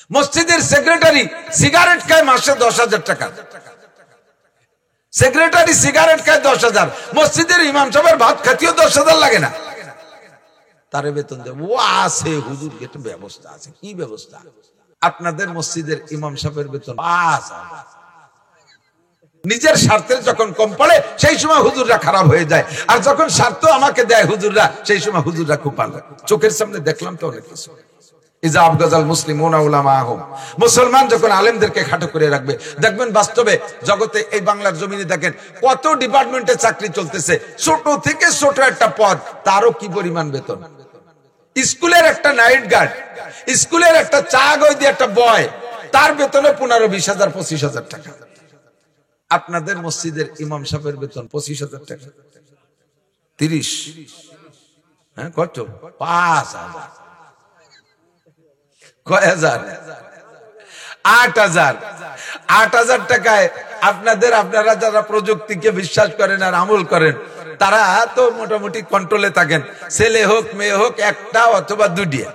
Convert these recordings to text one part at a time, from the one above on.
মসজিদের secretary cigarette খায় মাসে 10,000 টাকা। সেক্রেটারি সিগারেট খায় 10,000, মসজিদের ইমাম সাহেবের ভাত খাতিও 10,000 লাগে না, তারে বেতন দেয়। ও আছে হুজুর, একটা ব্যবস্থা আছে। কি ব্যবস্থা? আপনাদের মসজিদের ইমাম সাহেবের বেতন 5,000। নিজের স্বার্থে যখন কম পড়ে সেই সময় হুজুররা খারাপ হয়ে যায়, আর যখন স্বার্থ আমাকে দেয় হুজুররা, সেই সময় হুজুররা খুব ভালো। চোখের সামনে দেখলাম তো অনেক কিছু। মুসলমান যখন আলেমদেরকে খাটো করে রাখবে, দেখবেন বাস্তবে জগতে এই বাংলার জমিনে দেখেন কত ডিপার্টমেন্টে চাকরি চলতেছে, ছোট থেকে ছোট একটা পদ, তারও কি পরিমাণ বেতন। স্কুলের একটা নাইট গার্ড, স্কুলের একটা চা গই দিয়ে একটা বয়, তার বেতনে 15-20,000 25,000 টাকা। আপনাদের মসজিদের ইমাম সাহেবের বেতন 25,000 টাকা, 30, হ্যাঁ কত? 5,000, কয় হাজার? 8,000। 8,000 টাকায় আপনারা যারা প্রযুক্তিকে বিশ্বাস করেন আর আমল করেন, তারা তো মোটামুটি কন্ট্রোলে থাকেন, ছেলে হোক মেয়ে হোক, একটা অথবা দুটিয়া।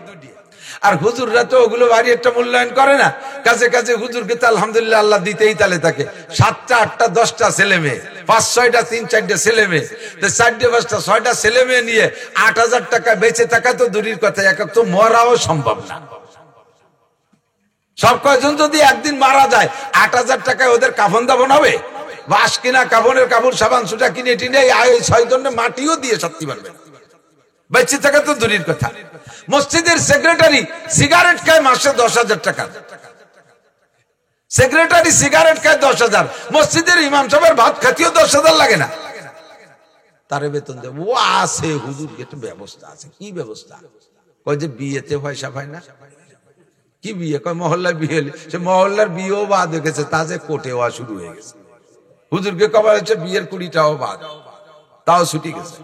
আর হুজুররা তো ওগুলো ভারী একটা মূল্যায়ন করে না, কাছে কাছে হুজুরকে তো আলহামদুলিল্লাহ আল্লাহ দিতেই তালে থাকে। 7টা 8টা 10টা ছেলে মেয়ে, 5-6টা 3-4টা ছেলে মেয়ে, 4টে 5টা 6টা ছেলে মেয়ে নিয়ে 8,000 টাকা বেঁচে থাকা তো দূরের কথা, এক তো মরাও সম্ভব না। সব কয়জন যদি একদিন মারা যায়, 8,000 টাকায় ওদের কাফন দাফন হবে? বাস কিনা, কাফনের কাপড়, সাবান সুটা কিনে টিনে 6 জনের মাটিও দিয়ে সত্যি পারবে, বেঁচে থাকা তো দূরের কথা। মসজিদের সেক্রেটারি সিগারেট খায় মাসে 10,000 টাকা। সেক্রেটারি সিগারেট খায় 10,000, মসজিদের ইমাম সাহেবের ভাত খাতিও 10,000 লাগে না, তারে বেতন দেয়। ও আছে হুজুর, একটা ব্যবস্থা আছে। কি ব্যবস্থা? কয় যে বিয়েতে পয়সা পায় না। কি বিয়ে? কয় মহল্লার বিয়ে হলে, সে মহল্লার বিয়েও বাদ হয়ে গেছে, তা যে কোর্টে হওয়া শুরু হয়ে গেছে। হুজুরকে কবা হচ্ছে বিয়ের 20টাও বাদ, তাও ছুটি গেছে।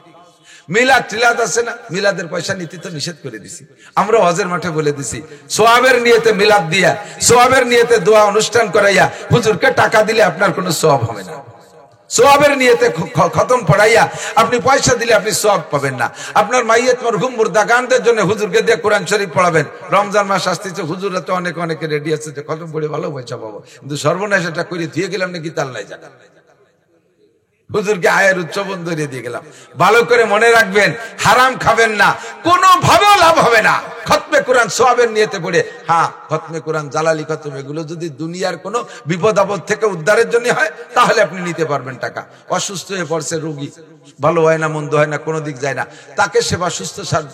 মিলাদ টিলাদ আছে না, মিলাদের পয়সা নিতে তো নিষেধ করে দিছি আমরা। হজের মাঠে বলে দিছি, সোয়াবের নিয়তে মিলাদ দিয়া, সোয়াবের নিয়তে দোয়া অনুষ্ঠান করাইয়া হুজুরকে টাকা দিলে আপনার কোনো সোয়াব হবে না। সোয়াবের নিয়তে খতম পড়াইয়া আপনি পয়সা দিলে আপনি সোয়াব পাবেন না। আপনার মাইয়াত মরহুম মুর্দাগানদের জন্য হুজুরকে দিয়ে কোরআন শরীফ পড়াবেন। রমজান মাস আসতেছে, হুজুররা তো অনেকে রেডি আছে যে খতম পড়ে ভালো পয়সা পাবো, কিন্তু সর্বনাশ এটা করে দিয়ে গেলাম নাকি তাল্লাই জানা। হুজুরকে আয়ের উচ্চবন ধরিয়ে দিয়ে গেলাম। ভালো করে মনে রাখবেন, হারাম খাবেন না, কোনো ভাবেও লাভ হবে না। খতমে কোরআন সোয়াবের নিয়তে পড়ে, হ্যাঁ খতমে কোরআন, জালালি খতম, এগুলো যদি দুনিয়ার কোনো বিপদ আপদ থেকে উদ্ধারের জন্য হয়, তাহলে আপনি নিতে পারবেন টাকা। অসুস্থ হয়ে পড়ছে রোগী, ভালো হয় না, মন্দ হয় না, কোনো দিক যায় না, তাকে সেবা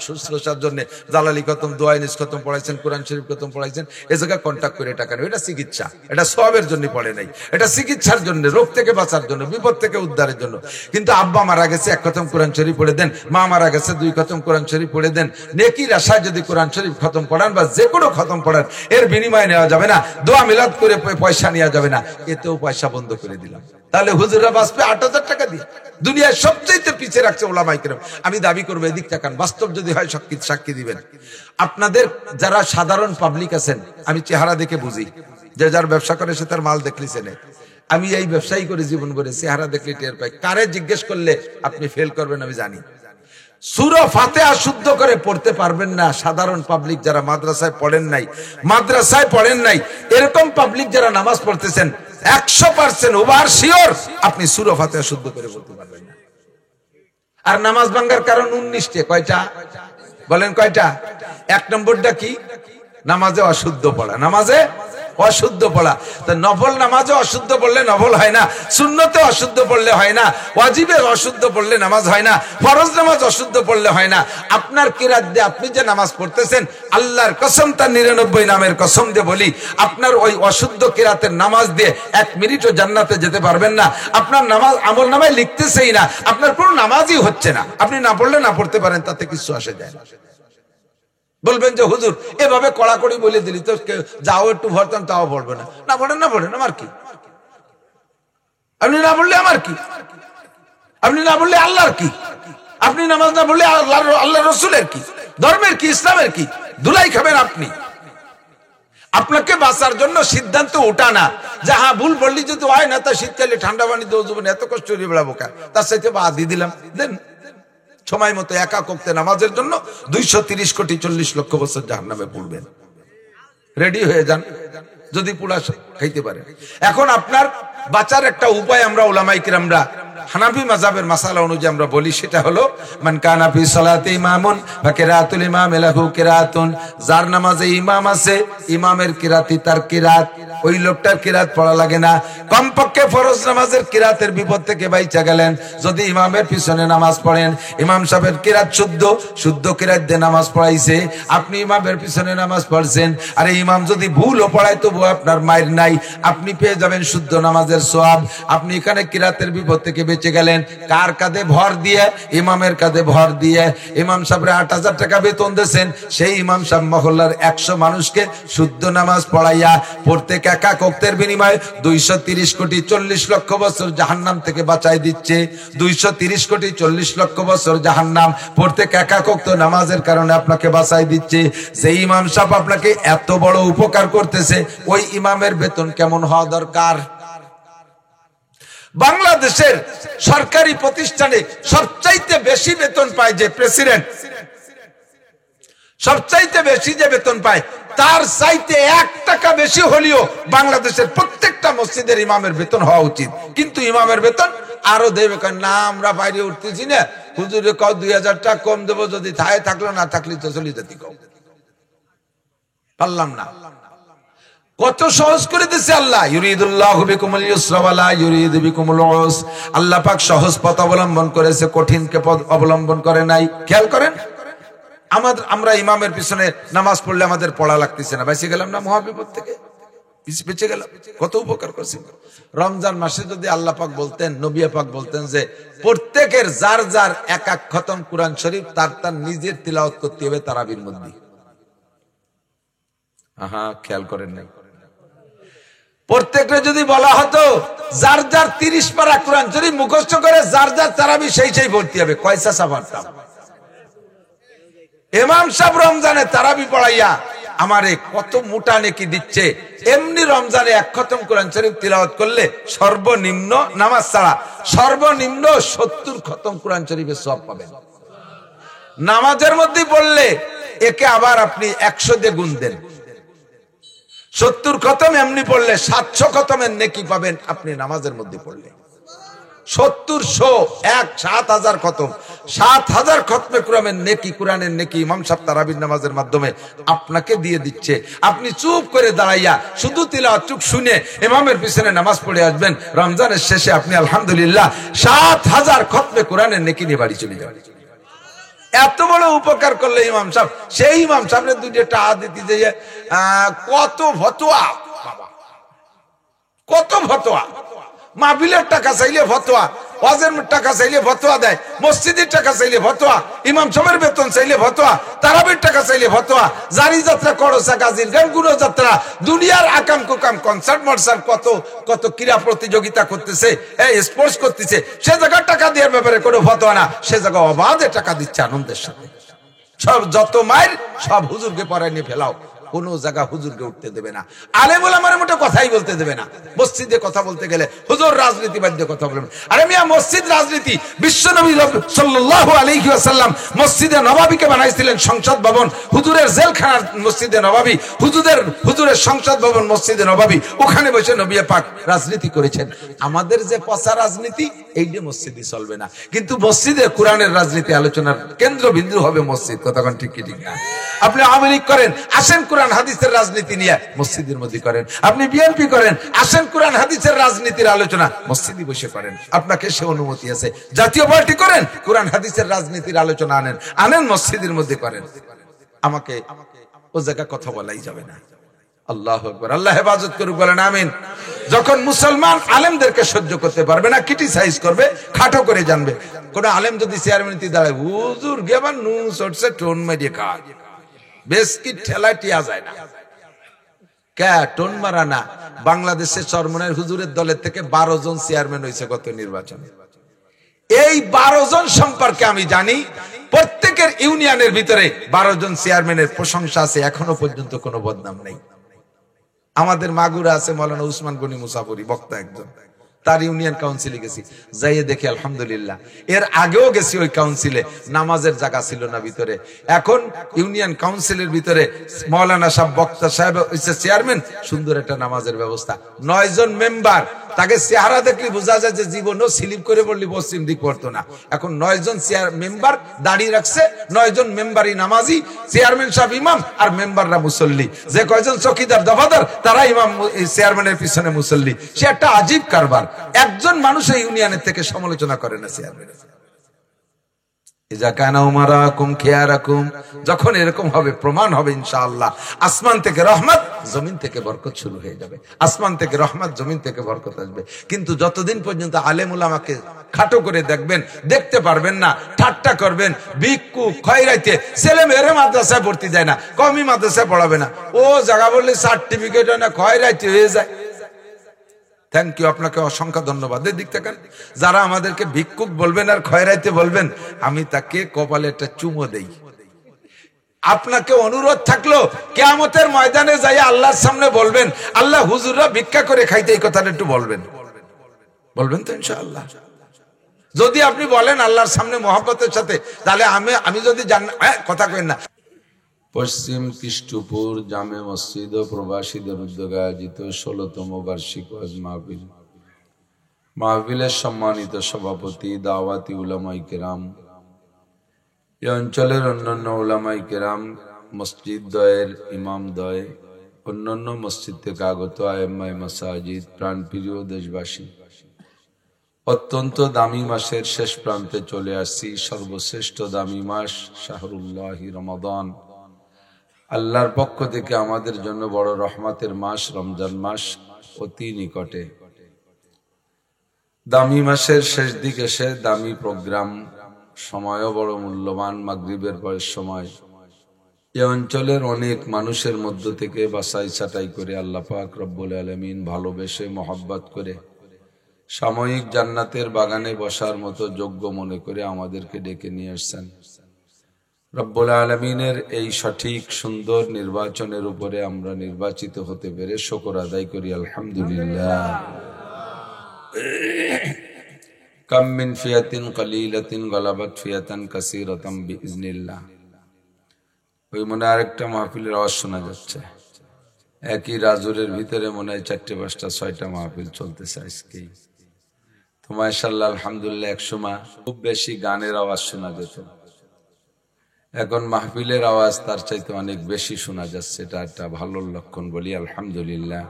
শুশ্রূষার জন্য জালালি খতম, দোয়াইনিস খতম পড়াইছেন, কোরআন শরীফ খতম পড়াইছেন, এ জায়গায় কন্ট্যাক্ট করে টাকা নেই। এটা চিকিৎসা, এটা সোয়াবের জন্য পড়ে নাই, এটা চিকিৎসার জন্য, রোগ থেকে বাঁচার জন্য, বিপদ থেকে উদ্ধারের জন্য। কিন্তু আব্বা মারা গেছে, 1 খতম কোরআন শরীফ পড়ে দেন, মা মারা গেছে 2 খতম কোরআন শরীফ পড়ে দেন। নেকির আশায় যদি কোরআন শরীফ খতম পড়ান বা যে কোনো খতম পড়ান, এর বিনিময়ে নেওয়া যাবে না, দোয়া মিলাদ করে পয়সা নেওয়া যাবে না, এতেও পয়সা বন্ধ করে দিলাম। তাহলে হুজুররা বাঁচবে 8,000 টাকা দিয়ে। দুনিয়ায় সবচেয়ে পিছিয়ে রাখছে ওলামায়ে কেরাম। আমি দাবি করবো, এদিক তাকান, বাস্তব যদি হয় সাক্ষী দিবেন। আপনাদের যারা সাধারণ পাবলিক আছেন, আমি চেহারা দেখে বুঝি, যে যার ব্যবসা করে সে তার মাল দেখলি চেনে। আমি এই ব্যবসায়ী করে জীবন করে, চেহারা দেখলে টের পাই। কারে জিজ্ঞেস করলে আপনি ফেল করবেন আমি জানি। সূরা ফাতিহা শুদ্ধ করে পড়তে পারবেন না সাধারণ পাবলিক যারা মাদ্রাসায় পড়েন নাই, এরকম পাবলিক যারা নামাজ পড়তেছেন, 100% ওভার শিওর আপনি সূরা ফাতিহা শুদ্ধ করে বলতে পারবেন না। আর নামাজ ভাঙার কারণ 19টে। কয়টা বলেন? কয়টা? 1 নম্বরটা কি? নামাজে অশুদ্ধ পড়া। নামাজে অশুদ্ধ পড়া। তো নফল নামাজে অশুদ্ধ পড়লে নফল হয় না, সুন্নতে অশুদ্ধ পড়লে হয় না, ওয়াজিবে অশুদ্ধ পড়লে নামাজ হয় না, ফরজ নামাজ অশুদ্ধ পড়লে হয় না। আপনার কিরাত দিয়ে আপনি যে নামাজ পড়তেছেন, আল্লাহর কসম, তার 99 নামের কসম দিয়ে বলি, আপনার ওই অশুদ্ধ কিরাতের নামাজ দিয়ে 1 মিনিটও জান্নাতে যেতে পারবেন না। আপনার নামাজ আমল নামায় লিখতেছেই না, আপনার কোনো নামাজই হচ্ছে না। আপনি না পড়লে না পড়তে পারেন, তাতে কিছু আসে যায় না। বলবেন যে হুজুর এভাবে কড়াকড়ি বলে দিলি তো, যাও একটু ভরতাম, তাও পড়বে না। না পড়েন, না পড়েন, আমার কি? আপনি না পড়লে আমার কি? আপনি না পড়লে আল্লাহর কি? আপনি নামাজ না পড়লে আল্লাহ রসুলের কি? ধর্মের কি? ইসলামের কি? ধুলাই খাবেন আপনি। আপনাকে বাঁচার জন্য সিদ্ধান্ত ওঠা না যে হ্যাঁ ভুল পড়লি যদি হয় না, তা শীতকালে ঠান্ডা পানি দেওয়া যাবে না, এত কষ্ট হয়ে বেড়াবো কা, তার সাথে বাদ দিয়ে দিলাম। দেন সময় মতো একা করতে নামাজের জন্য 230 কোটি 40 লক্ষ বছর জাহান্নামে পড়বেন। রেডি হয়ে যান যদি পোড়া খাইতে পারে। এখন আপনার বাঁচার একটা উপায় আমরা উলামায়ে কিরামরা হানাফি মাযহাবের মাসালা অনুযায়ী আমরা বলি, সেটা হলো মান কানা ফি সালাতি ইমামুন ওয়া কিরাতুল ইমাম লাহু কিরাতুন, যার নামাজে ইমাম আছে ইমামের কিরাতি তার কিরাত, ওই লোকটার কিরাত পড়া লাগে না। কমপক্ষে ফরজ নামাজের কিরাতের বিপদ থেকে বাইচা গেলেন যদি ইমামের পিছনে নামাজ পড়েন। ইমাম সাহেবের কিরাত শুদ্ধ কিরাত দিয়ে নামাজ পড়াইছে, আপনি ইমামের পিছনে নামাজ পড়ছেন, আরে ইমাম যদি ভুলও পড়ায় তবু আপনার মায়ের নাই, আপনি পেয়ে যাবেন শুদ্ধ নামাজের সওয়াব। আপনি এখানে কিরাতের বিপদ থেকে বেঁচে গেলেন। কার কাঁধে ভর দিয়ে? ইমামের কাঁধে ভর দিয়ে। ইমাম সাহেব ৮,০০০ টাকা বেতন দিয়েছেন, সেই ইমাম সাহেব মহল্লার ১০০ মানুষকে শুদ্ধ নামাজ পড়াইয়া প্রত্যেক একা ওয়াক্তের বিনিময়ে ২৩০ কোটি ৪০ লক্ষ বছর জাহান্নাম থেকে বাঁচাই দিচ্ছে। ২৩০ কোটি ৪০ লক্ষ বছর জাহান্নাম প্রত্যেক একা ওয়াক্ত নামাজের কারণে আপনাকে বাঁচাই দিচ্ছে। সেই ইমাম সাহেব আপনাকে এত বড় উপকার করতেছে, ওই ইমামের বেতন কেমন হওয়া দরকার? বাংলাদেশের সরকারি প্রতিষ্ঠানে সবচাইতে বেশি বেতন পায় যে প্রেসিডেন্ট, সবচাইতে বেশি যে বেতন পায়, তার চাইতে ১ টাকা বেশি হলেও বাংলাদেশের প্রত্যেকটা মসজিদের ইমামের বেতন হওয়া উচিত। কিন্তু ইমামের বেতন আরো দেবে না, আমরা বাইরে উঠতেছি না, হুজুরে কও ২০০০ টাকা কম দেবো, যদি থায় থাকলো না থাকলে তো চলে যেতে কও, পারলাম না। কত সহজ করে দিয়েছে আল্লাহ, ইউরিদুল্লাহু বিকুমুল ইউসরা ওয়া লা ইউরিদু বিকুমুল উসর। আল্লাহ পাক সহজ পথ অবলম্বন করেছে, কঠিন কে পথ অবলম্বন করে নাই। খেয়াল করেন, আমরা ইমামের পিছনে নামাজ পড়লে আমাদের পড়া লাগতেছে না, বেঁচে গেলাম না মহাবিপদ থেকে, বেঁচে গেলাম। কত উপকার করছি। রমজান মাসে যদি আল্লাহ পাক বলতেন, নবী পাক বলতেন যে প্রত্যেকের যার যার এক এক খতম কুরআন শরীফ তার তার নিজের তিলাওয়াত করতে হবে তারাবির মধ্যে। খেয়াল করেন নাই? প্রত্যেকটা যদি বলা হতো যার যার ৩০ পারা কুরআন শরীফ মুখস্থ করে যার যার তারাবি সেই ভর্তি হবে, কয়সা সাফারতাম। ইমাম সাহেব রমজানে তারাবি পড়াইয়া আমারে কত মোটা নেকি দিচ্ছে। এমনি রমজানে ১ খতম কোরআন শরীফ তিলাওয়াত করলে সর্বনিম্ন নামাজ ছাড়া সর্বনিম্ন ৭০ খতম কোরআন শরীফের সওয়াব পাবেন। নামাজের মধ্যে পড়লে একে আবার আপনি ১০০ দিয়ে গুণ দেন, ৭০ খতম এমনি পড়লে ৭০০ খতমের নেকি পাবেন আপনি নামাজের মধ্যে পড়লে। ৭০০ খতম, ৭,০০০ খতমে কুরআনের নেকি, কুরআনের নেকি ইমাম সাহেব তারাবির নামাজের মাধ্যমে আপনাকে দিয়ে দিচ্ছে। আপনি চুপ করে দাঁড়াইয়া শুধু তিলাওয়াত চুপ শুনে ইমামের পিছনে নামাজ পড়ে আসবেন, রমজানের শেষে আপনি আলহামদুলিল্লাহ ৭,০০০ খতমে কুরআনের নেকি নিয়ে বাড়ি চলে যাবেন। এত বড় উপকার করলে ইমাম সাহেব, সেই ইমাম সাহেবের ২টা টাকা দিতে যে কত ফতোয়া, কত ফতোয়া। মাহফিলের টাকা চাইলে ফতোয়া, ওয়াজের টাকা চাইলে ফতোয়া দেয়, মসজিদের টাকা চাইলে ফতোয়া, ইমাম সাহেবের বেতন চাইলে ফতোয়া, তারাবির টাকা চাইলে ফতোয়া, জারি যাত্রা, করসা, গাজীর গান, গুনো যাত্রা, দুনিয়ার আকাম কুকাম, কনসার্ট মনসার্ট, কত কত ক্রীড়া প্রতিযোগিতা করতেছে, স্পোর্টস করতেছে, সে জায়গায় টাকা দেওয়ার ব্যাপারে কোনো ফতোয়া না, সে জায়গায় অবাধে টাকা দিচ্ছে আনন্দের সাথে। সব যত মাইল সব হুজুরকে পড়ায় নিয়ে ফেলাও, কোন জায়গা হুজুরকে উঠতে দেবে না, আলেম ওলামার মতো কথাই বলতে দেবে না। মসজিদে কথা বলতে গেলে হুজুর রাজনীতিবাদ দিয়ে কথা বলবেন। আরে মিয়া, মসজিদ রাজনীতি। বিশ্বনবী সাল্লাল্লাহু আলাইহি ওয়াসাল্লাম মসজিদে নববীকে বানাইছিলেন সংসদ ভবন, হুজুরের জেলখানা মসজিদে নববী, হুজুরের সংসদ ভবন মসজিদে নববী, ওখানে বসে নবী পাক রাজনীতি করেছেন। আমাদের যে পচা রাজনীতি, এই যে মসজিদে চলবে না, কিন্তু মসজিদে কোরআনের রাজনীতি আলোচনার কেন্দ্রবিন্দু হবে মসজিদ। কতক্ষণ ঠিক কি ঠিক না? আপনি আওয়ামী লীগ করেন, আসেন কোরআন হাদিসের রাজনীতি নিয়ে মসজিদের মধ্যে করেন। আপনি বিএনপি করেন, আসেন কোরআন হাদিসের রাজনীতির আলোচনা মসজিদে বসে করেন, আপনাকে সে অনুমতি আছে। জাতীয় পার্টি করেন, কোরআন হাদিসের রাজনীতির আলোচনা আনেন মসজিদের মধ্যে করেন। আমাকে ও জায়গা কথা বলাই যাবে না। আল্লাহু আকবার, আল্লাহ হেফাজত করুক, বলেন আমিন। যখন মুসলমান আলেমদেরকে সহ্য করতে পারবে না, ক্রিটিসাইজ করবে, খাটো করে জানবে। কোন আলেম যদি চেয়ারম্যানটি দাঁড়ায়, হুজুর গেবার নু চড়ছে টোন মারিয়ে খায়, বেশ কি ঠেলায় টিয়া যায় না, কে টোন মারা না। বাংলাদেশের চরমনের হুজুরের দলের থেকে ১২ জন চেয়ারম্যান হয়েছে গত নির্বাচনে। এই ১২ জন সম্পর্কে আমি জানি, প্রত্যেকের ইউনিয়নের ভিতরে ১২ জন চেয়ারম্যানের প্রশংসা আছে, এখনো পর্যন্ত কোনো বদনাম নেই। আমাদের মাগুরা আছে মৌলানা উসমান গনি মুসাফরি, বক্তা একজন, তার ইউনিয়ন কাউন্সিলে গেছি, যাইয়ে দেখি আলহামদুলিল্লাহ। এর আগেও গেছি ওই কাউন্সিলে, নামাজের জায়গা ছিল না ভিতরে। এখন ইউনিয়ন কাউন্সিলের ভিতরে মাওলানা সাহেব, বক্তা সাহেব হচ্ছে চেয়ারম্যান, সুন্দর একটা নামাজের ব্যবস্থা, 9 জন মেম্বার। তাকে চেহারা দেখলে বোঝা যায় যে জীবনও স্লিপ করে পড়লি পশ্চিম দিক পড়তো না। এখন 9 জন মেম্বার দাঁড়িয়ে রাখছে, 9 জন মেম্বারই নামাজি, চেয়ারম্যান সাহেব ইমাম আর মেম্বাররা মুসল্লি। যে কয়জন চকিদার দফাদার তারা ইমাম, চেয়ারম্যানের পিছনে মুসল্লি। সে একটা আজীব কারবার। একজন মানুষ এই ইউনিয়নের থেকে সমালোচনা করে না চেয়ারম্যানের। যখন এরকম হবে, প্রমাণ হবে ইনশাআল্লাহ, আসমান থেকে রহমত, জমিন থেকে বরকত শুরু হয়ে যাবে। আসমান থেকে রহমত, জমিন থেকে বরকত আসবে। কিন্তু যতদিন পর্যন্ত আলেম উলামাকে খাটো করে দেখবেন, দেখতে পারবেন না, ঠাট্টা করবেন, ভিক্ষু খয়রাইতে ছেলে মেয়েরে মাদ্রাসায় ভর্তি দেয় না, কমই মাদ্রাসায় পড়াবে না, ও জায়গা বললে সার্টিফিকেট হয় না, খয়রাইতে হয়ে যায়। থ্যাংক ইউ, আপনাকে অসংখ্য ধন্যবাদ। এদিক থেকে যারা আমাদেরকে ভিক্ষুক বলবেন আর খয়রাইতে বলবেন, আমি তাকে কপালে একটা চুমো দেই। আপনাকে অনুরোধ থাকলো, কিয়ামতের ময়দানে যাই আল্লাহর সামনে বলবেন, আল্লাহ হুজুররা ভিক্ষা করে খাইতে, এই কথাটা একটু বলবেন, বলবেন তো ইনশাআল্লাহ? যদি আপনি বলেন আল্লাহর সামনে মহব্বতের সাথে, তাহলে আমি যদি কথা কই না। পশ্চিম কৃষ্টপুর জামে মসজিদ ও প্রবাসীদের উদ্যোগে আয়োজিত 16তম বার্ষিক ওয়াজ মাহফিল। মাহফিলের সম্মানিত সভাপতি দাওয়াতি উলামায়ে কেরাম, এই অঞ্চলের অন্যান্য উলামায়ে কেরাম, মসজিদ দ্বয়ের ইমাম দ্বয়, অন্যান্য মসজিদ থেকে আগত আয়েম্মায়ে মাসাজিদ, প্রাণপ্রিয় দেশবাসী, অত্যন্ত দামি মাসের শেষ প্রান্তে চলে আসছি। সর্বশ্রেষ্ঠ দামি মাস শাহরুল্লাহি রমাদান, আল্লাহর পক্ষ থেকে আমাদের জন্য বড় রহমতের মাস রমজান মাস অতি নিকটে। দামি মাসের শেষ দিকে এসে দামি প্রোগ্রাম, সময়ও বড় মূল্যবান, মাগরিবের পরের সময়। এই অঞ্চলের অনেক মানুষের মধ্য থেকে বাছাই ছাঁটাই করে আল্লাহ পাক রব্বুল আলামিন ভালোবেসে মহব্বত করে সাময়িক জান্নাতের বাগানে বসার মতো যোগ্য মনে করে আমাদেরকে ডেকে নিয়ে আসছেন। রব্বুল আলামিনের এই সঠিক সুন্দর নির্বাচনের উপরে আমরা নির্বাচিত হতে পেরে শুকর আদায় করি আলহামদুলিল্লাহ। কাম মিন ফিয়াতিন কলিলাতিন গালাবাত ফিয়াতান কাসীরাতাম বিইজনিল্লাহ। ওই মনে আরেকটা মাহফিলের আওয়াজ শোনা যাচ্ছে। একই রাজুরের ভিতরে মনে হয় 4টে 5টা 6টা মাহফিল চলতেছে আজকেই। তো মাশাআল্লাহ আলহামদুলিল্লাহ, একসময় খুব বেশি গানের আওয়াজ শোনা যেত, এখন মাহফিলের আওয়াজ তার চাইতে অনেক বেশি শোনা যাচ্ছে। এটা একটা ভালো লক্ষণ বলি আলহামদুলিল্লাহ।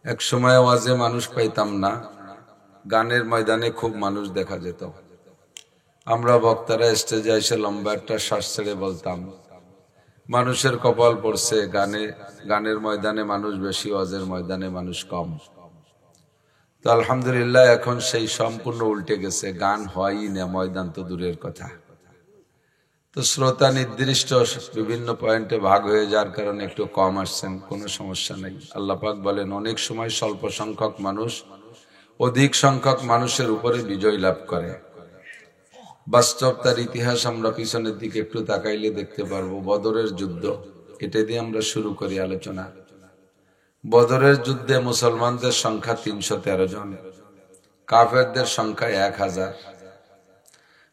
এক সময় আওয়াজে মানুষ পাইতাম না, গানের ময়দানে খুব মানুষ দেখা যেত। আমরা বক্তারা স্টেজে এসে লম্বা একটা শ্বাস ছেড়ে বলতাম, মানুষের কপাল পড়ছে, গানের ময়দানে মানুষ বেশি, ওয়াজের ময়দানে মানুষ কম। তো আলহামদুলিল্লাহ এখন সেই সম্পূর্ণ উল্টে গেছে, গান হয়ই না, ময়দান তো দূরের কথা। তো শ্রোতা নির্দিষ্ট বিভিন্ন পয়েন্টে ভাগ হয়ে যাওয়ার কারণে একটু কম আসছেন, কোনো সমস্যা নেই। আল্লাহ পাক বলেন, অনেক সময় স্বল্প সংখ্যক মানুষ অধিক সংখ্যক মানুষের উপরে বিজয় লাভ করে। বাস্তব তার ইতিহাস আমরা পিছনের দিকে একটু তাকাইলে দেখতে পারবো। বদরের যুদ্ধ, এটা দিয়ে আমরা শুরু করি আলোচনা। বদরের যুদ্ধে মুসলমানদের সংখ্যা 313 জন, কাফেরদের সংখ্যা 1000।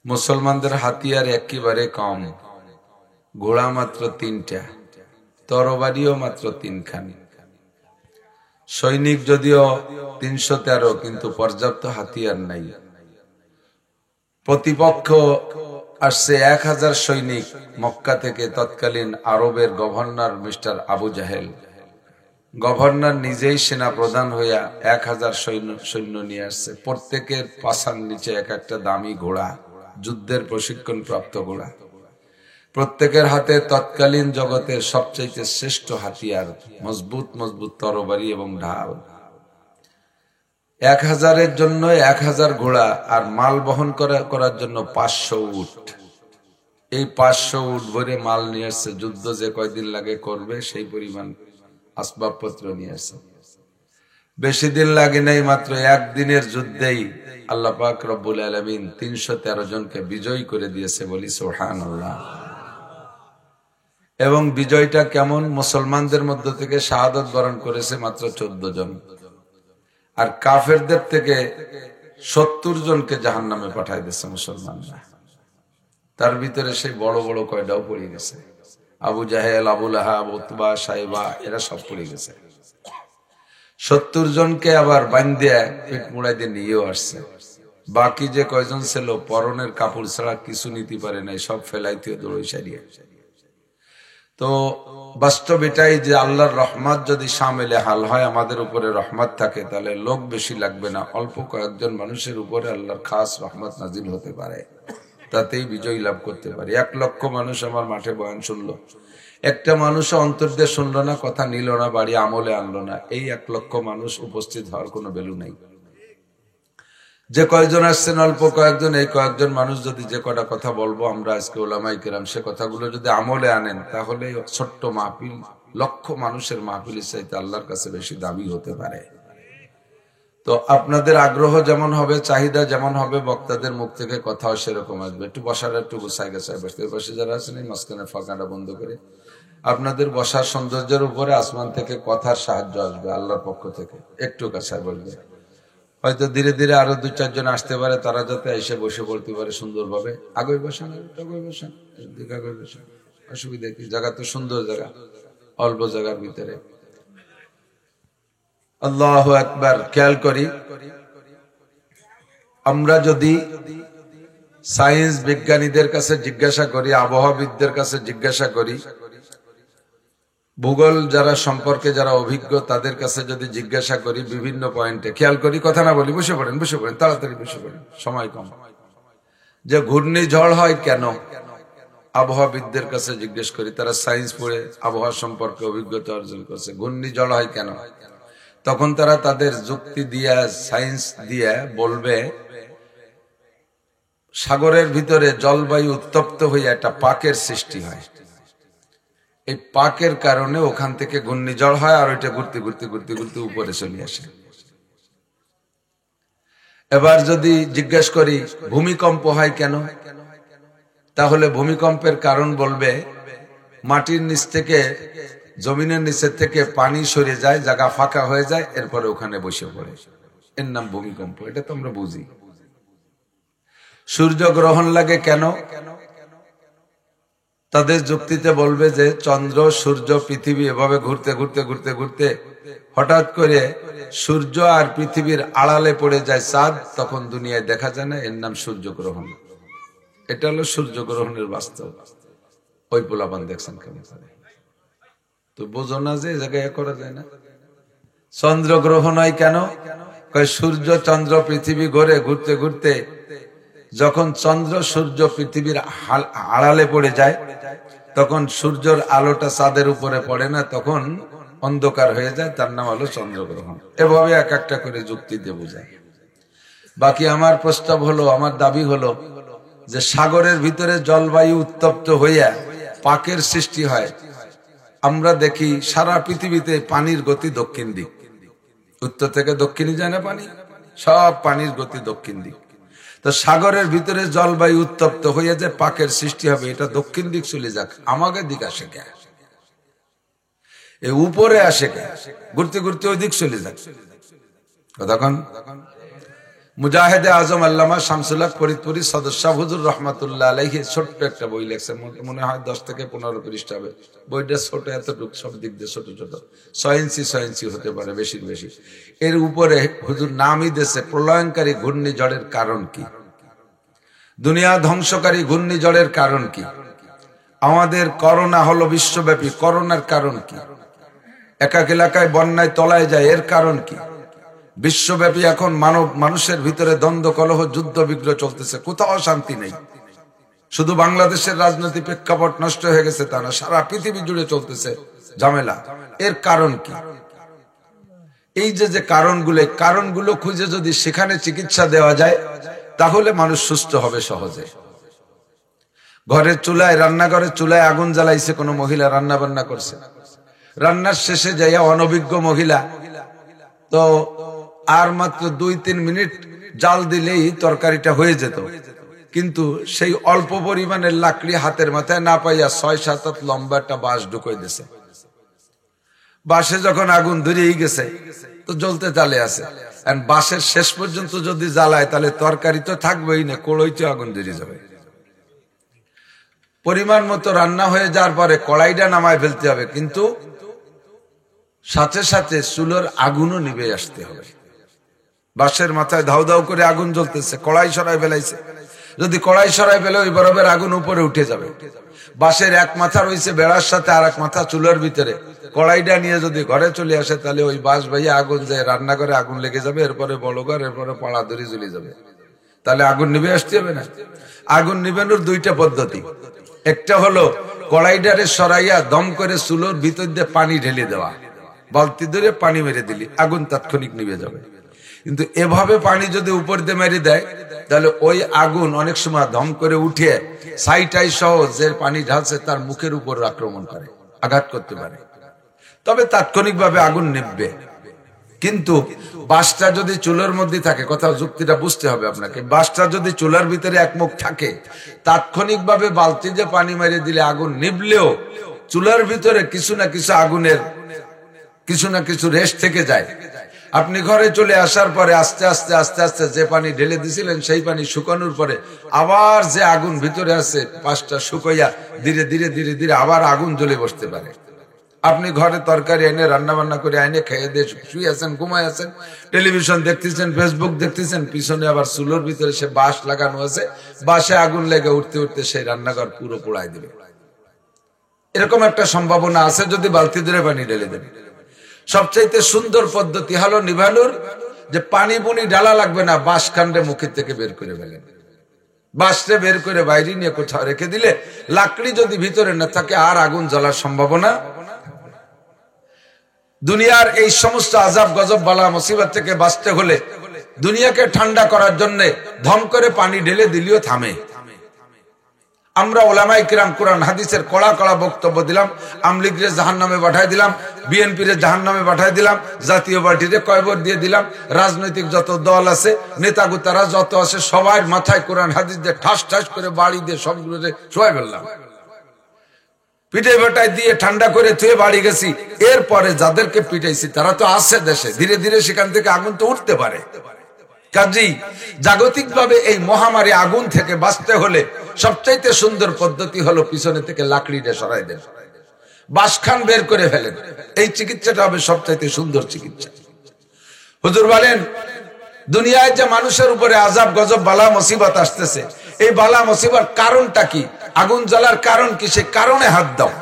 মুসলমানদের হাতিয়ার একেবারে কম, ঘোড়া মাত্র 3টা, তরবারিও মাত্র 3খানি। সৈনিক যদিও 313, কিন্তু পর্যাপ্ত হাতিয়ার নাই। প্রতিপক্ষ আসছে 1000 সৈনিক মক্কা থেকে। তৎকালীন আরবের গভর্নর মিস্টার আবু জাহেল, গভর্নর নিজেই সেনা প্রধান হইয়া 1000 সৈন্য নিয়ে আসছে। প্রত্যেকের পাছার নিচে এক একটা দামি ঘোড়া, যুদ্ধের প্রশিক্ষণ প্রাপ্ত ঘোড়া। প্রত্যেকের হাতে তৎকালীন জগতের সবচেয়ে শ্রেষ্ঠ হাতিয়ার, মজবুত মজবুত তরবারি এবং ঢাল। 1000-এর জন্য 1000 ঘোড়া, আর মাল বহন করার জন্য 500 উট। এই 500 উট ভরে মাল নিয়ে আসছে। যুদ্ধ যে কয়দিন লাগে করবে সেই পরিমাণ আসবাবপত্র নিয়ে আসছে। বেশি দিন লাগে নাই, মাত্র একদিনের যুদ্ধেই আল্লাহ পাক রব্বুল আলামিন 313 জনকে বিজয়ী করে দিয়েছে, বলি সুবহানাল্লাহ। এবং বিজয়টা কেমন, মুসলমানদের মধ্য থেকে শাহাদাত বরণ করেছে মাত্র 14 জন। আর কাফেরদের থেকে 70 জনকে জাহান্নামে পাঠাই দিচ্ছে মুসলমানরা। তার ভিতরে সেই বড় বড় কয়টাও পড়ে গেছে, আবু জাহেল, আবু লাহাব, উতবা, সাইবা, এরা সব পড়ে গেছে। 70 জনকে আবার বান্ধিয়া পেট মুড়াই দিয়ে নিয়েও আসছে। বাকি যে কয়জন ছিল পরনের কাপড় ছাড়া কিছু নিতে পারে নাই, সব ফেলাইতে দৌড়ই সারিয়ে। তো বাস্তব এটাই যে আল্লাহর রহমত যদি শামিলে হাল হয়, আমাদের উপরে রহমত থাকে, তাহলে লোক বেশি লাগবে না, অল্প কয়েকজন মানুষের উপরে আল্লাহর খাস রহমত নাজিল হতে পারে, তাতেই বিজয় লাভ করতে পারে। 1 লক্ষ মানুষ আমার মাঠে বয়ান শুনলো, একটা মানুষ অন্তর দিয়ে শুনলো না, কথা নিল না, বাড়ি আমলে আনলো না, এই 1 লক্ষ মানুষ উপস্থিত হওয়ার কোনো ভ্যালু নাই। যে কয়েকজন আসছেন অল্প কয়েকজন, এই কয়েকজন মানুষ যদি যে কটা কথা বলবো আমরা আজকে ওলামায়ে কেরাম, সে কথাগুলো যদি আমলে আনেন, তাহলে ছোট্ট মাহফিল লক্ষ মানুষের মাহফিলের চাইতে আল্লাহর কাছে বেশি দাবি হতে পারে। তো আপনাদের আগ্রহ যেমন হবে, চাহিদা যেমন হবে, বক্তাদের মুখ থেকে কথাও সেরকম আসবে। একটু বসার একটু গোছায় গেছায় বসতে, পাশে যারা আছেন এই মাঝখানে ফাঁকাটা বন্ধ করে, আপনাদের বসার সৌন্দর্যের উপরে আসমান থেকে কথার সাহায্য আসবে আল্লাহর পক্ষ থেকে। একটু কাছে বলবে, হয়তো ধীরে ধীরে আরো 2-4 জন আসতে পারে, তারা যাতে এসে বসে পড়তে পারে সুন্দরভাবে। আগে বসান, আগে বসান, আগে বসান, অসুবিধা কি? জায়গা তো সুন্দর জায়গা, অল্প জায়গার ভিতরে। আল্লাহু আকবার। খেয়াল করি, আমরা যদি সায়েন্স বিজ্ঞানীদের কাছে জিজ্ঞাসা করি, আবহাওয়াবিদদের কাছে জিজ্ঞাসা করি, ভূগোল যারা সম্পর্কে যারা অভিজ্ঞ তাদের কাছে যদি জিজ্ঞাসা করি বিভিন্ন পয়েন্টে, খেয়াল করি, কথা না বলি, বসে পড়েন, বসে পড়েন, তাড়াতাড়ি বসে পড়েন, সময় কম। যে ঘূর্ণিঝড় হয় কেন, আবহাওয়াবিদদের কাছে জিজ্ঞেস করি, তারা সায়েন্স পড়ে আবহাওয়া সম্পর্কে অভিজ্ঞতা অর্জন করছে। ঘূর্ণিঝড় হয় কেন? তখন তারা তাদের যুক্তি দিয়া, সায়েন্স দিয়া বলবে, সাগরের ভিতরে জলবায়ু উত্তপ্ত হয়ে একটা পাকের সৃষ্টি হয়, এই পাকের কারণে ওখান থেকে ঘূর্ণিঝড় হয়, আর ওইটা ঘুরতে ঘুরতে ঘুরতে ঘুরতে উপরে চলে আসে। এবার যদি জিজ্ঞেস করি ভূমিকম্প হয় কেন, তাহলে ভূমিকম্পের কারণ বলবে মাটির নিচ থেকে, জমিনের নিচের থেকে পানি সরে যায়, জায়গা ফাঁকা হয়ে যায়, এরপরে ওখানে বসে পড়ে, এর নাম ভূমিকম্প। এটা তো আমরা বুঝি। সূর্য গ্রহণ লাগে কেন, তাদের যুক্তিতে বলবে যে চন্দ্র, সূর্য, পৃথিবী এভাবে ঘুরতে ঘুরতে ঘুরতে ঘুরতে হঠাৎ করে সূর্য আর পৃথিবীর আড়ালে পড়ে যায় চাঁদ, তখন দুনিয়ায় দেখা যায় না, এর নাম সূর্যগ্রহণ। এটা হলো সূর্যগ্রহণের বাস্তব। ওই পোলাপান দেখছেন কেমন, তো বোঝো না যে জায়গায় করা যায় না। চন্দ্রগ্রহণ হয় কেন, সূর্য, চন্দ্র, পৃথিবী ঘুরে ঘুরতে ঘুরতে যখন চন্দ্র, সূর্য পৃথিবীর আড়ালে পড়ে যায়, তখন সূর্যের আলোটা চাঁদের উপরে পড়ে না, তখন অন্ধকার হয়ে যায়, তার নাম হলো চন্দ্রগ্রহণ। এভাবে এক একটা করে যুক্তি দিয়ে বোঝায়। বাকি আমার প্রস্তাব হলো, আমার দাবি হলো যে সাগরের ভিতরে জলবায়ু উত্তপ্ত হইয়া পাকের সৃষ্টি হয়। আমরা দেখি সারা পৃথিবীতে পানির গতি দক্ষিণ দিক, উত্তর থেকে দক্ষিণে যায় না পানি, সব পানির গতি দক্ষিণ দিক। তো সাগরের ভিতরে জলবায়ু উত্তপ্ত হয়ে যে পাকের সৃষ্টি হবে, এটা দক্ষিণ দিক চলে যাক, আমাকে দিক আসে কে, উপরে আসে কে, ঘুরতে ঘুরতে ওই দিক চলে যাক। তখন মুজাহিদে আজম আল্লামা শামসুল হক ফরিদপুরি সদস্য হুজুর রহমাতুল্লাহ আলাইহি ছোট্ট একটা বই লেখছে, মনে হয় 10 থেকে 15 পৃষ্ঠা হবে। বইটা ছোট, এতটুকু, সব দিক দিয়ে ছোট ছোট, 6 ইঞ্চি হতে পারে, বেশির বেশি। এর উপরে হুজুর নামই দিয়েছে প্রলয়ঙ্কারী ঘূর্ণিঝড়ের কারণ কি, দুনিয়া ধ্বংসকারী ঘূর্ণিঝড়ের কারণ কি, আমাদের করোনা হলো বিশ্বব্যাপী, করোনার কারণ কি, এক এক এলাকায় বন্যায় তলায় যায়, এর কারণ কি, বিশ্বব্যাপী এখন মানুষের ভিতরে দ্বন্দ্ব, কলহ, যুদ্ধ বিগ্রহ চলতেছে, কোথাও শান্তি নেই। শুধু বাংলাদেশের রাজনৈতিক প্রেক্ষাপট নষ্ট হয়ে গেছে তা না, সারা পৃথিবী জুড়ে চলতেছে ঝামেলা, এর কারণ কি? এই যে কারণগুলো খুঁজে যদি সেখানে চিকিৎসা দেওয়া যায়, তাহলে মানুষ সুস্থ হবে সহজে। ঘরের চুলায়, রান্নাঘরের চুলায় আগুন জ্বালাইছে কোনো মহিলা, রান্না বান্না করছে, রান্নার শেষে যাইয়া অনভিজ্ঞ মহিলা তো আর মাত্র 2-3 মিনিট জাল দিলেই তরকারিটা হয়ে যেত, কিন্তু সেই অল্প পরিমাণের লাকড়ি হাতের মাথায় না পাইয়া 6-7 হাত লম্বা একটা বাঁশ ঢুকিয়ে দিয়েছে। বাঁশে যখন আগুন ধরিয়ে গেছে তো জ্বলতে চালে আছে, বাঁশের শেষ পর্যন্ত যদি জ্বালায় তাহলে তরকারি তো থাকবেই না, কড়াইতে আগুন ধরে যাবে। পরিমাণ মতো রান্না হয়ে যাওয়ার পরে কড়াইটা নামায় ফেলতে হবে, কিন্তু সাথে সাথে চুলোর আগুনও নিভে আসতে হবে। বাঁশের মাথায় ধাউ ধাউ করে আগুন জ্বলতেছে, কড়াই সরাই ফেলাইছে, যদি কড়াই সরাই ফেলে ওই বরফের আগুন উপরে উঠে যাবে। বাঁশের এক মাথা রয়েছে বেড়ার সাথে, আর এক মাথা চুলোর ভিতরে, কড়াইটা নিয়ে যদি ঘরে চলে আসে তাহলে ওই বাঁশ ভাইয়া আগুন যায় রান্না করে আগুন লেগে যাবে, এরপরে বড় ঘর, এরপরে পাড়া ধরে জ্বলে যাবে। তাহলে আগুন নিভে আসতে হবে না? আগুন নিভানোর দুইটা পদ্ধতি, একটা হলো কড়াইটারে সরাইয়া দম করে চুলোর ভিতর দিয়ে পানি ঢেলে দেওয়া, বালতি ধরে পানি মেরে দিলি আগুন তাৎক্ষণিক নিভে যাবে। কিন্তু এভাবে পানি যদি উপর দিয়ে মেরে দেয় তাহলে ওই আগুন অনেক সময় দম করে উঠে সাইটাই সহ যে পানি ঢালছে তার মুখের উপর আক্রমণ করে, আঘাত করতে পারে, তবে তাৎক্ষণিক ভাবে আগুন নিভবে। কিন্তু বাঁশটা যদি চুলার মধ্যে থাকে, কথা যুক্তিটা বুঝতে হবে আপনাকে, বাঁশটা যদি চুলার ভিতরে একমুখ থাকে তাৎক্ষণিক ভাবে বালতি দিয়ে পানি মেরে দিলে আগুন নিভলেও চুলার ভিতরে কিছু না কিছু আগুনের কিছু না কিছু রেস্ট থেকে যায়। আপনি ঘরে চলে আসার পরে আস্তে আস্তে আস্তে আস্তে যে পানি ঢেলে দিছিলেন সেই পানি শুকানোর পরে আবার যে আগুন ভিতরে আছে পাঁচটা শুকাইয়া ধীরে ধীরে ধীরে ধীরে আবার আগুন জ্বলে বসতে পারে। আপনি ঘরে তরকারি এনে রান্না বান্না করে এনে খেয়ে দিয়ে শুয়ে আছেন, ঘুমায় আছেন, টেলিভিশন দেখতেছেন, ফেসবুক দেখতেছেন, পিছনে আবার চুলোর ভিতরে সে বাঁশ লাগানো আছে, বাঁশে আগুন লেগে উঠতে উঠতে সেই রান্নাঘর পুরো পোড়ায় দিবে। এরকম একটা সম্ভাবনা আছে যদি বালতি ধরে পানি ঢেলে দেবে। সবচাইতে সুন্দর পদ্ধতি হলো নিভানোর, যে পানি বুনি ঢালা লাগবে না, বাঁশ কাণ্ডে মুখের থেকে বের করে ফেলেন, বাঁশটা বের করে বাইরে নিয়ে কোথাও রেখে দিলে লাকড়ি যদি ভিতরে না থাকে আর আগুন জ্বলার সম্ভাবনা। দুনিয়ার এই সমস্ত আযাব গজব বালা মুসিবত থেকে বাঁচতে হলে দুনিয়াকে ঠান্ডা করার জন্য ধম করে পানি ঢেলে দিলেও থামে। আমরা ওলামায়ে কিরাম কোরআন হাদিসের কড়া কড়া বক্তব্য দিলাম, আমলিগরে জাহান্নামে পাঠায় দিলাম, বিএনপির জাহান্নামে পাঠায় দিলাম, জাতীয় পার্টিতে কয়বর দিয়ে দিলাম, রাজনৈতিক যত দল আছে, নেতাগুতারা যত আছে সবার মাথায় কোরআন হাদিস দিয়ে ঠাস ঠাস করে বাড়ি দিয়ে সবগুলোরে শোয়াই ফেললাম, পিঠে বেটায় দিয়ে ঠান্ডা করে থুয়ে বাড়ি গেছি। এরপরে যাদেরকে পিটাইছি তারা তো আছে দেশে, ধীরে ধীরে সেখান থেকে আগুন তো উঠতে পারে। কাজেই জাগতিক ভাবে এই মহামারী আগুন থেকে বাঁচতে হলে সবচাইতে সুন্দর পদ্ধতি হলো পিছনে থেকে লাকড়িটা সরাই দেন, বাঁশখান বের করে ফেলেন, এই চিকিৎসাটা হবে সবচাইতে সুন্দর চিকিৎসা। হুজুর বলেন দুনিয়ায় যে মানুষের উপরে আযাব গজব বালা মুসিবত আসতেছে, এই বালা মুসিবত কারণটা কি, আগুন জ্বলার কারণ কি, সেই কারণে হাত দাও,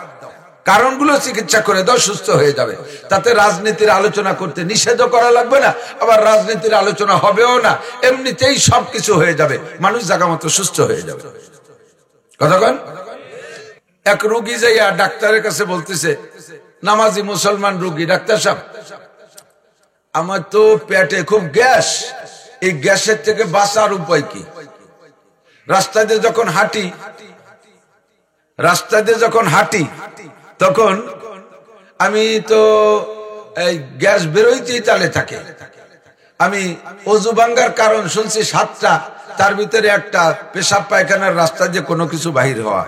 কারণগুলো চিকিৎসা করে দাও, সুস্থ হয়ে যাবে। তাতে রাজনীতির আলোচনা করতে নিষেধও করা লাগবে না, আবার রাজনীতির আলোচনা হবেও না, এমনিতেই সবকিছু হয়ে যাবে, মানুষ জায়গা মতো সুস্থ হয়ে যাবে। কতক্ষণ এক রোগী যাইয়া ডাক্তারের কাছে বলতেছে, নামাজি মুসলমান রোগী, ডাক্তার সাহেব আমার তো পেটে খুব গ্যাস, এই গ্যাসের থেকে বাঁচার উপায় কি? রাস্তা দিয়ে যখন হাঁটি তখন আমি তো এই গ্যাস বেরোইতেই চালে থাকে, আমি অজু ভাঙ্গার কারণ শুনছি 7টা, তার ভিতরে একটা পেশাব পায়খানার রাস্তা দিয়ে কোনো কিছু বাহির হওয়া।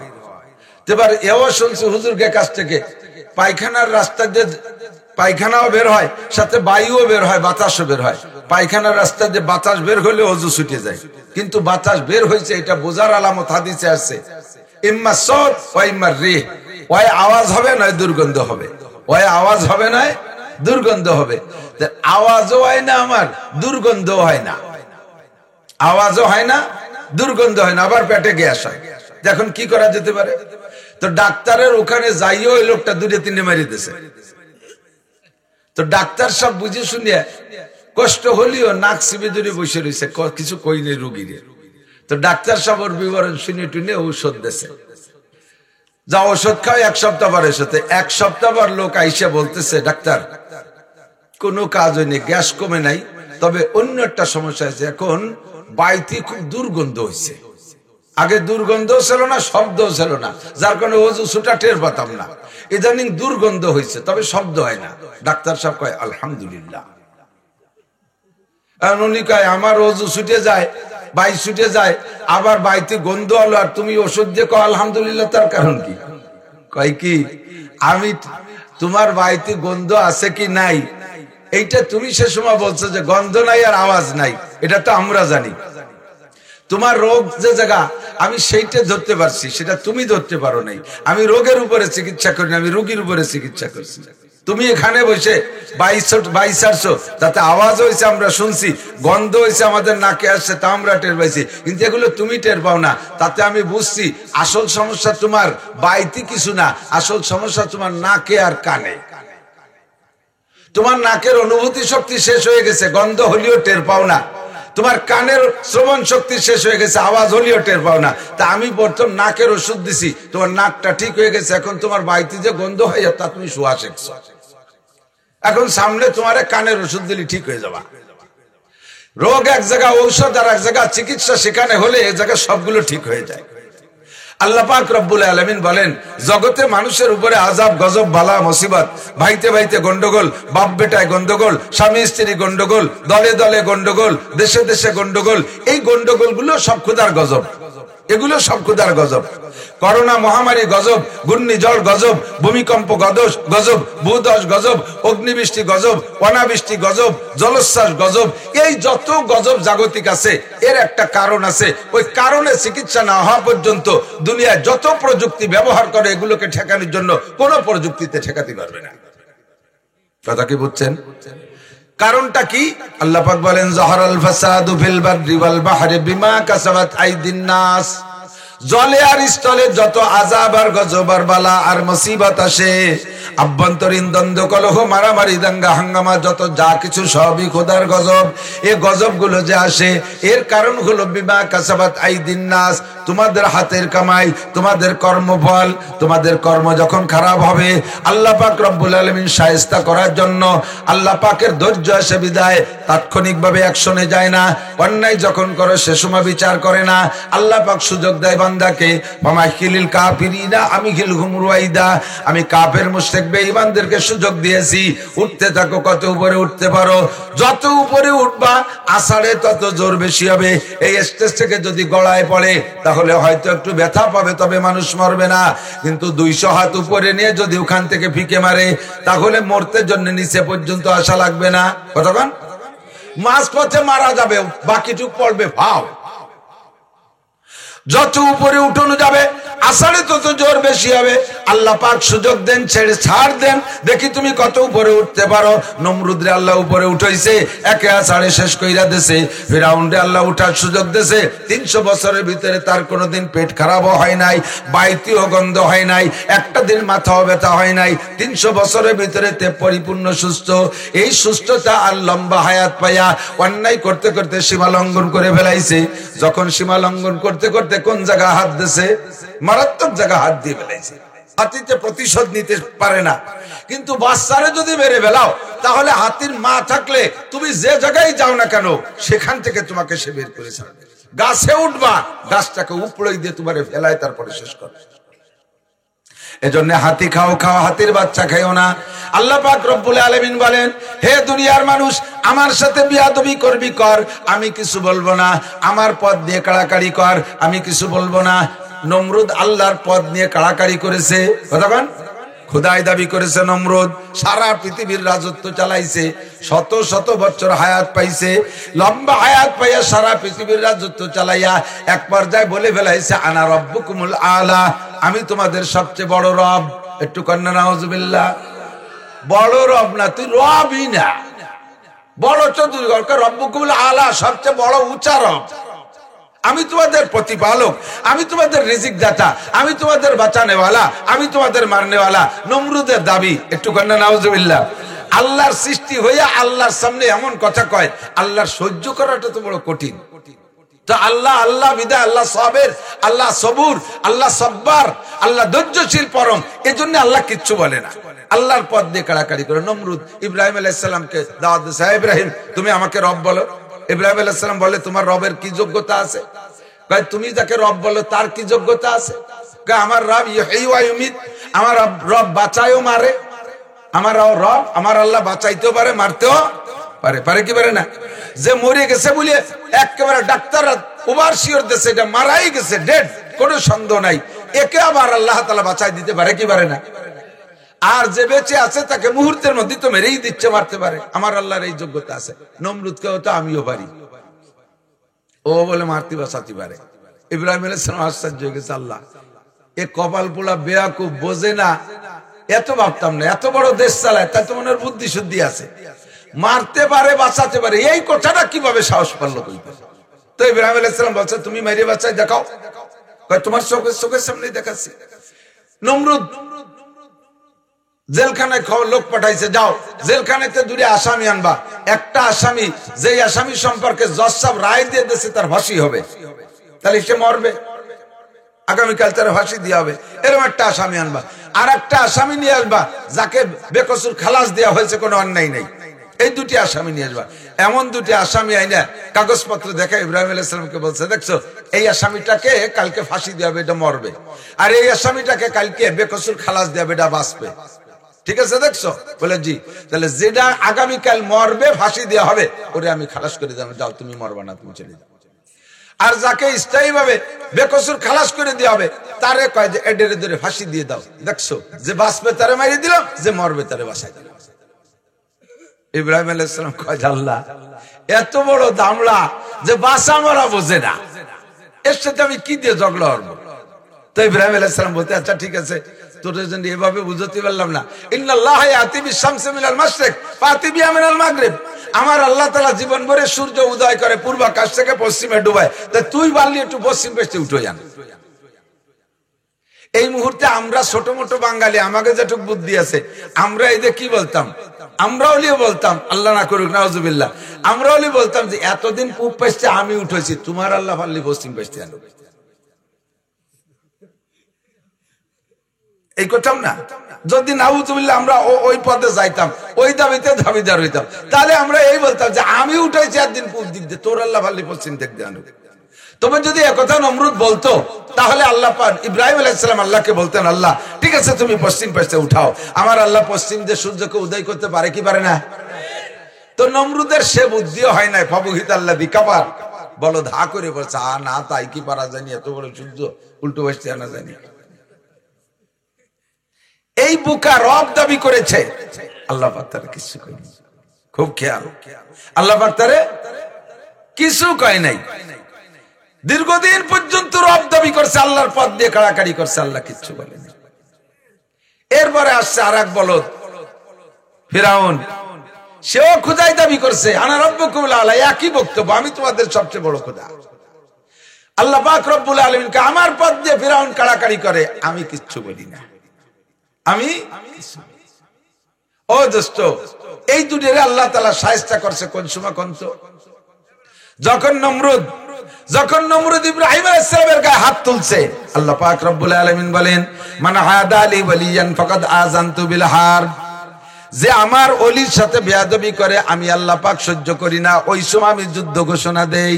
এবার এও শুনছি হুজুরকে কাছ থেকে পায়খানার রাস্তা দিয়ে পায়খানাও বের হয়, সাথে বায়ুও বের হয়, বাতাসও বের হয়। পায়খানার রাস্তা দিয়ে বাতাস বের হলে অজু ছুটে যায়, কিন্তু বাতাস বের হয়েছে এটা বোঝার আলামত হাদিসে আছে, ইম্মা সওত ওয়া ইম্মা রিহ, ওই আওয়াজ হবে নয় দুর্গন্ধ হবে, ওই আওয়াজ হবে নয় দুর্গন্ধ হবে। আওয়াজও হয় না আমার, দুর্গন্ধও হয় না, আওয়াজও হয় না, দুর্গন্ধ হয় না, আবার পেটে গ্যাস হয়। এখন কি করা যেতে পারে? তো ডাক্তারের ওখানে যাইও ওই লোকটা 2-3 মারি দিয়েছে। তো ডাক্তার সব বুঝে শুনিয়ে কষ্ট হলেও নাক চিপে ধরে বসে রয়েছে, কিছু কই নেই রুগীরে। তো ডাক্তার সব ওর বিবরণ শুনে টুনে ঔষধ দিয়েছে, যা ওষুধ খাও 1 সপ্তাহ পরে, সাথে 1 সপ্তাহ পর লোক আইসা বলতেছে, ডাক্তার কোনো কাজ হয়নি, গ্যাস কমে নাই, তবে অন্য একটা সমস্যা আছে, এখন বাড়িতে খুব দুর্গন্ধ হয়েছে, আগে দুর্গন্ধ ছিল না, শব্দও ছিল না, যার কারণে অজু ছুটা টের পাতাম না, ইদানিং দুর্গন্ধ হয়েছে তবে শব্দ হয় না। ডাক্তার সাহেব কয় আলহামদুলিল্লাহ। উনি কয় আমার অজু ছুটে যায়, বাই ছুটে যায়, আবার বাড়িতে গন্ধ হলো, আর তুমি ওষুধ দিয়ে কয় আলহামদুলিল্লাহ, তার কারণ কি? কয় কি তোমার বাড়িতে গন্ধ আছে কি নাই এইটা তুমি সে সময় বলছো যে গন্ধ নাই আর আওয়াজ নাই, এটা তো আমরা জানি। তোমার রোগ যে জায়গা আমি সেইটা ধরতে পারছি, সেটা তুমি ধরতে পারো নাই। আমি রোগের উপরে চিকিৎসা করি না, আমি রোগীর উপরে চিকিৎসা করছি। তুমি এখানে বসে বাইসারছো, তাতে আওয়াজ হয়েছে আমরা শুনছি, গন্ধ হয়েছে আমাদের নাকে আসছে তা আমরা টের পাইছি, কিন্তু এগুলো তুমি টের পাও না। তাতে আমি বুঝছি আসল সমস্যা তোমার বাইতে কিছু না, আসল সমস্যা তোমার নাকে আর কানে। তোমার নাকের অনুভূতি শক্তি শেষ হয়ে গেছে, গন্ধ হলেও টের পাও না। তোমার কানের শ্রবণ শক্তি শেষ হয়ে গেছে, আওয়াজ হলেও টের পাও না। তা আমি প্রথম নাকের ওষুধ দিছি, তোমার নাকটা ঠিক হয়ে গেছে, এখন তোমার বাড়িতে যে গন্ধ হয়ে যায় তা তুমি শোয়া শিখছো। এখন সামনে তোমার কানের ওষুধ দিলে ঠিক হয়ে যাবা। রোগ এক জায়গা, ঔষধ আর এক জায়গা চিকিৎসা, সেখানে হলে এক জায়গা সবগুলো ঠিক হয়ে যায়। আল্লাহ পাক রব্বুল আলামিন বলেন, জগতে মানুষের উপরে আযাব, গজব, বালা, মুসিবত, ভাইতে ভাইতে গন্ডগোল, বাপ বেটায় গন্ডগোল, স্বামী স্ত্রী গন্ডগোল, দলে দলে গন্ডগোল, দেশে দেশে গন্ডগোল। এই গন্ডগোল গুলো সব খোদার গজব, এগুলো সব খোদার গজব। করোনা মহামারী গজব, ঘূর্ণিঝড় গজব, ভূমিকম্প গজব, ভূধস গজব, অগ্নিবৃষ্টি গজব, অনাবৃষ্টি গজব, জলোচ্ছ্বাস গজব। এই যত গজব জাগতিক আছে এর একটা কারণ আছে। ওই কারণে চিকিৎসা না হওয়া পর্যন্ত দুনিয়ায় যত প্রযুক্তি ব্যবহার করে এগুলোকে ঠেকানোর জন্য কোন প্রযুক্তিতে ঠেকাতে পারবে না। কথা কি বুঝছেন? কারণটা কি? আল্লাহ পাক বলেন, যাহারাল ফাসাদু ফিল বাররি ওয়াল বাহরি বিমা কাসাবাত আইদিন নাস। জলে আর স্থলে যত আযাব আর গজব আর বালা আর মুসিবত আসে, আভ্যন্তরীণ দ্বন্দ্ব, কলহ, মারামারি, দাঙ্গা হাঙ্গামা, যত যা কিছু সবই খোদার গজব। এই গজব গুলো যে আসে এর কারণ হলো বিমা কাসাবাত আইদিন নাস, তোমাদের হাতের কামাই, তোমাদের কর্মফল। তোমাদের কর্ম যখন খারাপ হবে আল্লাহ পাক রব্বুল আলামিন শায়েস্তা করার জন্য আল্লাহ পাকের ধৈর্য আসে বিদায় তাৎক্ষণিকভাবে অ্যাকশনে যায় না। অন্যায় যখন করে সে সময় বিচার করে না। আল্লাহ পাক সুযোগ দেয় বান্দাকে, ফামাহিলিল কাফিরিনা আমিহিলহুম রুয়াইদা, আমি কাফের মুশরিক বেঈমানদেরকে সুযোগ দিয়েছি, উঠতে থাকো, কত উপরে উঠতে পারো। যত উপরে উঠবা আষাঢ়ে তত জোর বেশি হবে। এই স্টেজ থেকে যদি গড়ায় পড়ে তাহলে হয়তো একটু ব্যথা পাবে, তবে মানুষ মরবে না। কিন্তু 200 হাত উপরে নিয়ে যদি ওখান থেকে ফিকে মারে তাহলে মরতে জন্য নিচে পর্যন্ত আসা লাগবে না। কতক্ষণ মাঝ পথে মারা যাবে, বাকিটুক পড়বে ভাও। যত উপরে উঠানো যাবে আষাঢ়ে তত জোর বেশি হবে। আল্লাহ পাক সুযোগ দেন, ছাড় দেন, দেখি তুমি কত উপরে উঠতে পারো। নমরুদরে আল্লাহ উপরে উঠাইছে, একে আষাঢ়ে শেষ কইরা দেছে। ফিরাউনরে আল্লাহ উঠার সুযোগ দেছে। 300 বছরের ভিতরে তার কোনোদিন পেট খারাপও হয় নাই, বাইতিও গন্ধ হয় নাই, একটা দিন মাথাও ব্যথা হয় নাই। 300 বছরের ভিতরে তে পরিপূর্ণ সুস্থ। এই সুস্থতা আর লম্বা হায়াত পাইয়া অন্যায় করতে করতে সীমা লঙ্ঘন করে ফেলাইছে। যখন সীমা লঙ্ঘন করতে করতে কোন জায়গা হাত দিছে, মারাত্মক জায়গা হাত দিয়ে ফেলাইছে। হাতিতে প্রতিশোধ নিতে পারে না, কিন্তু বাচ্চারে যদি মেরে ফেলাও তাহলে হাতির মা থাকলে তুমি যে জায়গায় যাও না কেন সেখান থেকে তোমাকে সে বের করে ছাড়বে। গাছে উঠবা, গাছটাকে উপড়ে দিয়ে তোমারে ফেলায় তারপরে শেষ করবে। এজন্য হাতি খাও, হাতির বাচ্চা খাইও না। আল্লাহ পাক রব্বুল আলামিন বলেন, হে দুনিয়ার মানুষ, আমার সাথে বিয়াদবি করবি কর, আমি কিছু বলবো না। আমার পদ নিয়ে কাড়াকাড়ি কর, আমি কিছু বলবো না। নমরুদ আল্লাহর পদ নিয়ে কাড়াকাড়ি করেছে, কতক্ষণ খোদাই দাবি করেছে। নমরুদ সারা পৃথিবীর রাজত্ব চালাইছে, শত শত বছর হায়াত পাইছে। লম্বা হায়াত পাইয়া সারা পৃথিবীর রাজত্ব চালাইয়া এক পর্যায়ে বলে ফেলাইছে, আনা রব্বুকুমুল আলা, আমি তোমাদের সবচেয়ে বড় রব। একটু কন্যা নাউজুবিল্লাহ। বড় রব না, তুই রবই না, বড় চৌধুরী রব্বুকুমুল আলা, সবচেয়ে বড় উঁচা রব। আমি তোমাদের প্রতিপালক, আমি তোমাদের রিজিক দাতা, আমি তোমাদের বাঁচানেওয়ালা, আমি তোমাদের মারনেওয়ালা। নমরুদের দাবি, একটু কন্যা নাউজুবিল্লাহ। আল্লাহর সৃষ্টি হইয়া আল্লাহর সামনে এমন কথা কয়, আল্লাহর সহ্য করাটা তো বড় কঠিন। তো আল্লাহ বিদায়, আল্লাহ সাবের, আল্লাহ সবুর, আল্লাহ সব্বার, আল্লাহ ধৈর্যশীল পরম। এজন্য আল্লাহ কিচ্ছু বলে না, আল্লাহর পদ দিয়ে কাড়াকাড়ি করে। নমরুদ ইব্রাহিম আলাইহিস সালামকে দাওয়াত দিয়েছে, ইব্রাহিম তুমি আমাকে রব বলো। ইব্রাহিম আলাইহিস সালাম বলে, তোমার রবের কি যোগ্যতা আছে? কয় তুমি যাকে রব বলো তার কি যোগ্যতা আছে? কয় আমার রব ইহয়ী ওয়া ইউমীত, আমার রব বাঁচায়ও মারে। আমার রব, আমার আল্লাহ বাঁচাইতেও পারে, মারতেও পারে। পারে কি পারে না? যে মরে গেছে বলে একেবারে ডাক্তার ওভার শিওর দিয়েছে এটা মারাই গেছে, ডেড, কোনো সন্দেহ নাই, একে আবার আল্লাহ তাআলা বাঁচাই দিতে পারে কি পারে না? আর যে বেঁচে আছে তাকে মুহূর্তের মধ্যে তো মেরেই দিচ্ছে, মারতে পারে। আমার আল্লাহর এই যোগ্যতা আছে। নমরুদকে তো আমিও পারি, ও বলে মারতে বাঁচাতে পারে। ইব্রাহিম আলাইহিস সালাম আশ্চর্য হয়ে গেছে, আল্লাহ এ কপাল পোড়া বেয়াকুব, বোঝে না, এত ভাবতাম না, এত বড় দেশ চালায়, তাই তো মনে বুদ্ধি শুদ্ধি আছে, মারতে পারে বাঁচাতে পারে, এই কথাটা কিভাবে সাহস পারলো কইতে? তো ইব্রাহিম আলাইহিস সালাম বলছে, তুমি মেরে বাঁচাই দেখাও। তোমার চোখের সামনে দেখাচ্ছি। নমরুদ জেলখানায় লোক পাঠাইছে, যাও জেলখানাতে দুটো আসামি আনবা, একটা আসামি যেই আসামি সম্পর্কে জজ সাহেব রায় দিয়ে দিয়েছে তার ফাঁসি হবে, তাহলে সে মরবে, আগামীকাল তার ফাঁসি দেওয়া হবে, এরকম একটা আসামি আনবা। আর একটা আসামি নিয়ে আসবা যাকে বেকসুর খালাস দেওয়া হয়েছে, কোনো অন্যায় নেই, এই দুটি আসামি নিয়ে আসবা। এমন দুটি আসামি আইনা কাগজপত্র দেখা ইব্রাহিম আলাইহিস সালামকে বলছে, দেখছো এই আসামিটাকে কালকে ফাঁসি দেওয়া হবে, এটা মরবে, আর এই আসামিটাকে কালকে বেকসুর খালাস দেওয়া হবে, এটা বাঁচবে, ঠিক আছে দেখছো? বলে জি, তাহলে যেটা আগামীকাল মরবে ফাঁসি দেওয়া হবে ওরে আমি খালাস করে দেবো, যাও তুমি মরবা না, তুমি চলে যাও। আর যাকে স্থায়ী ভাবে বেকসুর খালাস করে দেওয়া হবে তারে কয় যে এডেরে ধরে ফাঁসি দিয়ে দাও, দেখছো যে বাঁচবে তারে মারিয়ে দিলাম, যে মরবে তারে বাঁচাই দিলাম। ইব্রাহিম আলাইহিস সালাম কয়, আল্লাহ এত বড় দামড়া যে বাঁচা মরা বোঝে না, এর সাথে আমি কি দিয়ে ঝগড়া করবো? তো ইব্রাহিম আলাইহিস সালাম বলতে, আচ্ছা ঠিক আছে, তোদের জন্য এভাবে বুঝতে পারলাম না, ইন্নাল্লাহ ইয়াতি বিশ-শামসি মিনাল মাশরিক ফাতি বিহা মিনাল মাগরিব, আমার আল্লাহ তাআলা জীবন ভরে সূর্য উদয় করে পূর্বাকাশ থেকে পশ্চিমে ডুবায়, তাই তুই পারলি একটু পশ্চিম পেছতে উঠে যান। এই মুহূর্তে আমরা ছোট মোটো বাঙালি, আমাকে যেটুক বুদ্ধি আছে, আমরা এই যে কি বলতাম, আমরা হলেও বলতাম, আল্লাহ না করুক নাউজুবিল্লাহ, আমরা হলেও বলতাম যে এতদিন পূব পেছতে আমি উঠেছি, তোমার আল্লাহ পারলি পশ্চিম পেছতে আনো, এই করতাম না? যদি নাউজুবিল্লাহ আমরা ওই পদে যাইতাম, ওই দাবিতে দাবিদার হইতাম, তাহলে আমরা এই বলতাম যে আমি উঠেছি একদিন পূব দিক দিয়ে, তোর আল্লাহ পারলি পশ্চিম দিক দিয়ে আনো। তবে যদি একথা নমরুদ বলতো, তাহলে আল্লাহ ইব্রাহিম আলাইহিস সালাম আল্লাহকে বলতেন, আল্লাহ ঠিক আছে তুমি পশ্চিম পেছতে উঠাও, আমার আল্লাহ পশ্চিম দিয়ে সূর্যকে উদয় করতে পারে কি পারে না? তো নমরুদের সে বুদ্ধিও হয় নাই, ফাবুহিত আল্লাহ বিকাবার, বলো ধা করে বলছে, না তাই কি পারা জানি, এত বড় সূর্য উল্টো বসতে আনা জানি। এই বুকা রব দাবি করেছে, আল্লাহ পাক তারে কিছু কয়নি, খুব খেয়াল, আল্লাহ পাক তারে কিছু কয় নাই। দীর্ঘদিন পর্যন্ত রব দাবি করছে, আল্লাহর পথ দিয়ে কাড়াকাড়ি করছে, আল্লাহ কিচ্ছু বলেনি। এরপরে আসছে আর এক বলদ ফিরাউন, সেও খোদাই দাবি করছে, আনা রব্বুকুল আলা, একই বক্তব্য, আমি তোমাদের সবচেয়ে বড় খোদা। আল্লাহ পাক রব্বুল আলামিনকে আমার পথ দিয়ে ফিরাউন কাড়াকাড়ি করে, আমি কিচ্ছু বলি না, আমি ও দোস্ত, এই দুটিরে আল্লাহ তাআলা শায়েস্তা করছে কোন সময় কোন তো, যখন নমরুদ ইব্রাহিম আলাইহিস সালামের গায়ে হাত তুলছে, আল্লাহ পাক রব্বুল আলামিন বলেন, মান হাদালি ওয়ালিয়ান ফাকাদ আযানতু বিল হারব, যে আমার ওলির সাথে বেয়াদবি করে আমি আল্লাহ পাক সহ্য করি না, ওই সময় আমি যুদ্ধ ঘোষণা দেই।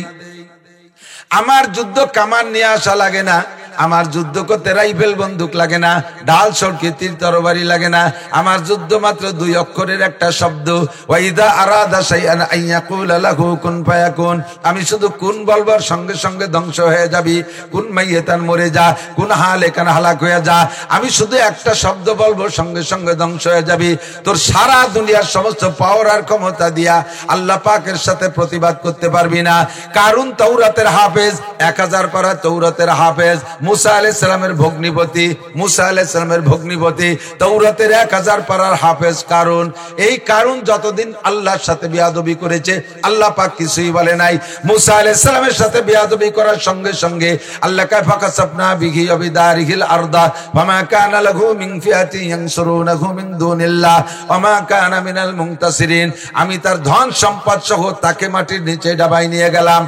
আমার যুদ্ধ কামান নিয়ে আসা লাগে না, আমার যুদ্ধ করতে রাইফেল বন্দুক লাগে না, ঢাল সড়কি তীর তরবারি লাগে না, আমার যুদ্ধ মাত্র দুই অক্ষরের একটা শব্দ, ওয়াইদা আরাদা শাইআন আইয়াকুলা লাহু কুন ফায়াকুন, আমি শুধু কুন বলবার সঙ্গে সঙ্গে ধ্বংস হয়ে যাবি, কুন মাইয়াতান মরে যা, কুন হালাকান হালাক হয়ে যা, আমি শুধু একটা শব্দ বলবো সঙ্গে সঙ্গে ধ্বংস হয়ে যাবি। তোর সারা দুনিয়ার সমস্ত পাওয়ার আর ক্ষমতা দিয়া আল্লাহ পাকের সাথে প্রতিবাদ করতে পারবি না। কারণ তৌরাতের হাফেজ, 1000 পারা তৌরাতের হাফেজ, মুসা আলাইহিস সালামের ভগ্নিপতি, তৌরাতের 1000 পারার হাফেজ কারণ। এই কারণ যতদিন আল্লাহর সাথে বেয়াদবি করেছে আল্লাহ পাক কিছুই বলে নাই। মুসা আলাইহিস সালামের সাথে বেয়াদবি করার সঙ্গে সঙ্গে আল্লাহ কাফা কাসাবনা বিহি ওয়াবিদারিহিল আরদা ওয়ামা কানা লাহু মিন ফিয়াতি ইয়ানসুরুনাহু মিন দুনিল্লাহ ওয়ামা কানা মিনাল মুনতাসিরিন, আমি তার ধন সম্পদ সহ তাকে মাটির নিচে ডাবাই নিয়ে গেলাম।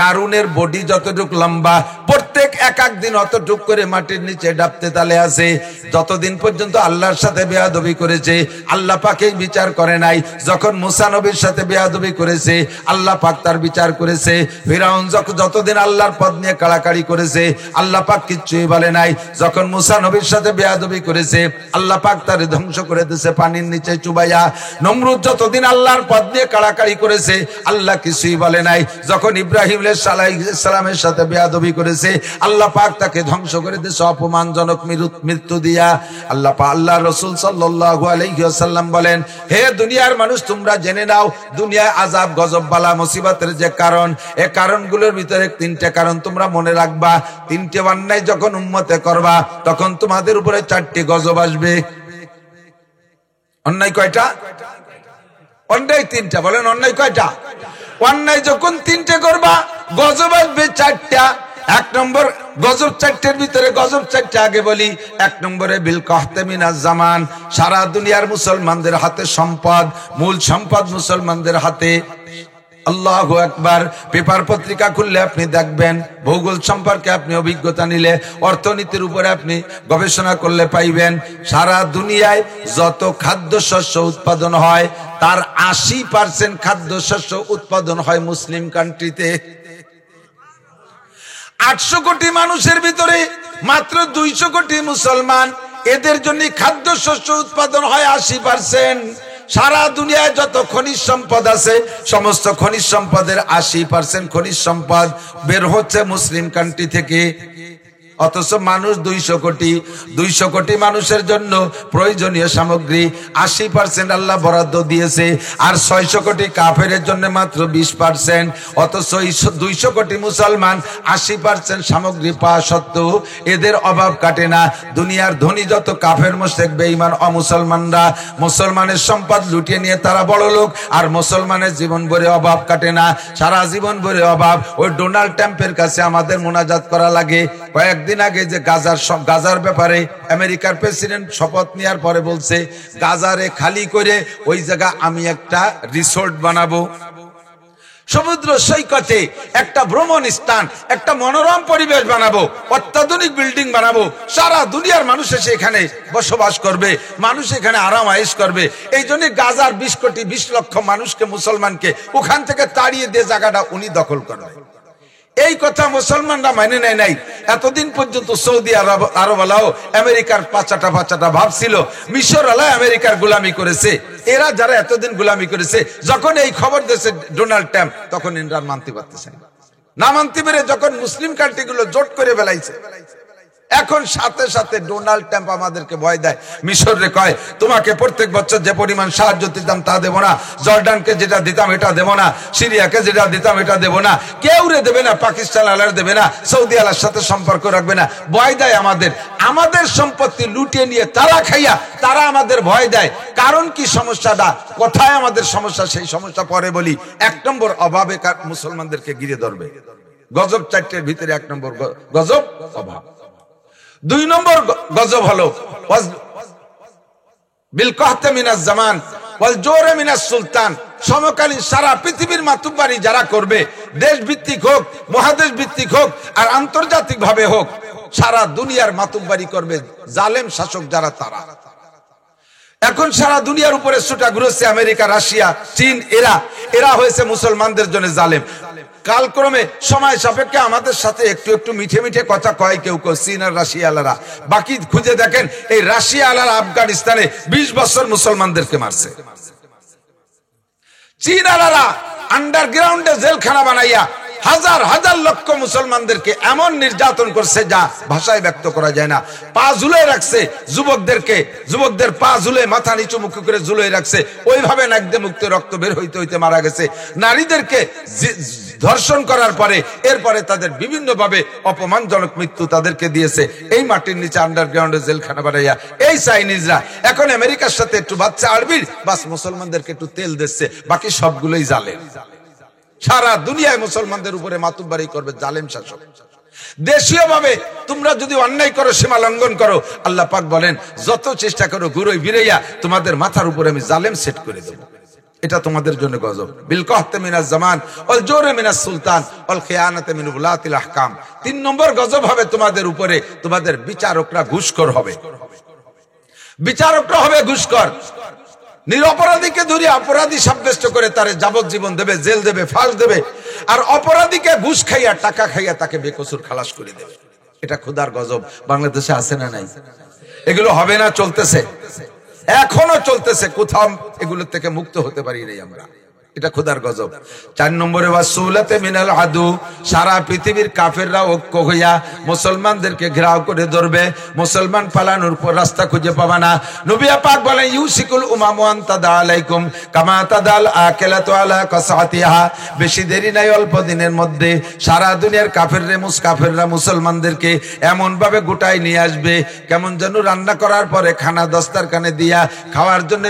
কারুনের বডি যতটুক লম্বা, প্রত্যেক এক দিন অতটুক করে মাটির নিচে ডাবতে তালে আছে। যতদিন পর্যন্ত আল্লাহর সাথে বেয়াদবি করেছে আল্লাহ পাকেই বিচার করে নাই। যখন মুসা নবীর সাথে বেয়াদবি করেছে আল্লাহ পাক তার বিচার করেছে। ফিরাউন যতদিন আল্লাহর পথ নিয়ে কাড়াকাড়ি করেছে আল্লাহ পাক কিচ্ছুই বলে নাই। যখন মুসা নবীর সাথে বেয়াদবি করেছে আল্লাহ পাক তার ধ্বংস করে দিয়েছে পানির নিচে চুবাইয়া। নমরুদ যতদিন আল্লাহর পথ নিয়ে কাড়াকাড়ি করেছে আল্লাহ কিছুই বলে নাই। যখন ইব্রাহিম আলাইহিস সালামের সাথে বেয়াদবি করেছে আল্লাহ পাক তাকে ধ্বংস করে দিয়েছে অপমানজনক মৃত্যু দিয়া। আল্লাহ রাসূল সাল্লাল্লাহু আলাইহি ওয়াসাল্লাম বলেন, হে দুনিয়ার মানুষ, তোমরা জেনে নাও দুনিয়ায় আযাব, গজব, বালা, মুসিবতের যে কারণ, এই কারণগুলোর ভিতরে 3টে কারণ তোমরা মনে রাখবা। 3টে অন্যায় যখন উম্মতে করবা তখন তোমাদের উপরে 4টি গজব আসবে। অন্যায় কয়টা? অন্যায় 3টা। বলেন অন্যায় কয়টা? অন্যায় যখন 3টে করবা গজব আসবে 4টা। 1 নম্বর গজব 4টের ভিতরে গজব 4টা আগে বলি। 1 নম্বরে বিল কাহতে মিনাজ জামান, সারা দুনিয়ার মুসলমানদের হাতে সম্পদ, মূল সম্পদ মুসলমানদের হাতে। আল্লাহু আকবার। পেপার পত্রিকা খুললে আপনি দেখবেন, ভূগোল সম্পর্কে আপনি অভিজ্ঞতা নিলে, অর্থনীতির উপরে আপনি গবেষণা করলে পাইবেন, সারা দুনিয়ায় যত খাদ্যশস্য উৎপাদন হয় তার 80% খাদ্যশস্য উৎপাদন হয় মুসলিম কান্ট্রিতে। 800 কোটি মানুষের ভিতরে মাত্র 200 কোটি মুসলমান, এদের জন্য খাদ্যশস্য উৎপাদন হয় 80%। সারা দুনিয়ায় যত খনিজ সম্পদ আছে সমস্ত খনিজ সম্পদের 80% খনিজ সম্পদ বের হচ্ছে মুসলিম কান্ট্রি থেকে। অথচ মানুষ 200 কোটি। 200 কোটি মানুষের জন্য প্রয়োজনীয় সামগ্রী 80% আল্লাহ বরাদ্দ দিয়েছে, আর 600 কোটি কাফেরের জন্য মাত্র 20%। অথচ 200 কোটি মুসলমান 80% সামগ্রী পাওয়া সত্ত্বেও এদের অভাব কাটে না। দুনিয়ার ধনী যত কাফের, মুশরিক, বেঈমান, অমুসলমানরা মুসলমানের সম্পদ লুটিয়ে নিয়ে তারা বড় লোক, আর মুসলমানের জীবন ভরে অভাব কাটে না, সারা জীবন ভরে অভাব। ওই ডোনাল্ড ট্রাম্পের কাছে আমাদের মোনাজাত করা লাগে। কয়েকদিন আগে যে গাজার ব্যাপারে আমেরিকার প্রেসিডেন্ট শপথ নেওয়ার পরে বলছে, গাজারে খালি করে ওই জায়গা আমি একটা রিসোর্ট বানাবো, সমুদ্র সৈকতে একটা ভ্রমণ স্থান, একটা মনোরম পরিবেশ বানাবো, অত্যাধুনিক বিল্ডিং বানাবো, সারা দুনিয়ার মানুষ এসে এখানে বসবাস করবে, মানুষ এখানে আরাম আয়েশ করবে। এই জন্য গাজার 20 কোটি 20 লক্ষ মানুষকে, মুসলমানকে ওখান থেকে তাড়িয়ে দিয়ে জায়গাটা উনি দখল করবে। এই কথা মুসলমানরা মানে নেয় নাই। এতদিন পর্যন্ত সৌদি আরব আলাও আমেরিকার পাচাটা ভাবছিল, মিশর আলাও আমেরিকার গোলামি করেছে। এরা যারা এতদিন গোলামি করেছে, যখন এই খবর দিয়েছে ডোনাল্ড ট্রাম্প, তখন এরা মানতে পারতেছে না। মানতে পেরে যখন মুসলিম কান্ট্রিগুলো জোট করে ফেলাইছে, এখন সাথে সাথে ডোনাল্ড ট্রাম্প আমাদেরকে ভয় দেয়। মিশরে কয়, তোমাকে প্রত্যেক বছর যে পরিমাণ সাহায্য দিতাম তা দেবো না, জর্ডানকে যেটা দিতাম এটা দেবো না, সিরিয়াকে যেটা দিতাম এটা দেবো না, কেউ রে দেবে না, পাকিস্তান আলার দেবে না, সৌদি আলার সাথে সম্পর্ক রাখবে না। ভয় দেয় আমাদের সম্পত্তি লুটিয়ে নিয়ে তারা খাইয়া, তারা আমাদের ভয় দেয়। কারণ কি সমস্যাটা, কোথায় আমাদের সমস্যা, সেই সমস্যা পরে বলি। 1 নম্বর অভাবে মুসলমানদেরকে ঘিরে ধরবে। গজব 4টের ভিতরে 1 নম্বর গজব অভাব। 2 নম্বর গজব হলো বিল কাহতে মিনাজ জামান ওয়াল জোরে মিনাজ সুলতান। সমকালীন সারা পৃথিবীর মাতুব্বারি যারা করবে, দেশ ভিত্তিক হোক, মহাদেশ ভিত্তিক হোক, আর আন্তর্জাতিক ভাবে হোক, সারা দুনিয়ার মাতুব্বারি করবে জালেম শাসক যারা, তারা এখন সারা দুনিয়ার উপরে ছুটা ঘুরেছে। আমেরিকা, রাশিয়া, চীন, এরা হয়েছে মুসলমানদের জন্য জালেম। কালক্রমে সময় সাপেক্ষে আমাদের সাথে একটু একটু মিঠে মিঠে কথা কয় কেউ চীন আর রাশিয়া আলারা। বাকি খুঁজে দেখেন, এই রাশিয়া আলারা আফগানিস্তানে 20 বছর মুসলমানদেরকে মারছে। চীন আলারা আন্ডারগ্রাউন্ডে জেলখানা বানাইয়া হাজার হাজার লক্ষ মুসলমানদেরকে এমন নির্যাতন করছে যা ভাষায় ব্যক্ত করা যায় না। পা ঝুলিয়ে রাখছে যুবকদের পা ঝুলিয়ে, মাথা নিচু মুখ করে ঝুলিয়ে রাখছে, ওইভাবে নাকদে মুক্ত রক্ত বের হইতে হইতে মারা গেছে। নারীদেরকে ধর্ষণ করার পরে এরপরে তাদের বিভিন্ন ভাবে অপমানজনক মৃত্যু তাদেরকে দিয়েছে। এই মাটির নিচে আন্ডারগ্রাউন্ডে জেলখানা বানাইয়া এই চাইনিজরা এখন আমেরিকার সাথে একটু বাচ্চা আরবির বাস মুসলমানদেরকে একটু তেল দিচ্ছে, বাকি সবগুলোই জালেম। সারা দুনিয়ায় মুসলমানদের উপরে মাতুব্বারি করবে জালেম শাসক। দেশীয় ভাবে তোমরা যদি অন্যায় করো, সীমা লঙ্ঘন করো, আল্লাহ পাক বলেন যত চেষ্টা করো ঘুরোই ফিরাইয়া তোমাদের মাথার উপরে আমি জালেম সেট করে দেব। এটা তোমাদের জন্য গজব। বিল কাহতে মিনাজ জামান ওয়াল জোরে মিনাজ সুলতান ওয়াল খিয়ানাতে মিন উলাতিল আহকাম। 3 নম্বর গজব হবে তোমাদের উপরে, তোমাদের বিচারকরা ঘুষখোর হবে। বিচারকরা হবে ঘুষখোর। নিরপরাধীকে ধরে অপরাধী সাব্যস্ত করে তারে যাবজ্জীবন দেবে, জেল দেবে, ফাঁস দেবে, আর অপরাধীকে ঘুষ খাইয়া, টাকা খাইয়া তাকে বেকসুর খালাস করে দেবে। এটা খোদার গজব। বাংলাদেশে আছে না নাই? এগুলো হবে না, চলতেছে, এখনো চলতেছে। কোথাও এগুলোর থেকে মুক্ত হতে পারি নাই আমরা। এটা খোদার গজব। 4 নম্বরে ওয়াসুলাতে মিনাল আদু, সারা পৃথিবীর কাফেররা ঐক্য হইয়া মুসলমানদেরকে ঘেরাও করে ধরবে, মুসলমান পালানোর পর রাস্তা খুঁজে পাবা না। নবী পাক বলেন ইউসিকুল উমামু আন তাদা আলাইকুম কামা তাদাল আকিলাতু আলা কাসাতিহা, বেশি দেরি নাই, অল্প দিনের মধ্যে সারা দুনিয়ার কাফেররা মুসলমানদেরকে এমন ভাবে গোটায় নিয়ে আসবে, কেমন যেন রান্না করার পরে খানা দস্তারখানে দিয়া খাওয়ার জন্য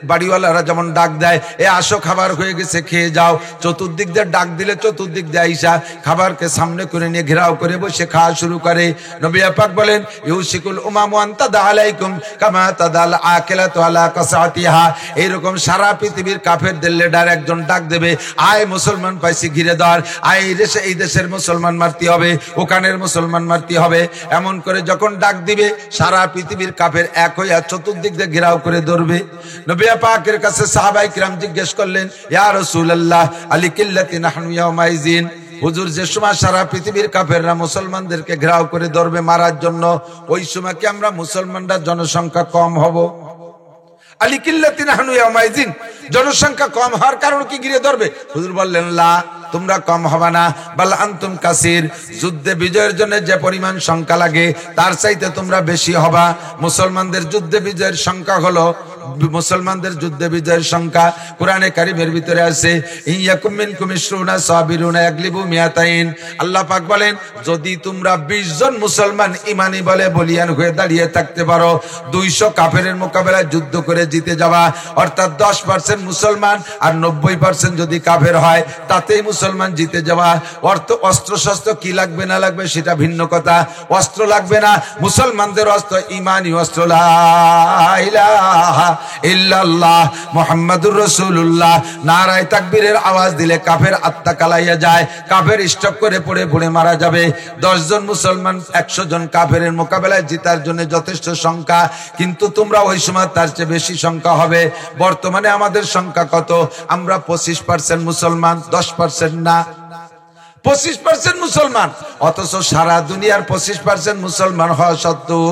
বাড়িওয়ালারা যেমন ডাক দেয়, এ আসো খাবার হয়ে গেছে খেয়ে যাও, চতুর্দিক দিয়ে ডাক দিলে চতুর্দিক দিয়ে আইসা খাবারকে সামনে করে নিয়ে ঘেরাও করে বসে খাওয়া শুরু করে। নবী পাক বলেন ইউসিকুল উমামু আন তাদা আলাইকুম কামা তাদাল আকিলাতু আলা কাসাতিহা, এইরকম সারা পৃথিবীর কাফেরদের লিডার একজন ডাক দেবে, আয় মুসলমান পাইছি ঘিরে ধর, আয় এই দেশের মুসলমান মারতে হবে, ওখানের মুসলমান মারতে হবে। এমন করে যখন ডাক দিবে সারা পৃথিবীর কাফের এক হইয়া চতুর্দিক দিয়ে ঘেরাও করে ধরবে। নবী পাকের কাছে সাহাবায়ে কিরাম জিজ্ঞেস করলেন ইয়া রাসূলুল্লাহ আলিকিল্লাতি নাহনু ইয়াউমাইজিন, হুজুর যে সময় সারা পৃথিবীর কাফেররা মুসলমানদেরকে ঘেরাও করে ধরবে মারার জন্য, ওই সময় কি আমরা মুসলমানরা জনসংখ্যা কম হব? আলিকিল্লাতি নাহনু ইয়াউমাইজিন, জনসংখ্যা কম হওয়ার কারণ কি ঘিরে ধরবে? হুজুর বললেন লা, তোমরা কম হবে না, বাল আনতুম কাসির, যুদ্ধে বিজয়ের জন্য যে পরিমাণ সংখ্যা লাগে তার চাইতে তোমরা বেশি হবা। মুসলমানদের যুদ্ধে বিজয়ের সংখ্যা হলো, মুসলমানদের যুদ্ধে বিজয়ের সংখ্যা কোরআনে কারীমের ভিতরে আছে ইয়াকুম মিনকুম 20 সাবিরুনা ইয়াগলিবু মিয়াতাইন। আল্লাহ পাক বলেন যদি তোমরা 20 জন মুসলমান ঈমানি বলে বলিয়ান হয়ে দাঁড়িয়ে থাকতে পারো, 200 কাফেরের মোকাবেলায় যুদ্ধ করে জিতে যাবা। অর্থাৎ 10% মুসলমান আর 90% যদি কাফের হয় তাতেই মুসলমান জিতে যাওয়া। অস্ত্র শস্ত্র কি লাগবে না লাগবে সেটা ভিন্ন কথা, অস্ত্র লাগবে না, মুসলমানদের অস্ত্র ঈমানি অস্ত্র, লা ইলাহা ইল্লাল্লাহ মুহাম্মাদুর রাসূলুল্লাহ, নারায়ে তাকবীরের আওয়াজ দিলে কাফের আত্মা কালাইয়া যায়, কাফের স্টক করে পড়ে মারা যাবে। 10 জন মুসলমান 100 জন কাফেরের মোকাবেলায় জিতার জন্য যথেষ্ট সংখ্যা, কিন্তু তোমরা ওই সময় তার চেয়ে বেশি সংখ্যা হবে। বর্তমানে আমাদের সংখ্যা কত? আমরা 25% মুসলমান, 10% না, 25% মুসলমান, অথচ সারা দুনিয়ার 25% মুসলমান হওয়া সত্ত্বেও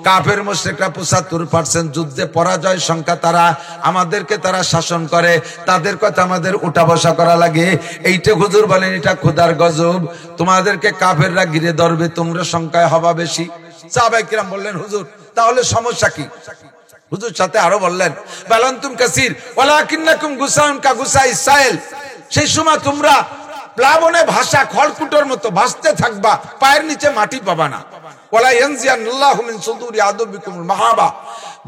কাফের মুশরিকরা 75% যুদ্ধে পরাজয় সংখ্যা, আমাদেরকে তারা শাসন করে, তাদের কথা আমাদের উঠা বসা করা লাগে। এইটা হুজুর বলেন এটা খোদার গজব, তোমাদেরকে কাফেররা ঘিরে ধরবে, তোমরা সংখ্যায় হবা বেশি। সাহাবায়ে কিরাম বললেন হুজুর তাহলে সমস্যা কি? হুজুর সাথে আরো বললেন বালান্তুম কাসির ওয়ালাকিন্নাকুম গুসাউন কা গুসাইস সাইল, সেই সময় তোমরা প্লাবনে ভাষা খড়কুটোর মতো ভাসতে থাকবা, পায়ের নিচে মাটি পাবা না। ওয়ালা ইয়ানজিয়ানাল্লাহু মিন সুদুরি আদুবিকুমুল মাহাবা,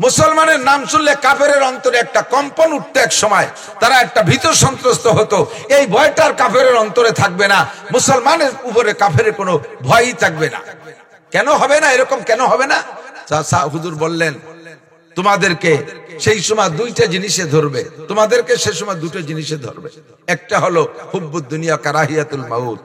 মুসলমানের নাম শুনলে কাফেরের অন্তরে একটা কম্পন উঠতে, এক সময় তারা একটা ভীত সন্ত্রস্ত হতো, এই ভয়টার কাফেরের অন্তরে থাকবে না, মুসলমানের উপরে কাফেরের কোনো ভয়ই থাকবে না। কেন হবে না এরকম, কেন হবে না? হুজুর বললেন তোমাদেরকে সেই সময় দুইটা জিনিসে ধরবে, তোমাদেরকে সেই সময় দুটো জিনিসে ধরবে। একটা হলো হুব্বুদ দুনিয়া কারাহিয়াতুল মাউত,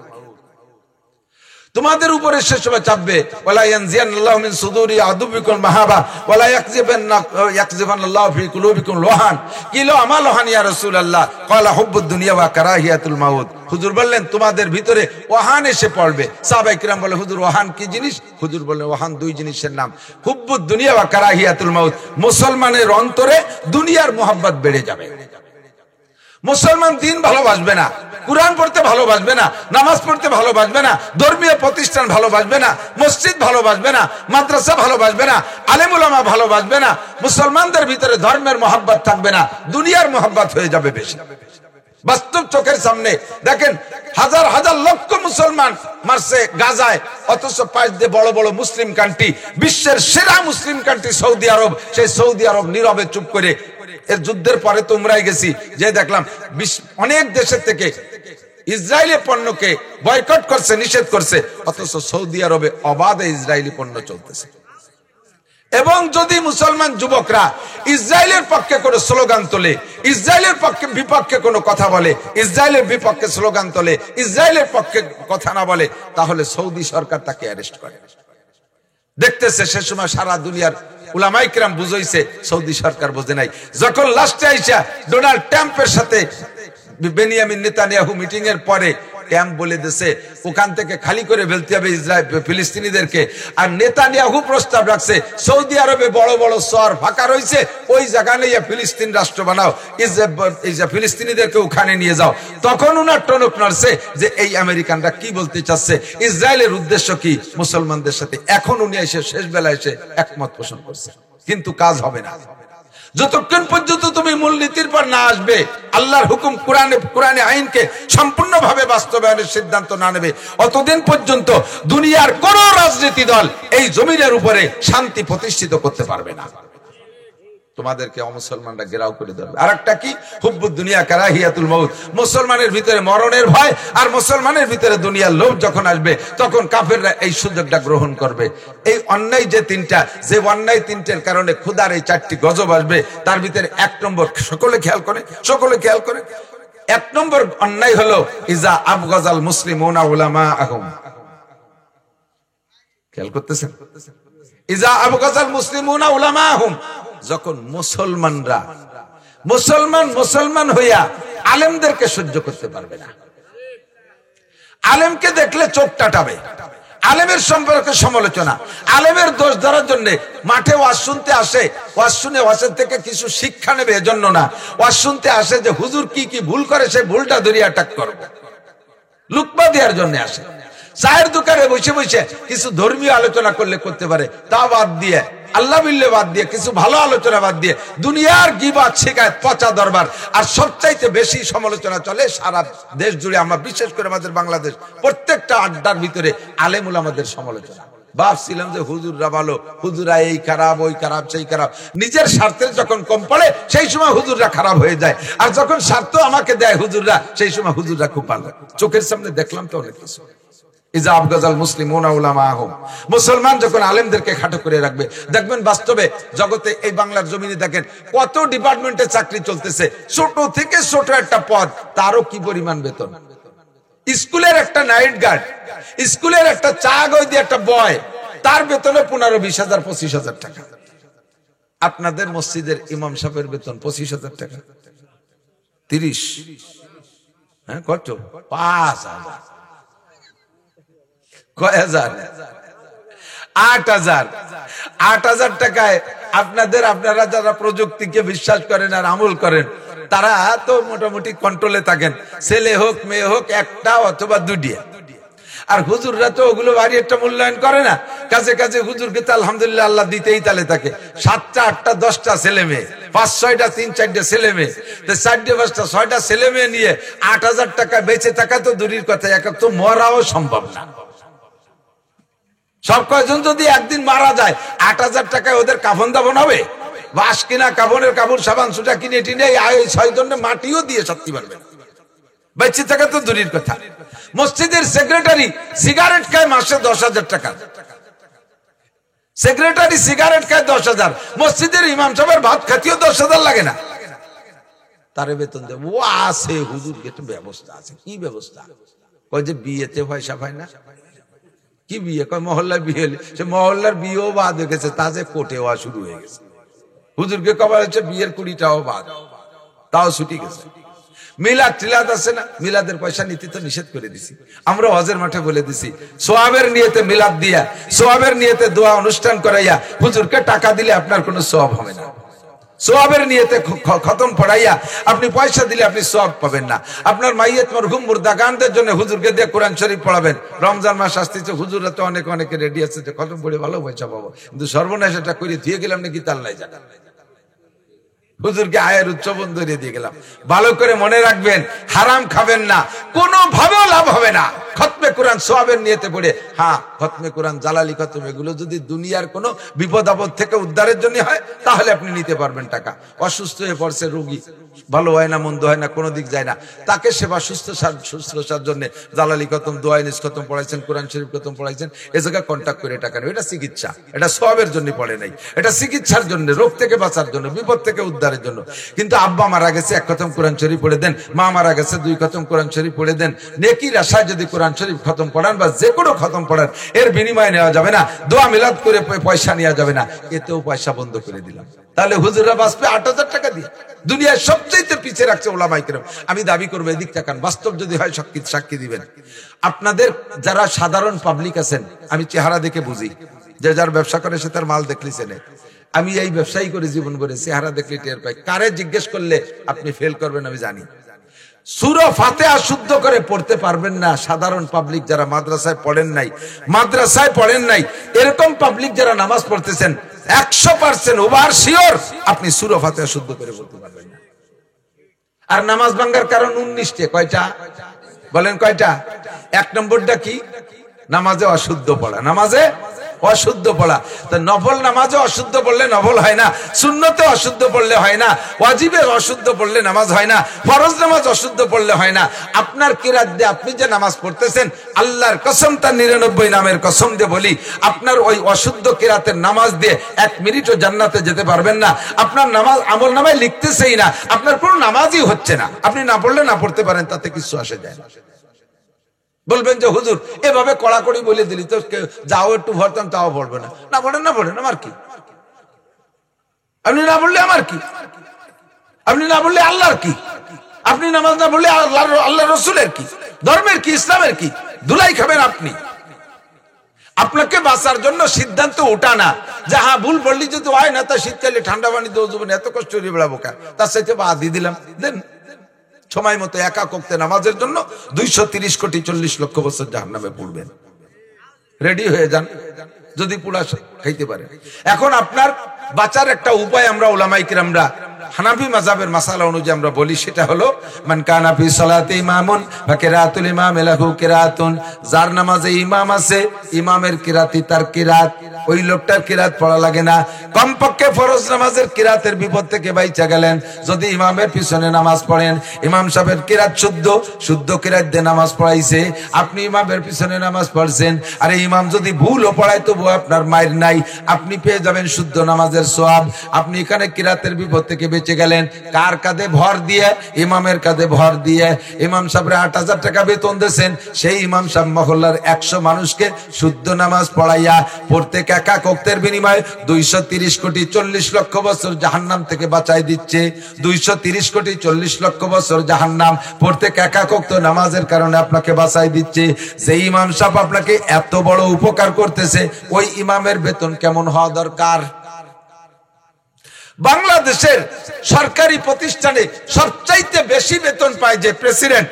তোমাদের উপরে সে সময় চাপবে, ওয়ালা ইয়ানজিয়ানাল্লাহু মিন সুদুরি আদুবিকুম মাহাবা ওয়ালা ইয়াকযিবানাল্লাহু ফি কুলুবিকুম লোহান। কি লোহা লোহান ইয়া রাসূলুল্লাহ? ক্বালা হুব্বুদ দুনিয়া ওয়া কারাহিয়াতুল মাউত। হুজুর বললেন তোমাদের ভিতরে ওহান এসে পড়বে। সাহাবায়ে কিরাম বলে হুজুর ওহান কি জিনিস? হুজুর বললেন ওহান দুই জিনিসের নাম, হুব্বুদ দুনিয়া ওয়া কারাহিয়াতুল মাউত। মুসলমানের অন্তরে দুনিয়ার মোহাব্বত বেড়ে যাবে, মুসলমান দিন ভালোবাসবে না, কুরআন পড়তে ভালোবাসবে না, নামাজ পড়তে ভালোবাসবে না, ধর্মীয় প্রতিষ্ঠান ভালোবাসবে না, মসজিদ ভালোবাসবে না, মাদ্রাসা ভালোবাসবে না, আলেম উলামা ভালোবাসবে না, মুসলমানদের ভিতরে ধর্মের মোহাব্বত থাকবে না, দুনিয়ার মোহাব্বত হয়ে যাবে বেশি। বাস্তব চোখের সামনে দেখেন, হাজার হাজার লক্ষ মুসলমান মারছে গাজায়, অথচ পাশ দিয়ে বড় বড় মুসলিম কান্ট্রি, বিশ্বের সেরা মুসলিম কান্ট্রি সৌদি আরব, সেই সৌদি আরব নীরবে চুপ করে, এর যুদ্ধের পরে তোমরাই গেছি যে দেখলাম অনেক দেশের থেকে ইসরায়েলি পণ্যকে বয়কট করছে, নিষেধ করছে, অথচ সৌদি আরবে অবাধে ইসরায়েলি পণ্য চলতেছে। এবং যদি মুসলমান যুবকরা ইসরায়েলের পক্ষে কোনো স্লোগান তোলে, ইসরায়েলের বিপক্ষে কোনো কথা বলে, ইসরায়েলের বিপক্ষে স্লোগান তোলে, ইসরায়েলের পক্ষে কথা না বলে, তাহলে সৌদি সরকার তাকে অ্যারেস্ট করে। দেখতেছে সে সময় সারা দুনিয়ার উলামায়ে কিরাম বুঝাইছে, সৌদি সরকার বোঝে নাই। যখন লাস্টে আইসা ডোনাল্ড ট্রাম্পের সাথে বেনিয়ামিন নেতানিয়াহু মিটিং এর পরে ক্যাম্প বলে দিয়েছে, ওখান থেকে খালি করে ফেলতে হবে ইসরায়েল ফিলিস্তিনিদেরকে। আর নেতানিয়াহু প্রস্তাব রাখছে সৌদি আরবে বড় বড় শহর ফাঁকা রয়েছে, ওই জায়গা নিয়ে ফিলিস্তিন রাষ্ট্র বানাও, ফিলিস্তিনিদেরকে ওখানে নিয়ে যাও। তখন উনার টনক নড়ছে যে এই আমেরিকানরা কি বলতে চাচ্ছে, ইসরায়েলের উদ্দেশ্য কি মুসলমানদের সাথে। এখন উনি এসে শেষ বেলায় এসে একমত পোষণ করছে, কিন্তু কাজ হবে না যতক্ষণ পর্যন্ত তুমি মূলনীতির পর না আসবে, আল্লাহর হুকুম কোরআনে আইনকে সম্পূর্ণভাবে বাস্তবায়নের সিদ্ধান্ত না নেবে, অতদিন পর্যন্ত দুনিয়ার কোন রাজনীতি দল এই জমিনের উপরে শান্তি প্রতিষ্ঠিত করতে পারবে না। তোমাদেরকে অমুসলমানরা ঘেরাও করে ধরবে। আর একটা কি, হুব্বুদ দুনিয়া কারাহিয়াতুল মউত, মুসলমানের ভিতরে মরণের ভয় আর মুসলমানের ভিতরে দুনিয়ার লোভ যখন আসবে তখন কাফেররা এই সুযোগটা গ্রহণ করবে। এই অন্যায় যে তিনটা, যে অন্যায় তিনটের কারণে ক্ষুধার এই 4টি গজব আসবে, তার ভিতরে 1 নম্বর, সকলে খেয়াল করে, 1 নম্বর অন্যায় হলো ইজা আবগাজাল মুসলিমুনা উলামাআহুম। খেয়াল করতেছেন? ইজা আবগাজাল মুসলিমুনা উলামাআহুম, যখন মুসলমান হইয়া আলেমদেরকে সহ্য করতে পারবে না, আলেমকে দেখলে চোখ টাটাবে, আলেমের সম্পর্কে সমালোচনা, আলেমের দোষ ধরার জন্য মাঠে ওয়াজ শুনতে আসে, ওয়াজ শুনে ওয়াজের থেকে কিছু শিক্ষা নেবে এজন্য না, ওয়াজ শুনতে আসে যে হুজুর কি কি ভুল করে সেই ভুলটা ধরিয়ে অ্যাটাক করবো, লুকমা দেওয়ার জন্য আসে। চায়ের দোকানে বসে বসে কিছু ধর্মীয় আলোচনা করলে করতে পারে, তা বাদ দিয়ে, আল্লাহ বিল্লে বাদ দিয়ে, কিছু ভালো আলোচনা বাদ দিয়ে দুনিয়ার গীবাত শিকায়ত পচা দরবার। আর সবচাইতে বেশি সমালোচনা চলে সারা দেশ জুড়ে, আমরা বিশেষ করে আমাদের বাংলাদেশ, প্রত্যেকটা আড্ডার ভিতরে আলেম উলামাদের সমালোচনা। ভাবছিলাম যে হুজুররা ভালো, হুজুরা এই খারাপ ওই খারাপ সেই খারাপ, নিজের স্বার্থের যখন কম পড়ে সেই সময় হুজুররা খারাপ হয়ে যায়, আর যখন স্বার্থ আমাকে দেয় হুজুররা, সেই সময় হুজুররা খুব ভালো। চোখের সামনে দেখলাম তো অনেক কিছু। ইজা আবগাজাল মুসলিমুনা উলামাআহুম, মুসলমান যখন আলেমদেরকে খাটো করে রাখবে, দেখবেন বাস্তবে জগতে এই বাংলার জমিনে দেখেন কত ডিপার্টমেন্টে চাকরি চলতেছে, ছোট থেকে ছোট একটা পদ, তারও কি পরিমাণ বেতন। স্কুলের একটা নাইট গার্ড, স্কুলের একটা চা গই দিয়ে একটা বয়, তার বেতনে 15-20 হাজার 25 হাজার টাকা। আপনাদের মসজিদের ইমাম সাহেবের বেতন 25 হাজার টাকা, 30, হ্যাঁ কত, 5,000, কয় হাজার, 8,000, 8,000 টাকায় আপনারা যারা প্রযুক্তিকে বিশ্বাস করেন আর আমল করেন, তারা তো মোটামুটি কন্ট্রোলে থাকেন, ছেলে হোক মেয়ে হোক, একটা অথবা 2টি। আর হুজুররা তো ওগুলো বাড়ি একটা মূল্যায়ন করে না, কাছে কাছে হুজুরকে তো আলহামদুলিল্লাহ আল্লাহ দিতেই তালে থাকে, 7টা 8টা 10টা ছেলে মেয়ে, 5-6টা 3-4টে ছেলে মেয়ে, 4-5টা 6টা ছেলে মেয়ে নিয়ে 8,000 টাকা বেঁচে থাকা তো দূরের কথা, এক তো মরাও সম্ভব না। সব কয়জন যদি একদিন মারা যায়, 8,000 টাকায় ওদের কাফন দাফন হবে? বাস কিনা, কাফনের কাপড়, সাবান সুটা কিনে টিনে 6 জনের মাটিও দিয়ে শান্তি পারবে না, বেঁচে থাকা তো দূরের কথা। মসজিদের সেক্রেটারি সিগারেট খায় মাসে 10,000 টাকা, সেক্রেটারি সিগারেট খায় 10,000, মসজিদের ইমাম সাহেবের ভাত খাতিও 10,000 লাগে না, তারে বেতন দেব। ও আছে হুজুর, একটা ব্যবস্থা আছে। কি ব্যবস্থা? কয় যে বিয়েতে পয়সা পায় না। কি বিয়ে? কয় মহল্লায় বিয়ে হলে, সে মহল্লার বিয়েও বাদ হয়ে গেছে, তা যে কোর্টে হওয়া শুরু হয়ে গেছে। হুজুরকে কবার হচ্ছে বিয়ের 20টাও বাদ, তাও ছুটি গেছে। মিলাদ টিলাদ আছে না, মিলাদের পয়সা নিতে তো নিষেধ করে দিছি আমরা, হজের মাঠে বলে দিছি সোয়াবের নিয়তে মিলাদ দিয়া, সোয়াবের নিয়তে দোয়া অনুষ্ঠান করাইয়া হুজুরকে টাকা দিলে আপনার কোনো সোয়াব হবে না। সোয়াবের নিয়তে খতম পড়াইয়া আপনি পয়সা দিলে আপনি সোয়াব পাবেন না। আপনার মাইয়াত মরহুম মুর্দাগানদের জন্য হুজুরকে দিয়ে কোরআন শরীফ পড়াবেন। রমজান মাস আসতেছে, হুজুররা তো অনেকে রেডি আছে যে খতম পড়ে ভালো পয়সা পাবো, কিন্তু সর্বনাশ এটা করে দিয়ে গেলাম নাকি তার লাই জানা, হুজুরকে আয়ের উচ্চবন ধরিয়ে দিয়ে গেলাম। ভালো করে মনে রাখবেন, হারাম খাবেন না, কোনো ভাবেও লাভ হবে না। খতমে কোরআন সোয়াবের নিয়তে পড়ে, হ্যাঁ খতমে কোরআন, জালালি খতম, এগুলো যদি দুনিয়ার কোনো বিপদ আপদ থেকে উদ্ধারের জন্য হয় তাহলে আপনি নিতে পারবেন টাকা। অসুস্থ হয়ে পড়ছে রোগী, ভালো হয় না, মন্দ হয় না, কোনো দিক যায় না, তাকে সেবা শুশ্রূষার জন্য জালালি খতম, দোয়া ইনিস খতম পড়াইছেন, কোরআন শরীফ খতম পড়াইছেন, এ জায়গায় কন্ট্যাক্ট করে টাকা নেবে। এটা চিকিৎসা, এটা সোয়াবের জন্য পড়ে নাই, এটা চিকিৎসার জন্য, রোগ থেকে বাঁচার জন্য, বিপদ থেকে উদ্ধারের জন্য। কিন্তু আব্বা মারা গেছে 1 খতম কোরআন শরীফ পড়ে দেন, মা মারা গেছে 2 খতম কোরআন শরীফ পড়ে দেন, নেকির আশায় যদি কোরআন কোরআন শরীফ খতম পড়ান বা যে কোনো খতম পড়ান, এর বিনিময়ে নেওয়া যাবে না, দোয়া মিলাদ করে পয়সা নেওয়া যাবে না, এতেও পয়সা বন্ধ করে দিলাম। তাহলে হুজুররা বাঁচবে 8,000 টাকা দিয়ে। দুনিয়ার সবচেয়ে পিছিয়ে রাখছে ওলামায়ে কেরাম। আমি দাবি করবো, এদিক তাকান, বাস্তব যদি হয় সাক্ষী দিবেন। আপনাদের যারা সাধারণ পাবলিক আছেন, আমি চেহারা দেখে বুঝি, যে যার ব্যবসা করে সে তার মাল দেখলি চেনে। আমি এই ব্যবসায়ী করে জীবন করে চেহারা দেখলে টের পাই। কারে জিজ্ঞেস করলে আপনি ফেল করবেন আমি জানি। সূরা ফাতিহা শুদ্ধ করে পড়তে পারবেন না সাধারণ পাবলিক যারা মাদ্রাসায় পড়েন নাই এরকম পাবলিক যারা নামাজ পড়তেছেন, 100% ওভার শিওর আপনি সূরা ফাতিহা শুদ্ধ করে পড়তে পারবেন না। আর নামাজ ভাঙার কারণ 19টে। কয়টা বলেন? কয়টা? 1 নম্বরটা কি? নামাজে অশুদ্ধ পড়া। নামাজে অশুদ্ধ পড়া। তো নফল নামাজে অশুদ্ধ পড়লে নফল হয় না, সুন্নতে অশুদ্ধ পড়লে হয় না, ওয়াজিবে অশুদ্ধ পড়লে নামাজ হয় না, ফরজ নামাজ অশুদ্ধ পড়লে হয় না। আপনার কিরাত দিয়ে আপনি যে নামাজ পড়তেছেন, আল্লাহর কসম, তার 99 নামের কসম দিয়ে বলি, আপনার ওই অশুদ্ধ কিরাতের নামাজ দিয়ে 1 মিনিটও জান্নাতে যেতে পারবেন না। আপনার নামাজ আমল নামায় লিখতেছেই না, আপনার কোনো নামাজই হচ্ছে না। আপনি না পড়লে না পড়তে পারেন, তাতে কিছু আসে যায় না। বলবেন যে হুজুর এভাবে কড়াকড়ি বলে দিলি তো যাও একটু ভরতাম, তাও পড়বে না। না পড়েন আমার কি? আপনি না বললে আমার কি? আপনি না বললে আল্লাহর কি? আপনি নামাজ না বললে আল্লাহ রসুলের কি? ধর্মের কি? ইসলামের কি? ধুলাই খাবেন আপনি। আপনাকে বাঁচার জন্য সিদ্ধান্ত ওঠা না যে হ্যাঁ ভুল বললি যদি হয় না, তা শীতকালে ঠান্ডা পানি দেওয়া যাবে না, এত কষ্ট হয়ে বেড়াবো কেন? তার সাথে বাদ দিয়ে দিলাম, দেন সময় মতো একা করতে নামাজের জন্য 230 কোটি 40 লক্ষ বছর জাহান্নামে পড়বেন। রেডি হয়ে যান যদি পুরা খাইতে পারে। এখন আপনার বাঁচার একটা উপায় আমরা উলামায়ে কিরামরা হানাফি মাযহাবের মাসালা অনুযায়ী আমরা বলি, সেটা হলো মান কানা ফি সালাতি ইমামুন ফা কিরাতুল ইমাম লাহু কিরাতুন। যার নামাজে ইমাম আছে, ইমামের কিরাতি তার কিরাত, ওই লোকটার কিরাত পড়া লাগে না। কমপক্ষে ফরজ নামাজের কিরাতের বিপদ থেকে বাইচা গেলেন যদি ইমামের পিছনে নামাজ পড়েন। ইমাম সাহেবের কিরাত শুদ্ধ কিরাত দিয়ে নামাজ পড়াইছে, আপনি ইমামের পিছনে নামাজ পড়ছেন, আরে ইমাম যদি ভুলও পড়ায় তবু আপনার মায়ের নাই, আপনি পেয়ে যাবেন শুদ্ধ নামাজের সওয়াব। আপনি এখানে কিরাতের বিপদ থেকে বেঁচে গেলেন। কার কাঁধে ভর দিয়ে? ইমামের কাঁধে ভর দিয়ে। ইমাম সাহেবরে 8,000 টাকা বেতন দিয়েছেন, সেই ইমাম সাহেব মহল্লার 100 মানুষকে শুদ্ধ নামাজ পড়াইয়া প্রত্যেক একা কক্তের বিনিময়ে 230 কোটি 40 লক্ষ বছর জাহান্নাম থেকে বাঁচাই দিচ্ছে। 230 কোটি 40 লক্ষ বছর জাহান্নাম প্রত্যেক একা কক্ত নামাজের কারণে আপনাকে বাঁচাই দিচ্ছে। যে ইমাম সাহেব আপনাকে এত বড় উপকার করতেছে, ওই ইমামের বেতন কেমন হওয়া দরকার? বাংলাদেশের সরকারি প্রতিষ্ঠানে সবচাইতে বেশি বেতন পায় যে প্রেসিডেন্ট,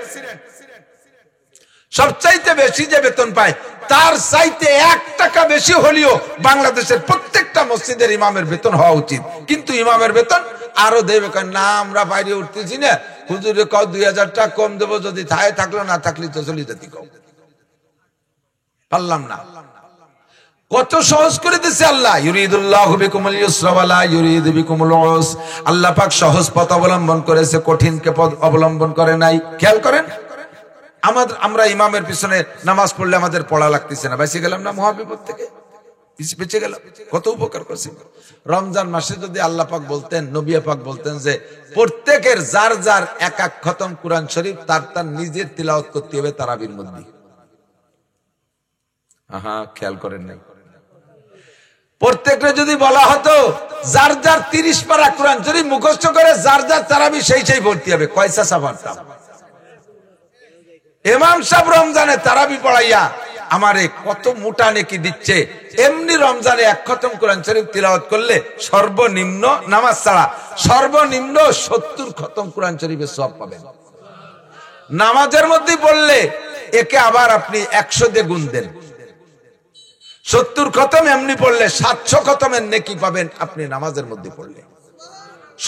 সবচাইতে বেশি যে বেতন পায়, তার চাইতে 1 টাকা বেশি হলেও বাংলাদেশের প্রত্যেকটা মসজিদের ইমামের বেতন হওয়া উচিত। কিন্তু ইমামের বেতন আরো দেবে না, আমরা বাইরে উঠতেছি না, হুজুরে কও 2000 টাকা কম দেবো, যদি থায় থাকলো, না থাকলে তো চলে যেতে কও। পারলাম না। কত সহজ করে দিয়েছে আল্লাহ। ইউরিদুল্লাহু বিকুমুল ইউসরা ওয়া লা ইউরিদু বিকুমুল উসর। আল্লাহ পাক সহজ পথ অবলম্বন করেছে, কঠিনকে পথ অবলম্বন করে নাই। খেয়াল করেন, আমরা ইমামের পিছনে নামাজ পড়লে আমাদের পড়া লাগতেছে না, বেঁচে গেলাম না মহাবিপদ থেকে, বেঁচে গেলাম। কত উপকার করছে। রমজান মাসে যদি আল্লাহ পাক বলতেন, নবী পাক বলতেন যে প্রত্যেকের যার যার এক খতম কুরআন শরীফ তার তার নিজের তিলাওয়াত করতে হবে তারাবির মধ্যে। খেয়াল করেন নাই? প্রত্যেকটা যদি বলা হতো যার যার 30 পারা কুরআন শরীফ মুখস্থ করে যার যার তারাবি সেই ভর্তি হবে, কয়সা সাফারতাম। ইমাম সাহেব রমজানে তারাবি পড়াইয়া আমারে কত মোটা নেকি দিচ্ছে। এমনি রমজানে 1 খতম কুরআন শরীফ তিলাওয়াত করলে সর্বনিম্ন নামাজ ছাড়া সর্বনিম্ন 70 খতম কুরআন শরীফের সওয়াব পাবেন। নামাজের মধ্যে পড়লে একে আবার আপনি 100 দিয়ে গুণ দেন, 70 খতম এমনি পড়লে 700 খতমের নেকি পাবেন আপনি নামাজের মধ্যে পড়লে।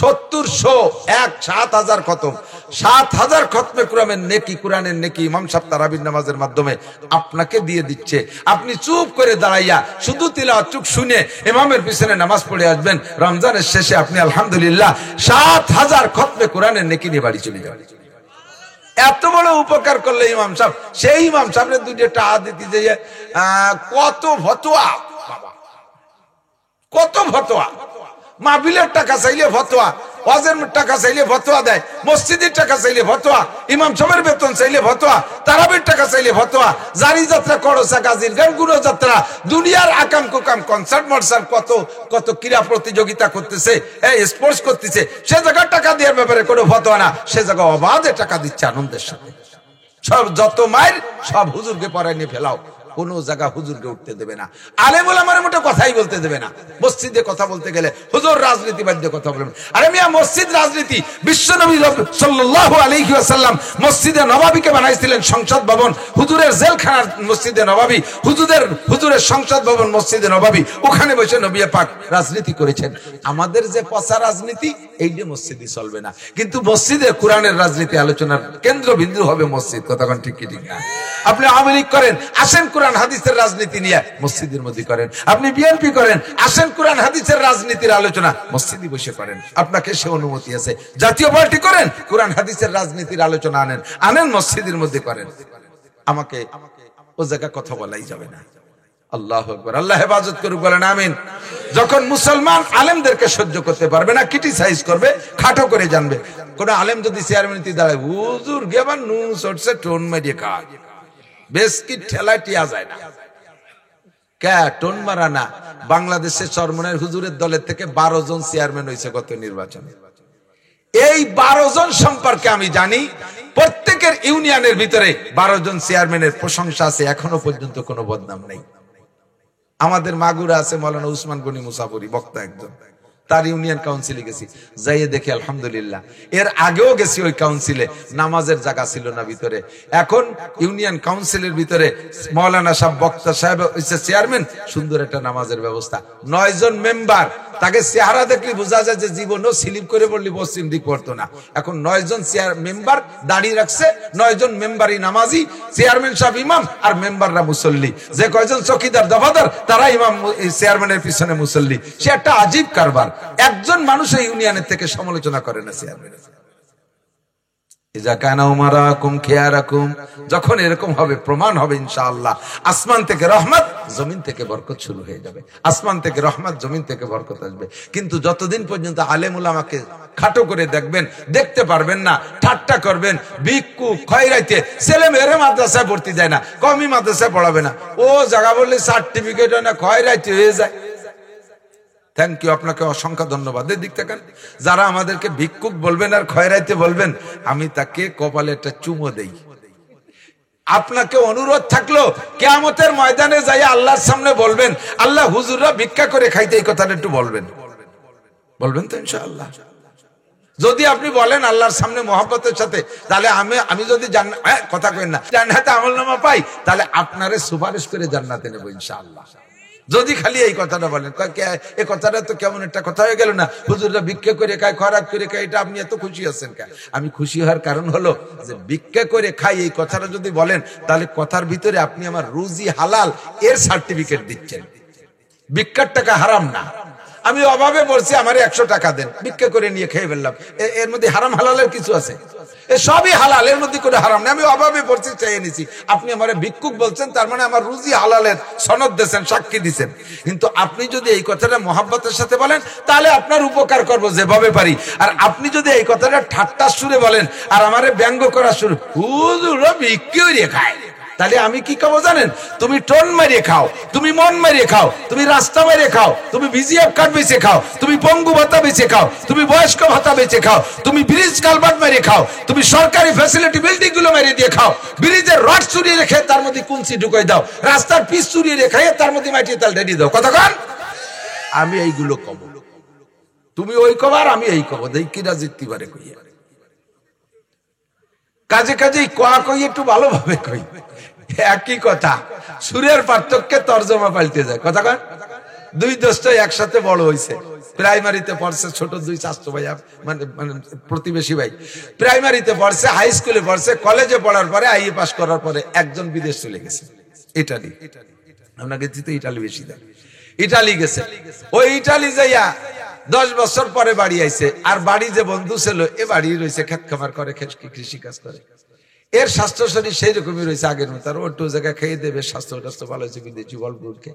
7,000 খতম, 7,000 খতমে কুরআনের নেকি, কুরআনের নেকি ইমাম সাহেব তারাবির নামাজের মাধ্যমে আপনাকে দিয়ে দিচ্ছে। আপনি চুপ করে দাঁড়াইয়া শুধু তিলাওয়াত চুপ শুনে ইমামের পিছনে নামাজ পড়ে আসবেন, রমজানের শেষে আপনি আলহামদুলিল্লাহ 7,000 খতমে কুরআনের নেকি নিয়ে বাড়ি চলে যাবেন। এত বড় উপকার করলে ইমাম সাহেব, সেই ইমাম সাহেবের 2 টাকা দিতে যে কত ফতোয়া, কত ফতোয়া, মাহফিলের টাকা চাইলে ফতোয়া, ওয়াজের টাকা চাইলে ফতোয়া দেয়, মসজিদের টাকা চাইলে ফতোয়া, ইমাম সাহেবের বেতন চাইলে ফতোয়া, তারাবির টাকা চাইলে ফতোয়া, জারি যাত্রা, করসা, গাজীর গান, গুরু যাত্রা, দুনিয়ার আকাম কুকাম, কনসার্ট মনসার্ট, কত কত ক্রীড়া প্রতিযোগিতা করতেছে, স্পোর্টস করতেছে, সে জায়গায় টাকা দেওয়ার ব্যাপারে কোনো ফতোয়া না, সে জায়গায় অবাধে টাকা দিচ্ছে আনন্দের সাথে। সব যত মাইল সব হুজুরকে পড়ায় নিয়ে ফেলাও, কোন জায়গা হুজুরকে উঠতে দেবে না, আলেম ওলামার মোটে কথাই বলতে দেবে না। মসজিদে কথা বলতে গেলে হুজুর রাজনীতিবাদ দিয়ে কথা বলবেন। আরে মিয়া, মসজিদ রাজনীতি। বিশ্বনবী সাল্লাল্লাহু আলাইহি ওয়াসাল্লাম মসজিদে নববীকে বানাইছিলেন সংসদ ভবন, হুজুরের জেলখানা মসজিদে নববী, হুজুরের সংসদ ভবন মসজিদে নববী, ওখানে বসে নবী পাক রাজনীতি করেছেন। আমাদের যে পচা রাজনীতি, এই যে মসজিদে চলবে না, কিন্তু মসজিদে কোরআনের রাজনীতি আলোচনার কেন্দ্রবিন্দু হবে মসজিদ। কতক্ষণ ঠিক কি ঠিক না? আপনি আওয়ামী লীগ করেন, আসেন কোরআন হাদিসের রাজনীতি নিয়ে মসজিদের মধ্যে করেন। আপনি বিএনপি করেন, আসেন কোরআন হাদিসের রাজনীতির আলোচনা মসজিদে বসে করেন, আপনাকে সে অনুমতি আছে। জাতীয় পার্টি করেন, কোরআন হাদিসের রাজনীতির আলোচনা আনেন মসজিদের মধ্যে করেন। আমাকে ও জায়গায় কথা বলাই যাবে না। আল্লাহু আকবার, আল্লাহ হেফাজত করুক, বলেন আমিন। যখন মুসলমান আলেমদেরকে সহ্য করতে পারবে না, ক্রিটিসাইজ করবে, খাটো করে জানবে। কোন আলেম যদি চেয়ারম্যানতে দাঁড়ায়, হুজুর গেবার নু চড়ছে, টোন মারিয়ে খায়, বেশ কি ঠেলায় টিয়া যায় না, কে টোন মারা না। বাংলাদেশের চরমনের হুজুরের দলের থেকে 12 জন চেয়ারম্যান হয়েছে গত নির্বাচনে। এই 12 জন সম্পর্কে আমি জানি, প্রত্যেকের ইউনিয়নের ভিতরে 12 জন চেয়ারম্যানের প্রশংসা আছে, এখনো পর্যন্ত কোনো বদনাম নেই। আমাদের মাগুরা আছে মৌলানা উসমান গনি মুসাফরি, বক্তা একজন, তার ইউনিয়ন কাউন্সিলে গেছি, যাইয়ে দেখি আলহামদুলিল্লাহ। এর আগেও গেছি ওই কাউন্সিলে, নামাজের জায়গা ছিল না ভিতরে। এখন ইউনিয়ন কাউন্সিলের ভিতরে মৌলানা সাহেব, বক্তা সাহেব হচ্ছে চেয়ারম্যান, সুন্দর একটা নামাজের ব্যবস্থা, 9 জন মেম্বার। তাকে চেহারা দেখলে বোঝা যায় যে জীবনও স্লিপ করে পড়লি পশ্চিম দিক পড়তো না। এখন 9 জন মেম্বার দাঁড়িয়ে রাখছে, 9 জন মেম্বারই নামাজি, চেয়ারম্যান সাহেব ইমাম, আর মেম্বাররা মুসল্লি। যে কয়জন চকিদার দফাদার, তারা ইমাম, চেয়ারম্যানের পিছনে মুসল্লি। সে একটা আজীব কারবার। একজন মানুষ এই ইউনিয়নের থেকে সমালোচনা করে না চেয়ারম্যান। যখন এরকম হবে, প্রমাণ হবে ইনশাআল্লাহ, আসমান থেকে রহমত, জমিন থেকে বরকত শুরু হয়ে যাবে। আসমান থেকে রহমত, জমিন থেকে বরকত আসবে। কিন্তু যতদিন পর্যন্ত আলেম উলামাকে খাটো করে দেখবেন, দেখতে পারবেন না, ঠাট্টা করবেন, ভিক্ষু খয়রাইতে, ছেলে মেয়েরা মাদ্রাসায় ভর্তি দেয় না, কমই মাদ্রাসায় পড়াবে না, ও জায়গা বললে সার্টিফিকেট হয় না, খয়রাইতে হয়ে যায়। থ্যাংক ইউ, আপনাকে অসংখ্য ধন্যবাদ। এদিক থেকে যারা আমাদেরকে ভিক্ষুক বলবেন আর খয়রাইতে বলবেন, আমি তাকে কপালে একটা চুমো দেই। আপনাকে অনুরোধ থাকলো, কিয়ামতের ময়দানে যাই আল্লাহর সামনে বলবেন, আল্লাহ হুজুররা ভিক্ষা করে খাইতে, এই কথাটা একটু বলবেন, বলবেন তো ইনশাআল্লাহ? যদি আপনি বলেন আল্লাহর সামনে মহব্বতের সাথে, তাহলে আমি যদি কথা কইন না, জান্নাতে আমলনামা পাই, তাহলে আপনারে সুপারিশ করে জান্নাতে নেব ইনশাআল্লাহ। যদি খালি এই কথাটা বলেন, এই কথাটা তো কেমন একটা কথা হয়ে গেল না, হুজুররা ভিক্ষা করে খায়, খয়রাত করে খায়, এটা আপনি এত খুশি আছেন কেন? আমি খুশি হওয়ার কারণ হলো যে ভিক্ষা করে খাই, এই কথাটা যদি বলেন, তাহলে কথার ভিতরে আপনি আমার রুজি হালাল এর সার্টিফিকেট দিচ্ছেন। ভিক্ষার টাকা হারাম না। আমি অভাবে বলছি আমারে 100 টাকা দেন, ভিক্ষা করে নিয়ে খেয়ে ফেললাম, এর মধ্যে হারাম হালালের কিছু আছে? এ সবই হালাল, এর মধ্যে কোনো হারাম নেই। আমি অভাবে পড়ছি, চাইয়ে নিছি, আপনি আমারে ভিক্ষুক বলছেন, তার মানে আমার রুজি হালালের সনদ দিয়েছেন, সাক্ষী দিচ্ছেন। কিন্তু আপনি যদি এই কথাটা মহব্বতের সাথে বলেন, তাহলে আপনার উপকার করবো যেভাবে পারি। আর আপনি যদি এই কথাটা ঠাট্টার সুরে বলেন আর আমারে ব্যঙ্গ করার সুরে, হুজুররা ভিক্ষা করে খায়, তাহলে আমি কি খাবো জানেন? তুমি টোন মারিয়ে খাও, তুমি মন মারিয়ে খাও, তুমি রাস্তা মারিয়ে খাও, তুমি ভিজিএফ কার্ড বেঁচে খাও, তুমি পঙ্গু ভাতা বেঁচে খাও, তুমি বয়স্ক ভাতা বেঁচে খাও, তুমি ব্রিজ কালভার্ট মারিয়ে খাও, তুমি সরকারি ফ্যাসিলিটি বিল্ডিং গুলো মারিয়ে দিয়ে খাও, ব্রিজের রড চুরিয়ে রেখে তার মধ্যে কুঞ্চি ঢুকাই দাও, রাস্তার পিচ চুরিয়ে রেখে তার মধ্যে মাটিয়ে তাল ঢেড়িয়ে দাও। কতক্ষণ আমি এইগুলো কব, তুমি ওই কবার, আমি এই কব, দেই কিরা জিততে পারে কইয়া। কাজে কাজেই কোয়া কই, একটু ভালোভাবে কই, একই কথা, সুরের পার্থক্যে তর্জমা পাল্টে যায়। কথা কন, দুই দোস্ত একসাথে বড় হয়েছে, প্রাইমারিতে পড়ছে, ছোট দুই চাচতো ভাই, মানে প্রতিবেশী ভাই, প্রাইমারিতে পড়ছে, হাই স্কুলে পড়ছে, কলেজে পড়ার পরে আইএ পাস করার পরে একজন বিদেশ চলে গেছে, ইটালি। আপনাকে তো ইটালি বেশি দেয়, ইটালি গেছে। ওই ইটালি যাইয়া 10 বছর পরে বাড়ি আইছে, আর বাড়ি যে বন্ধু ছিল, এ বাড়ি রয়েছে, খেত খামার করে, কৃষি কাজ করে, এর স্বাস্থ্য শরীর সেই রকমই রয়েছে আগের মতো, আর ওটু জায়গায় খেয়ে দেবে, স্বাস্থ্য টাস্থ্য ভালো হয়েছে, বিদেশি বলবুলকে।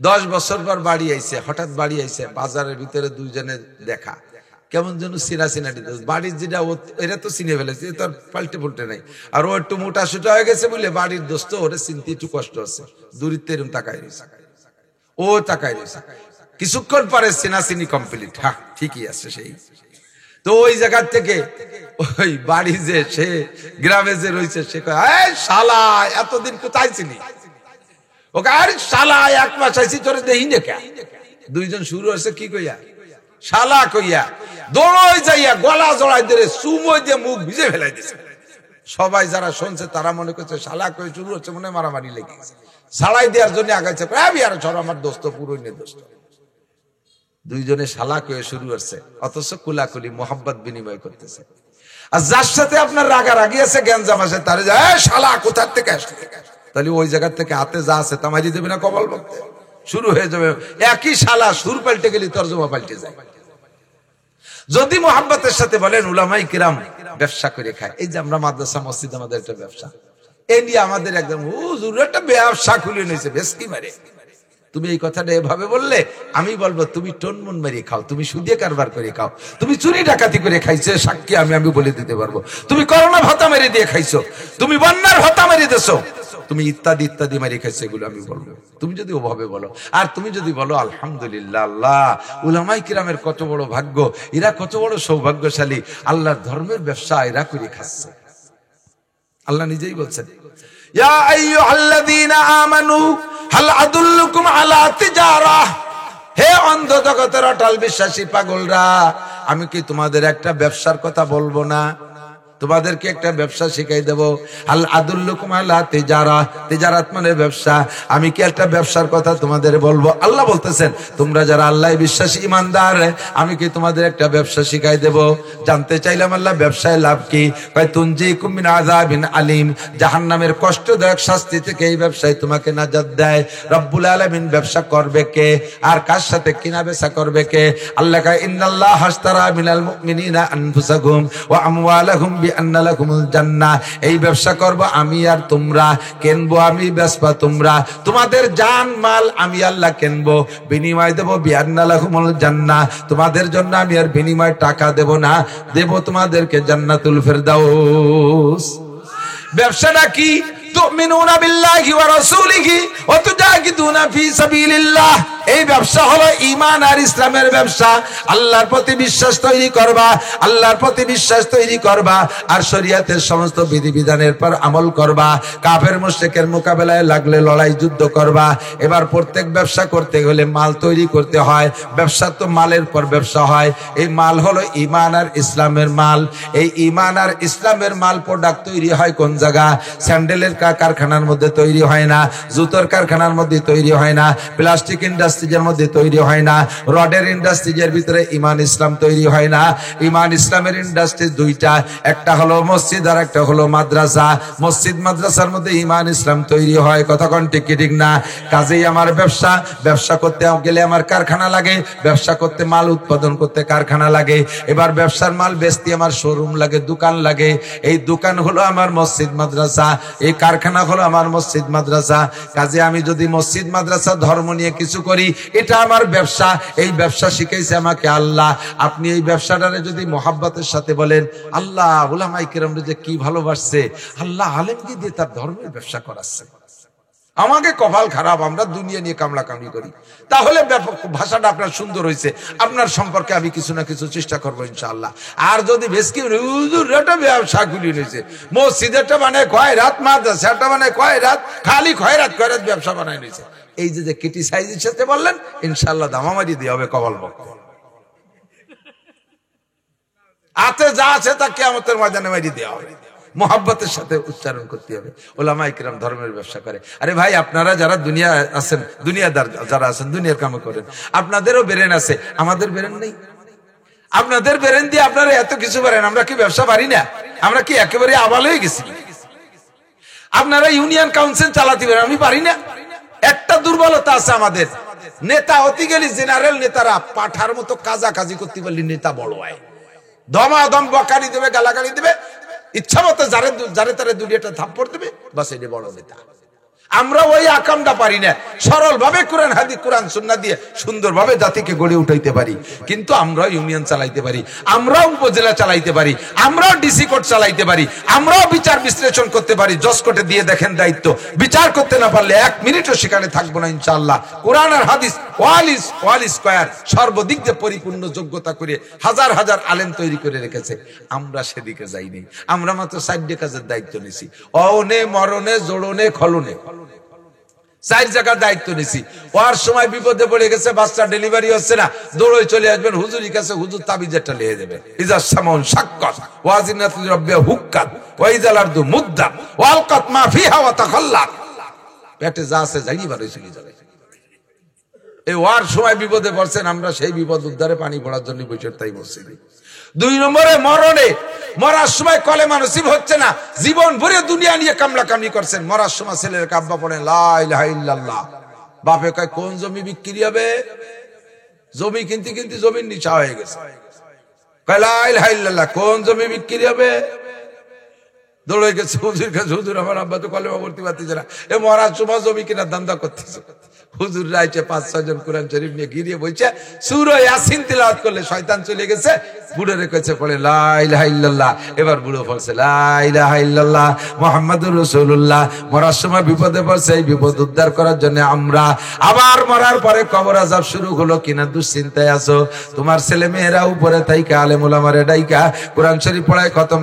10 বছর পর বাড়ি আইছে, হঠাৎ বাড়ি আইছে, বাজারের ভিতরে দুইজনে দেখা, কেমন যেন চিনা চিনা দিত, বাড়ির যেটা এরা তো চিনে ফেলেছে, তোর পাল্টে পুল্টে নাই। আর ও একটু মোটা সোটা হয়ে গেছে বলে বাড়ির দোস্ত ওরে চিনতে একটু কষ্ট আছে, দূরিত্ব এরকম তাকাই রয়েছে, ও তাকাই রয়েছে। কিছুক্ষণ পরে চিনা চিনি কমপ্লিট, হ্যাঁ ঠিকই আছে সেই। তো ওই জায়গা থেকে ওই বাড়ি যে সে গ্রামে যে রয়েছে সে কয় শালা এতদিন কোথায় ছিলি, ওকে আর শালা 1 মাস আইছি তোরে দেই না কে। দুইজন শুরু হয়েছে কি কইয়া শালা কইয়া, দৌড়ই যাইয়া গলা জড়াই দিয়ে চুমো দিয়ে মুখ ভিজে ফেলাই দিছে। সবাই যারা শুনছে তারা মনে করছে শালা কই শুরু হচ্ছে, মনে মারামারি লেগে গেছে। শালাই দেওয়ার জন্য আগাইছে, আমি আর ছড় আমার দোস্ত পুরোই দোস্ত। দুইজনে শালা কয়ে শুরু হচ্ছে, অথচ কুলাকুলি মোহাব্বত বিনিময় করতেছে। আর যার সাথে আপনার রাগারাগি আছে গ্যাঞ্জাম আছে তারে যায় শালা কোথার থেকে আসলে, তাহলে ওই জায়গা থেকে হাতে যা আছে তা মারি দেবে না, কবল বলতে শুরু হয়ে যাবে। একই শালা সুর পাল্টে গেলে তর্জমা পাল্টে যায়। যদি মোহাব্বতের সাথে বলেন উলামাই কিরাম ব্যবসা করে খায়, এই যে আমরা মাদ্রাসা মসজিদ আমাদের একটা ব্যবসা, এই নিয়ে আমাদের একদম হুজুর একটা ব্যবসা খুলে নিয়েছে ভেস্কি মারে। তুমি এই কথাটা এভাবে বললে আমি বলবো তুমি টনমন মারিয়ে খাও, তুমি সুদে কারবার করে খাও, তুমি চুরি ডাকাতি করে খাইছো, সাক্ষী আমি বলে দিতে পারবো। তুমি করোনা ভাতা মেরে দিয়ে খাইছো, তুমি বন্যার ভাতা মেরে দিছো, তুমি ইত্যাদি ইত্যাদি মারি খাইছো, এগুলো আমি বলবো। তুমি যদি ওভাবে বলো, আর তুমি যদি বলো আলহামদুলিল্লাহ, আল্লাহ উলামায়ে কিরামের কত বড় ভাগ্য, এরা কত বড় সৌভাগ্যশালী, আল্লাহর ধর্মের ব্যবসা এরা করে খাচ্ছে। আল্লাহ নিজেই বলছেন, ইয়া আইয়ুহাল্লাযীনা আমানু হাল আদুল্লুকুম আলা তিজারাহ, হে অন্ধ জগতের অটল বিশ্বাসী পাগলরা, আমি কি তোমাদের একটা ব্যবসার কথা বলবো না? তোমাদেরকে একটা ব্যবসা শিখাই দেব। আল আদুল্লুকুম আলা তিজারাহ, তিজারাত মানে ব্যবসা। আমি কি একটা ব্যবসার কথা তোমাদের বলবো? আল্লাহ বলতেছেন তোমরা যারা আল্লাহয় বিশ্বাসী ইমানদার, আমি কি তোমাদের একটা ব্যবসা শিখাই দেব? জানতে চাইলাম আল্লাহ ব্যবসায় লাভ কি? কয় তুনজিকুম মিন আযাবিন আলিম, জাহান্নামের কষ্টদায়ক শাস্তি থেকে এই ব্যবসায় তোমাকে নাজাত দেয়। রব্বুল আলামিন ব্যবসা করবে কে আর কার সাথে কিনা বেচা করবে কে? আল্লাহ কয় ইন্নাল্লাহ আশতারা মিনাল মুমিনিনা আনফুসাহুম ওয়া আমওয়ালাহুম বিআন্না লাকুমুল জান্নাহ, এই ব্যবসা করব আমি আর তোমরা, কিনবো আমি বেচবা তোমরা, তোমাদের জান মাল আমি আল্লাহ কিনবো, বিনিময় দেব বিআন্না লাকুমুল জান্নাহ, তোমাদের জন্য আমি আর বিনিময় টাকা দেব না, দেব তোমাদেরকে জান্নাতুল ফেরদাউস। ব্যবসাটা কি? তুমিনুনা বিল্লাহি ওয়া রাসূলিহি ওয়া তুজাহিদুনা ফি সাবিলিল্লাহ, এই ব্যবসা হলো ঈমান আর ইসলামের ব্যবসা। আল্লাহর প্রতি বিশ্বাস তৈরি করবা, আল্লাহর প্রতি বিশ্বাস তৈরি করবা, আর শরীয়তের সমস্ত বিধিবিধানের পর আমল করবা, কাফের মুশরিকের মোকাবেলায় লাগলে লড়াই যুদ্ধ করবা। এবার প্রত্যেক ব্যবসা করতে হলে মাল তৈরি করতে হয়, ব্যবসা তো মালের পর ব্যবসা হয়। এই মাল হলো ঈমান আর ইসলামের মাল। এই ঈমান আর ইসলামের মাল প্রোডাক্ট তৈরি হয় কোন জায়গা? স্যান্ডেলের কারখানার মধ্যে তৈরি হয় না, জুতোর কারখানার মধ্যে তৈরি হয় না, প্লাস্টিক ইন্ডাস্ট্রিজের মধ্যে তৈরি হয় না, রডের ইন্ডাস্ট্রিজের ভিতরে ঈমান ইসলাম তৈরি হয় না। ঈমান ইসলামের ইন্ডাস্ট্রি দুইটা, একটা হলো মসজিদ আর একটা হলো মাদ্রাসা। মসজিদ মাদ্রাসার মধ্যে ঈমান ইসলাম তৈরি হয়, কতক্ষণ ঠিক ঠিক না? কাজেই আমার ব্যবসা, ব্যবসা করতে গেলে আমার কারখানা লাগে, ব্যবসা করতে মাল উৎপাদন করতে কারখানা লাগে, এবার ব্যবসার মাল বেচতে আমার শোরুম লাগে, দোকান লাগে। এই দোকান হলো আমার মসজিদ মাদ্রাসা, এই কারখানা হলো আমার মসজিদ মাদ্রাসা। কাজে আমি যদি মসজিদ মাদ্রাসা ধর্ম নিয়ে কিছু করি, এটা আমার ব্যবসা। এই ব্যবসা শিখাইছে আমাকে আল্লাহ। আপনি এই ব্যবসাটারে যদি মোহাব্বতের সাথে বলেন, আল্লাহ উলামায়ে কিরামরে যে কি ভালোবাসছে, আল্লাহ আলেমকে দিয়ে তার ধর্মের ব্যবসা করাচ্ছে। আমাকে কপাল খারাপ, আমরা দুনিয়া নিয়ে কামলা কামড়ি করি। তাহলে ভাষাটা আপনার সুন্দর হয়েছে, আপনার সম্পর্কে আমি কিছু না কিছু চেষ্টা করবো ইনশাআল্লাহ। আর যদি বেশি ব্যবসা গুলি নিয়েছে, মসজিদেরটা মানে খয়রাত, মাদ্রাসাটা মানে খয়রাত, খালি খয়রাত খয়রাত ব্যবসা বানায় নিয়েছে। এই যে ক্রিটিসাইজের সাথে বললেন, ইনশাআল্লাহ দামামারি দিয়ে হবে কবল বক্ত। আতে যা আছে তা কিয়ামতের ময়দানে মারি দেওয়া হবে। মোহাব্বতের সাথে উচ্চারণ করতে হবে। উলামায়ে কিরাম ধর্মের ব্যবসা করে। আরে ভাই, আপনারা যারা দুনিয়া আছেন, দুনিয়াদার যারা আছেন, দুনিয়ার কাম করেন, আপনাদেরও ব্রেন আছে, আমাদের ব্রেন নেই। আপনাদের ব্রেন দিয়ে আপনারা এত কিছু পারেন, আমরা কি ব্যবসা পারি না? আমরা কি একেবারে আবাল হয়ে গেছি? আপনারা ইউনিয়ন কাউন্সিল চালাতে পারেন, আমি পারি না। একটা দুর্বলতা আছে আমাদের, নেতা হতে গেলে জেনারেল নেতারা পাঠার মতো কাজাকাজি করতে পারলে নেতা বড় হয়, দমাদম বকারি দেবে, গালাগালি দেবে, ইচ্ছা মতো যারে তারে দুনিয়াটা থাপ্পড় দেবে, বাস এটা বড় নেতা। আমরা ওই আকামটা পারি না, সরল ভাবে কোরআন হাদিস কোরআন সুন্নাহ দিয়ে সুন্দরভাবে জাতিকে গড়ে উঠাইতে পারি, কিন্তু আমরাও ইউনিয়ন চালাইতে পারি, আমরাও উপজেলা চালাইতে পারি, আমরাও ডিসি কোর্ট চালাইতে পারি, আমরাও বিচার বিশ্লেষণ করতে পারি। জজ কোর্টে দিয়ে দেখেন দায়িত্ব, বিচার করতে না পারলে 1 মিনিটও সেখানে থাকবো না ইনশাআল্লাহ। কোরআন আর হাদিস ওয়াল স্কয়ার সর্বদিক দিয়ে পরিপূর্ণ যোগ্যতা করে হাজার হাজার আলেম তৈরি করে রেখেছে। আমরা সেদিকে যাইনি, আমরা মাত্র 4 কাজের দায়িত্ব নিছি, অনে মরণে জোড়নে খলনে 4 জায়গার দায়িত্ব নিছি। ওর সময় বিপদে পড়ে গেছে, বাচ্চা ডেলিভারি হচ্ছে না, দৌড়ে চলে আসবেন হুজুরের কাছে, হুজুর তাবিজটা লিখে দেবে। ইজা সামাউন শাক্কাত ওয়াজিনাতুল রাব্বিয়া হুক্কাত ওয়া ইজাল আরদু মুদ্দাত ওয়ালকাত মা ফিহা ওয়া তাখাল্লাত। পেটে যা আছে যাই বাড়ি চলে যাবে। এই ওর সময় বিপদে পড়ছেন, আমরা সেই বিপদ উদ্ধারে পানি পড়ার জন্য বসে তাই বলছি। 2 নম্বরে মরণে, মরার সময় কলেমা নসিব হচ্ছে না, জীবন ভরে দুনিয়া নিয়ে কামলা কামলি করছেন, মরার সময় ছেলের কাব্বা পড়েন লা ইলাহা ইল্লাল্লাহ। বাপে কয় কোন জমি বিক্রি হবে, জমি কিনতে কিনতে জমির নিচা হয়ে গেছে, কয় লা ইলাহা ইল্লাল্লাহ, কোন জমি বিক্রি হবে, দৌড়ে গেছে হুজুর কাছে, হুজুর আমার আব্বা তো কলেমা পড়তে পারতেছে না, এ মরার সময় জমি কিনা ধান্দা করতেছে। হুজুর রাইতে 5-6 জন কোরআন শরীফ নিয়ে গিয়ে বলছে, সূরা ইয়াসিন তিলাওয়াত করলে শয়তান চলে গেছে। বুড়ো রেখেছে পড়ে লা ইলাহা ইল্লাল্লাহ, এবার বুড়ো পড়ছে লা ইলাহা ইল্লাল্লাহ মুহাম্মাদুর রাসূলুল্লাহ। মরার সময় বিপদে পড়ছে, এই বিপদ উদ্ধার করার জন্য আমরা আবার মরার পরে কবর আযাব শুরু হলো কিনা দুশ্চিন্তায় আছো। তোমার ছেলে মেয়েরা উপরে তাইকা আলেম ওলামারে ডাইকা কোরআন শরীফ পড়ায় খতম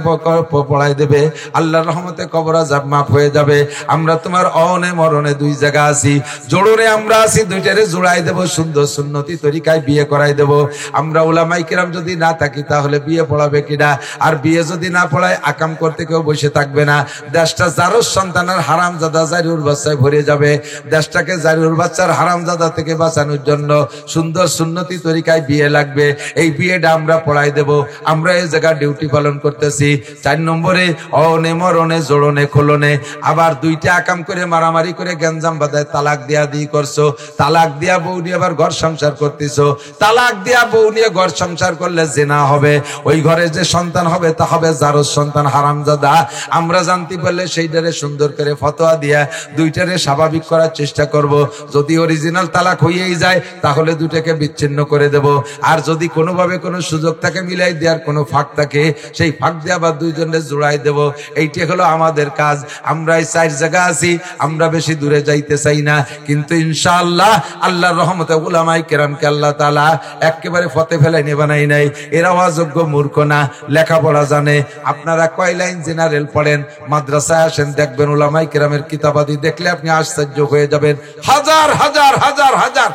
পড়ায় দেবে, আল্লাহর রহমতে কবর আযাব মাফ হয়ে যাবে। আমরা তোমার অনে মরণে 2 জায়গা আছি, জোড়নে আমরা আছি, 2টারে জোড়াই দেব, সুন্দর সুন্নতি তরিকায় বিয়ে করাই দেব। আমরা উলামায়ে কেরাম যদি না থাকি তাহলে বিয়ে পড়াবে কিনা, আর বিয়ে যদি না পড়ায় আকাম করতে কেউ বসে থাকবে না। দেশটা জারুর সন্তানের হারামজাদা জারিউর বাচ্চায় ভরে যাবে। দেশটাকে জারিউর বাচ্চার হারামজাদা থেকে বাঁচানোর জন্য সুন্দর সুন্নতি তরিকায় বিয়ে লাগবে, এই বিয়েটা আমরা পড়াই দেব। আমরা এই জায়গা ডিউটি পালন করতেছি। 4 নম্বরে অনে মরণে জোড়নে খোলনে, আবার 2টা আকাম করে মারামারি করে গ্যাঞ্জাম বাঁধায় তালাক দিয়া দি করছো, তালাক দিয়া বউ নিয়ে আবার ঘর সংসার করতেছো। তালাক দিয়া বউ নিয়ে ঘর সংসার করলে জিনা হবে, ওই ঘরে যে সন্তান হবে তা হবে জারজ সন্তান হারামজাদা। আমরা জানতে পারলে সেইটারে সুন্দর করে ফতোয়া দিয়া 2টারে স্বাভাবিক করার চেষ্টা করব। যদি অরিজিনাল তালাক হয়েই যায় তাহলে 2টাকে বিচ্ছিন্ন করে দেব, আর যদি কোনোভাবে কোনো সুযোগ থাকে মিলাই দেওয়ার কোনো ফাঁক থাকে, সেই ফাঁক দিয়ে আবার 2 জনে জোড়াই দেব। এইটা হলো আমাদের কাজ। আমরা এই 4 জায়গা আছি, আমরা বেশি দূরে যাইতে চাই না, কিন্তু ইনশাআল্লাহ আল্লাহর রহমতে উলামায়ে কেরামকে আল্লাহ তাআলা একেবারে ফতে ফেলাই নিয়ে বানাই নাই। এরা অযোগ্য মূর্খ না, লেখাপড়া জানে। আপনারা কয় লাইন জেনারেল পড়েন, মাদ্রাসায় আসেন, দেখবেন উলামায়ে কেরামের কিতাবাদি দেখলে আপনি আশ্চর্য হয়ে যাবেন। হাজার হাজার হাজার হাজার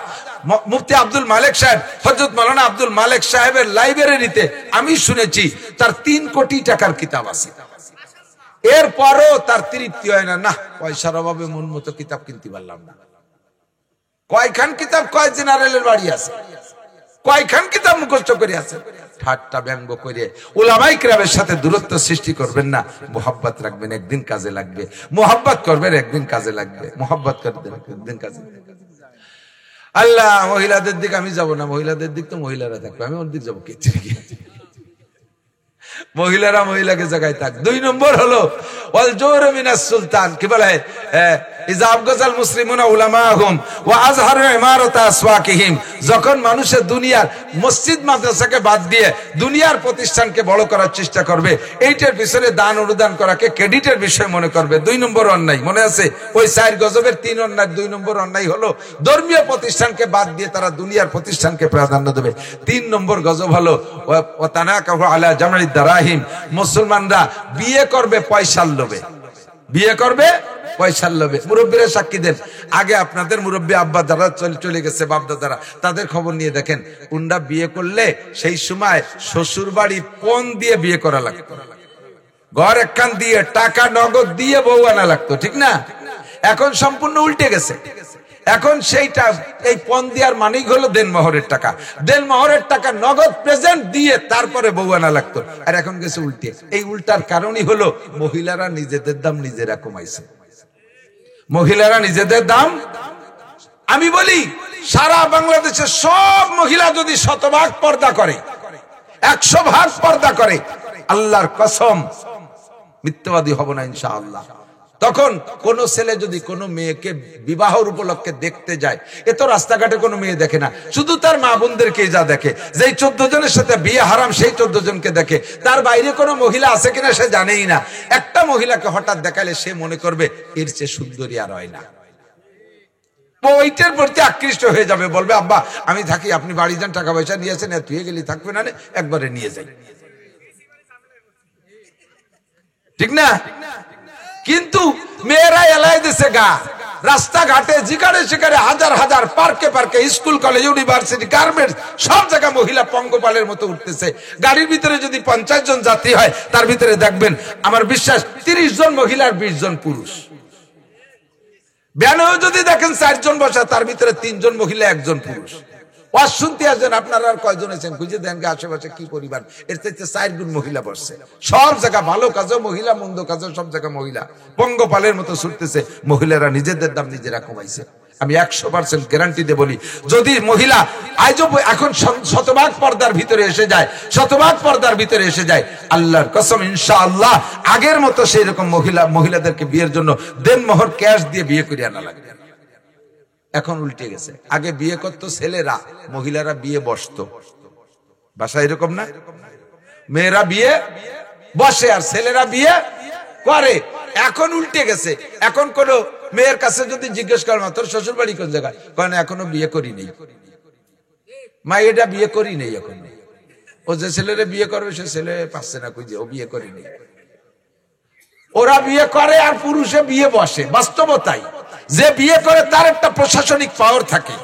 মুফতি আব্দুল মালিক সাহেব, হযরত মাওলানা আব্দুল মালিক সাহেবের লাইব্রেরিতে আমি শুনেছি তার 3 কোটি টাকার কিতাব আছে। এরপরও তার তৃপ্তি হয় না, না পয়সার অভাবে মন মতো কিতাব কিনতে পারলাম না। কয়খান কিতাব, কয় জেনারেলের বাড়ি আছে, কয়খান কিতাব মুখস্থ করে আছে। ঠাট্টা ব্যঙ্গ করে উলামায়ে কেরামের সাথে দূরত্ব সৃষ্টি করবেন না। মুহাব্বত রাখবেন, একদিন কাজে লাগবে। মুহাব্বত করবেন, একদিন কাজে লাগবে। মুহাব্বত করবেন, একদিন কাজে লাগবে। আল্লাহ, মহিলাদের দিক আমি যাব না, মহিলাদের দিক তো মহিলারা থাকবে, আমি ওর দিক যাবো কে? মহিলারা মহিলাকে জায়গায় থাক। 2 নম্বর হলো ওয়াল জওর মিনাস সুলতান, কি বলে ইজাব গজাল মুসলিমুনা উলামাহুম ওয়া আযহারু ইমারাত আসওয়াকিহিম। যখন মানুষের দুনিয়ার মসজিদ মাদ্রাসাকে বাদ দিয়ে দুনিয়ার প্রতিষ্ঠানকে বড় করার চেষ্টা করবে, এইটার পিছনে দান অনুদান করাকে ক্রেডিটের বিষয় মনে করবে, 2 নম্বর অন্যায়। মনে আছে ওই 4 গজবের 3 অন্যায়। 2 নম্বর অন্যায় হলো ধর্মীয় প্রতিষ্ঠানকে বাদ দিয়ে তারা দুনিয়ার প্রতিষ্ঠানকে প্রাধান্য দেবে। 3 নম্বর গজব হলো ওয়া তানাকাহু আলা জামঈদ দারাহিম। মুসলমানরা বিয়ে করবে পয়সার লোভে, বিয়ে করবে পয়সার লোভে। মুরব্বীরা সাক্ষী দেন, আগে আপনাদের মুরব্বী আব্বা যারা চলে গেছে, বাপ দাদারা, তাদের খবর নিয়ে দেখেন, কোনটা বিয়ে করলে সেই সময় শ্বশুর বাড়ি পণ দিয়ে বিয়ে করা লাগতো, ঘর একখান দিয়ে টাকা নগদ দিয়ে বউ আনা লাগতো, ঠিক না? এখন সম্পূর্ণ উল্টে গেছে। এখন সেইটা এই পণ দেওয়ার মানেই হলো দেনমোহরের টাকা, দেনমোহরের টাকা নগদ প্রেজেন্ট দিয়ে তারপরে বউ আনা লাগতো। আর এখন গেছে উল্টে। এই উল্টার কারণই হলো মহিলারা নিজেদের দাম নিজেরা কমাইছে। মহিলারা নিজেদের দাম, আমি বলি সারা বাংলাদেশের সব মহিলা যদি 100% পর্দা করে, 100% পর্দা করে, আল্লাহর কসম মিথ্যাবাদী হব না ইনশাআল্লাহ। তখন কোন ছেলে যদি কোনো মেয়েকে বিবাহর উপলক্ষে দেখতে যায়, এ তো রাস্তাঘাটে কোনো মেয়ে দেখে না, শুধু তার মা বোনদেরকে যা দেখে, যেই 14 জনের সাথে বিয়ে হারাম সেই 14 জনকে দেখে, তার বাইরে কোনো মহিলা আছে কিনা সে জানেই না। একটা মহিলাকে হঠাৎ দেখালে সে মনে করবে এর চেয়ে সুন্দরী আর হয় না, ওইটার প্রতি আকৃষ্ট হয়ে যাবে, বলবে আব্বা আমি থাকি, আপনি বাড়ি যান, টাকা পয়সা নিয়েছেন, তুই গেলি থাকবে না, একবারে নিয়ে যাই, ঠিক না? কিন্তু মেয়েরা এলাই দিছে গা, রাস্তাঘাটে যেখানে সেখানে হাজার হাজার, পার্কে পার্কে, স্কুল কলেজ ইউনিভার্সিটি গার্মেন্টস সব জায়গায় মহিলা পঙ্গপালের মতো উঠতেছে। গাড়ির ভিতরে যদি 50 জন যাত্রী হয়, তার ভিতরে দেখবেন আমার বিশ্বাস 30 জন মহিলা আর 20 জন পুরুষ। ব্যানেও যদি দেখেন 4 জন বসা, তার ভিতরে 3 জন মহিলা 1 জন পুরুষ। ওয়াজ শুনতে আসেন, আপনারা আর কয়জন আছেন খুঁজে দেন আশেপাশে কি পরিবার, এর থেকে 4 গুণ মহিলা বসছে। সব জায়গা ভালো কাজও মহিলা, মন্দ কাজও সব জায়গায় মহিলা পঙ্গপালের মতো ছুটতেছে। মহিলারা নিজেদের দাম নিজেরা কমাইছে। আমি 100% গ্যারান্টি দিয়ে বলি, যদি মহিলা আজও এখন শতভাগ পর্দার ভিতরে এসে যায়, শতভাগ পর্দার ভিতরে এসে যায়, আল্লাহর কসম ইনশাআল্লাহ আগের মতো সেই রকম মহিলাদেরকে বিয়ের জন্য দেনমোহর ক্যাশ দিয়ে বিয়ে করে আনা লাগবে। এখন উল্টে গেছে, আগে বিয়ে করতো ছেলেরা, মহিলারা বিয়ে বসতো। বাসা এরকম না, মেয়েরা বিয়ে বসে আর ছেলেরা বিয়ে করে। এখন উল্টে গেছে, এখন কোন মেয়ের কাছে যদি জিজ্ঞেস কর তোর শ্বশুর বাড়ি কোন জায়গায়, কারণ এখনো বিয়ে করি নেই, মা এটা বিয়ে করি নেই এখন। ও যে ছেলেরা বিয়ে করবে সে ছেলে পাচ্ছে না, খুঁজে ও বিয়ে করি নেই। ওরা বিয়ে করে আর পুরুষে বিয়ে বসে। বাস্তবতাই, যে বিয়ে করে তার একটা প্রশাসনিক পাওয়ার থাকে,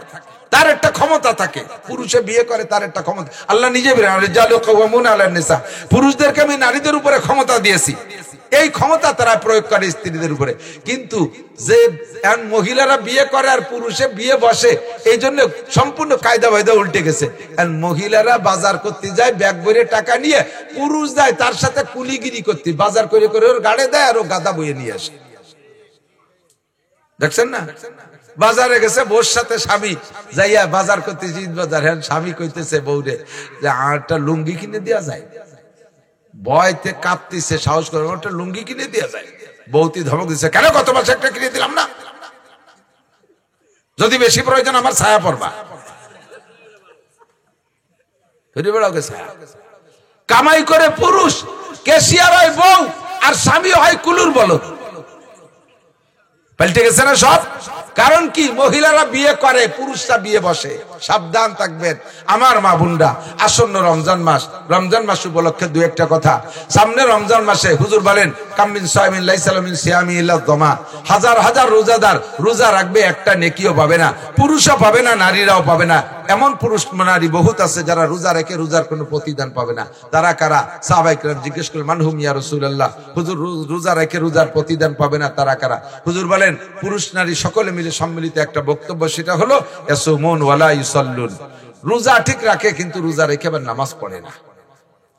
তার একটা ক্ষমতা থাকে। পুরুষে বিয়ে করে তার একটা ক্ষমতা, আল্লাহ নিজে পুরুষদেরকে আমি নারীদের উপরে ক্ষমতা দিয়েছি, এই ক্ষমতা তারা প্রয়োগ করে স্ত্রীদের উপরে। কিন্তু যে মহিলারা বিয়ে করে আর পুরুষে বিয়ে বসে, এই জন্য সম্পূর্ণ কায়দা বায়দা উল্টে গেছে। মহিলারা বাজার করতে যায় ব্যাগ ভরে টাকা নিয়ে, পুরুষ যায় তার সাথে কুলিগিরি করতে, বাজার করে করে ওর গাড়ে দেয় আর ও গাদা বইয়ে নিয়ে আসে। দেখছেন না, বাজারে গেছে বউর সাথে স্বামী যাইয়া বাজার করতে, বাজার, হ্যাঁ স্বামী কইতেছে বউরে যে একটা লুঙ্গি কিনে দেওয়া যায়, ভয়তে কাঁপতেছে, সাহস করে একটা লুঙ্গি কিনে দেওয়া যায়। বউতি ধমক দিচ্ছে, কেন গত মাসে একটা কিনে দিলাম না, যদি বেশি প্রয়োজন আমার ছায়া পড়বা। কামাই করে পুরুষ, ক্যাশিয়ার হয় বউ, আর স্বামী হয় কুলুর বলদ। পাল্টে গেছে না সব? কারণ কি, মহিলারা বিয়ে করে, পুরুষরা বিয়ে বসে। সাবধান থাকবেন আমার মা বোনরা। আসন্ন রমজান মাস, রমজান মাস উপলক্ষে দু একটা কথা। সামনে রমজান মাসে হুজুর বলেন কামিন সাইমিন লাইসালামিন সিয়ামি ইল্লা দমা, হাজার হাজার রোজাদার রোজা রাখবে, একটা নেকিও পাবে না, পুরুষও পাবে না, নারীরাও পাবে না। এমন পুরুষ নারী বহুত আছে যারা রোজা রেখে রোজার কোনো প্রতিদান পাবে না। তারা কারা? সাহাবায়ে কেরাম জিজ্ঞেস করলেন মানহুম ইয়া রাসূলুল্লাহ, হুজুর রোজা রেখে রোজার প্রতিদান পাবে না তারা কারা? হুজুর বলেন পুরুষ নারী সকলে মিলে সম্মিলিত একটা বক্তব্য, সেটা হলো ইয়াসুমুন ওয়ালা ইউসাল্লুন, রোজা ঠিক রাখে কিন্তু রোজা রেখে আবার নামাজ পড়ে না।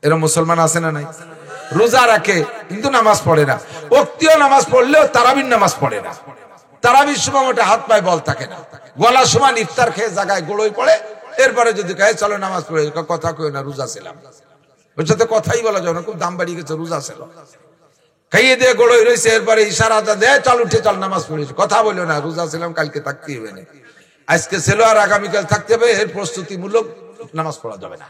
এরকম মুসলমান আছে না নাই? রোজা রাখে কিন্তু নামাজ পড়ে না, ওয়াক্তীয় নামাজ পড়লেও তারাবির নামাজ পড়ে না। তারাবির সময় ওটা হাত পায়ে বল থাকে না, গলা সমান ইফতার খেয়ে জায়গায় গোড়ই পড়ে। এরপরে যদি কয়ে চলো নামাজ পড়ে, কথা কই না, রোজা ছিলাম, ওর সাথে কথাই বলা যাবে না, খুব দাম বাড়িয়ে গেছে, রোজা ছিল, খাইয়ে দিয়ে গোড়ই রয়েছে। এরপরে ইশারাটা দেয় চল উঠে চল নামাজ পড়েছে, কথা বলো না, রোজা ছিলাম, কালকে থাকতে হবে না, আজকে ছিল আর আগামীকাল থাকতে হবে, এর প্রস্তুতিমূলক নামাজ পড়া যাবে না।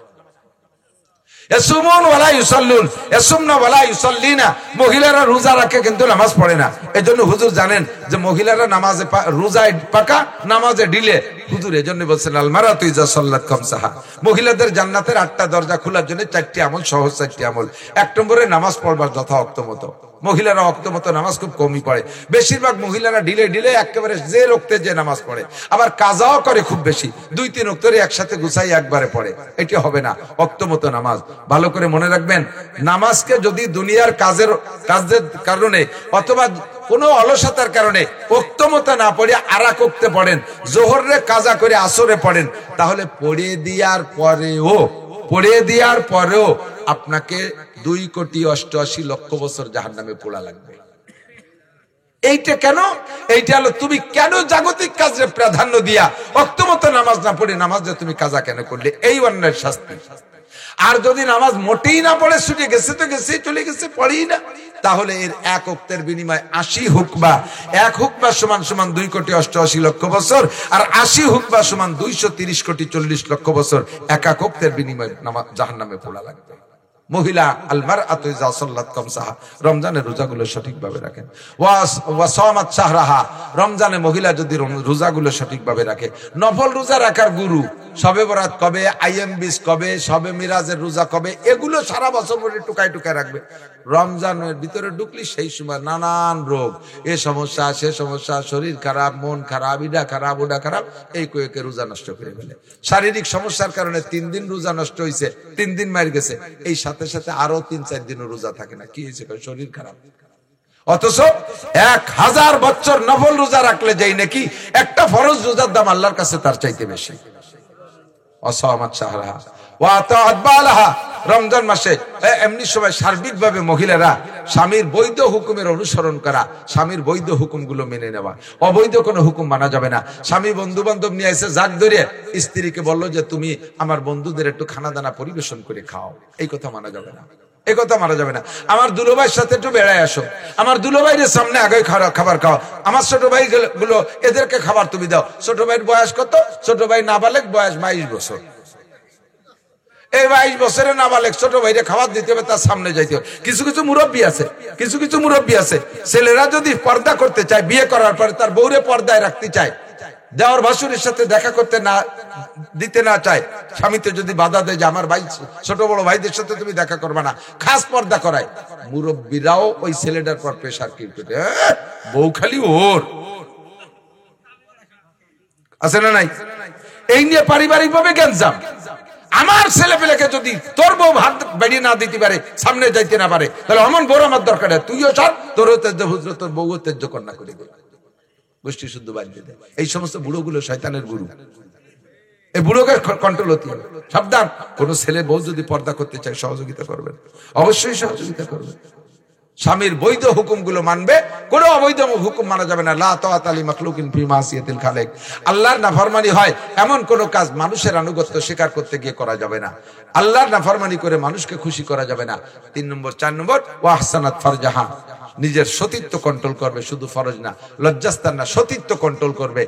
মহিলারা রোজা রাখে কিন্তু নামাজ পড়ে না। এই জন্য হুজুর জানেন যে মহিলারা নামাজে রোজায় পাকা, নামাজে ঢিলে। হুজুর এই জন্য বলছেন আল মারাতু ইজা সাল্লাত খামসাহা, মহিলাদের জান্নাতের 8টা দরজা খোলার জন্য 4টি আমল, সহজ 4টি আমল। 1 নম্বরে নামাজ পড়বার যথা ওয়াক্ত মতো। মহিলারা ওয়াক্ত মতো নামাজ খুব কমই পড়ে, বেশিরভাগ মহিলারা ঢিলে ঢিলে একেবারে যে রক্তে যে নামাজ পড়ে, আবার কাজাও করে খুব বেশি, 2-3 ওয়াক্তরে একসাথে গুছাই একবারে পড়ে। এটি হবে না ওয়াক্ত মতো নামাজ। ভালো করে মনে রাখবেন, নামাজকে যদি দুনিয়ার কাজের কারণে অথবা কোনো অলসতার কারণে ওয়াক্ত মতো না পড়ে আরা করতে পড়েন, জোহরে কাজা করে আসরে পড়েন, তাহলে পড়ে দেওয়ার পরেও আপনাকে 2,88,00,000 বছর জাহান্নামে পোড়া লাগবে। এইটা কেন? এইটা হলো তুমি কেন জাগতিক কাজে প্রাধান্য দিয়া ওয়াক্ত মতো নামাজ না পড়ে নামাজ যে তুমি কাজা কেন করলে, এই অন্যের শাস্তি। আর যদি নামাজ মোটেই না পড়ে, ছুটে গেছে তো গেছে, চলে গেছে, পড়েই না, তাহলে এর এক ওয়াক্তের বিনিময়ে 80 হুকবা, এক হুকবা সমান সমান 2,88,00,000 বছর, আর 80 হুকবা সমান 230,40,00,000 বছর এক এক ওয়াক্তের বিনিময়ে জাহান্নামে পোড়া লাগবে। মহিলা আল মারআতু ইযা সাল্লাত খামসাহা, রমজানের রোজাগুলো সঠিকভাবে রাখেন। ওয়া সামাত শাহরাহা, রমজানে মহিলা যদি রোজাগুলো সঠিকভাবে রাখে। নফল রোজা রাখার গুরু শবে বরাত কবে, আইএমবিস কবে, শবে মিরাজের রোজা কবে, এগুলো সারা বছর ধরে টুকায় টুকায় রাখবে। রমজানের ভিতরে ঢুকলি সেই সময় নানান রোগ, এ সমস্যা সে সমস্যা, শরীর খারাপ, মন খারাপ, ইডা খারাপ ওডা খারাপ, এই কয়েকে রোজা নষ্ট করে ফেলে। শারীরিক সমস্যার কারণে 3 দিন রোজা নষ্ট হয়েছে, 3 দিন মার গেছে, এই সাথে সাথে আরো 3-4 দিনও রোজা থাকে না। কি হয়েছে? শরীর খারাপ। অথচ 1000 বছর নফল রোজা রাখলে যাই নাকি একটা ফরজ রোজার দাম আল্লাহর কাছে তার চাইতে বেশি। অসামাত শাহরাহা ওয়া আতাআত বালাহা, রমজান মাসে এমনি সময় সার্বিকভাবে মহিলারা স্বামীর বৈধ হুকুমের অনুসরণ করা, স্বামীর বৈধ হুকুমগুলো মেনে নেওয়া, অবৈধ কোনো হুকুম মানা যাবে না। স্বামী বন্ধু বান্ধব নিয়ে এসে জাগ ধরে স্ত্রীকে বললো যে তুমি আমার বন্ধুদের একটু খানা দানা পরিবেশন করে খাও, এই কথা মানা যাবে না, এই কথা মানা যাবে না। আমার দুলোভাইয়ের সাথে একটু বেড়ায় আসো, আমার দুলোভাইয়ের সামনে আগে খাবার খাও, আমার ছোট ভাই গুলো এদেরকে খাবার তুমি দাও। ছোট ভাইয়ের বয়স কত? ছোট ভাই নাবালেগ, বয়স 22 বছর। এই 22 বছরে নাবালেগ ছোট ভাইরে খাবার দিতে হবে, তার সামনে যাইতে হবে। কিছু কিছু মুরব্বী আছে, কিছু কিছু মুরব্বী আছে, ছেলেরা যদি পর্দা করতে চায়, বিয়ে করার পরে তার বউরে পর্দায় রাখতে চায়, দেওয়ার ভাসুরের সাথে দেখা করতে না দিতে না চায়, স্বামীতে যদি বাধা দেয় যে আমার ভাই ছোট বড় ভাইদের সাথে তুমি দেখা করবে না, খাস পর্দা করায়, মুরব্বীরাও ওই ছেলেটার পর প্রেশার ক্রিয়েট, বউ খালি ওর আছে না নাই? এই নিয়ে পারিবারিক ভাবে গ্যাঞ্জাম। আমার ছেলে পেলেকে যদি তোর বউ ভাত বেরিয়ে না দিতে পারে, সামনে যাইতে না পারে, তাহলে অমন বড় আমার দরকার, তুইও ছাড়, তোরও তেজ্য হুজর, তোর বউও তেজ্য কন্যা করে দে, গোষ্ঠী শুদ্ধ বাড়িয়ে দেয়। এই সমস্ত বুড়োগুলো শয়তানের গুরু, এই বুড়োকে কন্ট্রোল হতে হবে। সাবধান, কোন ছেলে বউ যদি পর্দা করতে চায় সহযোগিতা করবেন, অবশ্যই সহযোগিতা করবেন। স্বামীর বৈধ হুকুমগুলো মানবে, কোনো অবৈধ হুকুম মানা যাবে না। লা তাআতা লি মাখলুকিন ফি মাসিয়াতিল খালিক, আল্লাহর নাফরমানি হয় এমন কোন কাজ মানুষের আনুগত্য স্বীকার করতে গিয়ে করা যাবে না। আল্লাহর নাফরমানি করে মানুষকে খুশি করা যাবে না। 3 নম্বর 4 নম্বর ওয়া আহসানাত ফারজাহা, নিজের সতীত্ব কন্ট্রোল করবে, শুধু ফরজ না, লজ্জাস্থান না, সতীত্ব কন্ট্রোল করবে।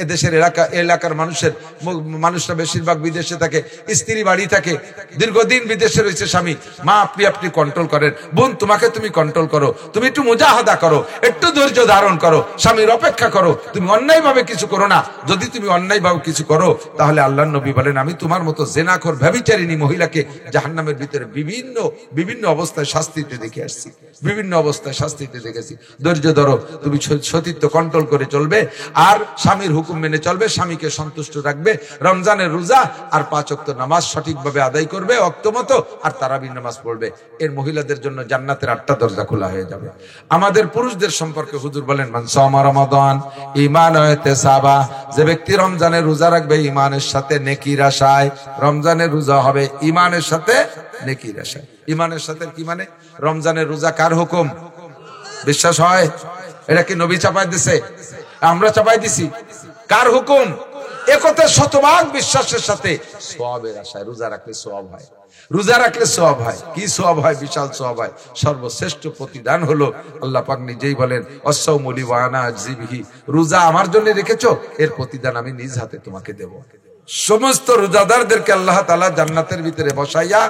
এদেশের এলাকার মানুষরা বেশিরভাগ বিদেশে থাকে, স্ত্রী বাড়ি থাকে, দীর্ঘদিন বিদেশে রয়েছে স্বামী, মা আপনি কন্ট্রোল করেন, বোন তোমাকে তুমি কন্ট্রোল করো, তুমি একটু মুজাহাদা করো, একটু ধৈর্য ধারণ করো, স্বামীর অপেক্ষা করো, তুমি অন্যায় ভাবে কিছু করো না। যদি তুমি অন্যায় ভাবে কিছু করো, তাহলে আল্লাহর নবী বলেন আমি তোমার মতো জেনাখোর ব্যভিচারিণী মহিলাকে জাহান্নামের ভিতরে বিভিন্ন অবস্থায় শাস্তিতে দেখে আসছি, বিভিন্ন অবস্থায় শাস্তিতে দেখেছি। ধৈর্য ধরো, তুমি সতীত্ব কন্ট্রোল করে চলবে, আর স্বামীর হুকুম মেনে চলবে, স্বামীকে সন্তুষ্ট রাখবে, রমজানের রোজা আর 5 ওয়াক্ত নামাজ সঠিকভাবে আদায় করবে ওয়াক্ত মতো, আর তারাবির নামাজ পড়বে। এর মহিলাদের জন্য জান্নাতের 8টা দরজা খোলা হয়ে যাবে। আমাদের পুরুষদের সম্পর্কে হুজুর বলেন মান সামা রমাদান ঈমান ওয়া ইহতিসাবা, যে ব্যক্তি রমজানের রোজা রাখবে ঈমানের সাথে নেকির আশায়, রমজানের রোজা হবে ঈমানের সাথে নেকির আশায়। ঈমানের সাথে কি মানে? রমজানের রোজা কার হুকুম? বিশ্বাস হয়? এটা কি নবী চাপাই দিছে? আমরা চাপাই দিছি? কার হুকুম? একথা শতভাগ বিশ্বাসের সাথে সওয়াবের আশায় রোজা রাখলে সওয়াব হয়, রোজা রাখলে সওয়াব হয়। কি সওয়াব হয়? বিশাল সওয়াব হয়। সর্বশ্রেষ্ঠ প্রতিদান হলো আল্লাহ পাক নিজেই বলেন আস-সাওমু লি ওয়া আনা আজজি বিহি, রোজা আমার জন্য রেখেছো, এর প্রতিদান আমি নিজ হাতে তোমাকে দেব। সমস্ত রোজাদারদেরকে আল্লাহ তাআলা জান্নাতের ভিতরে বসাইয়া,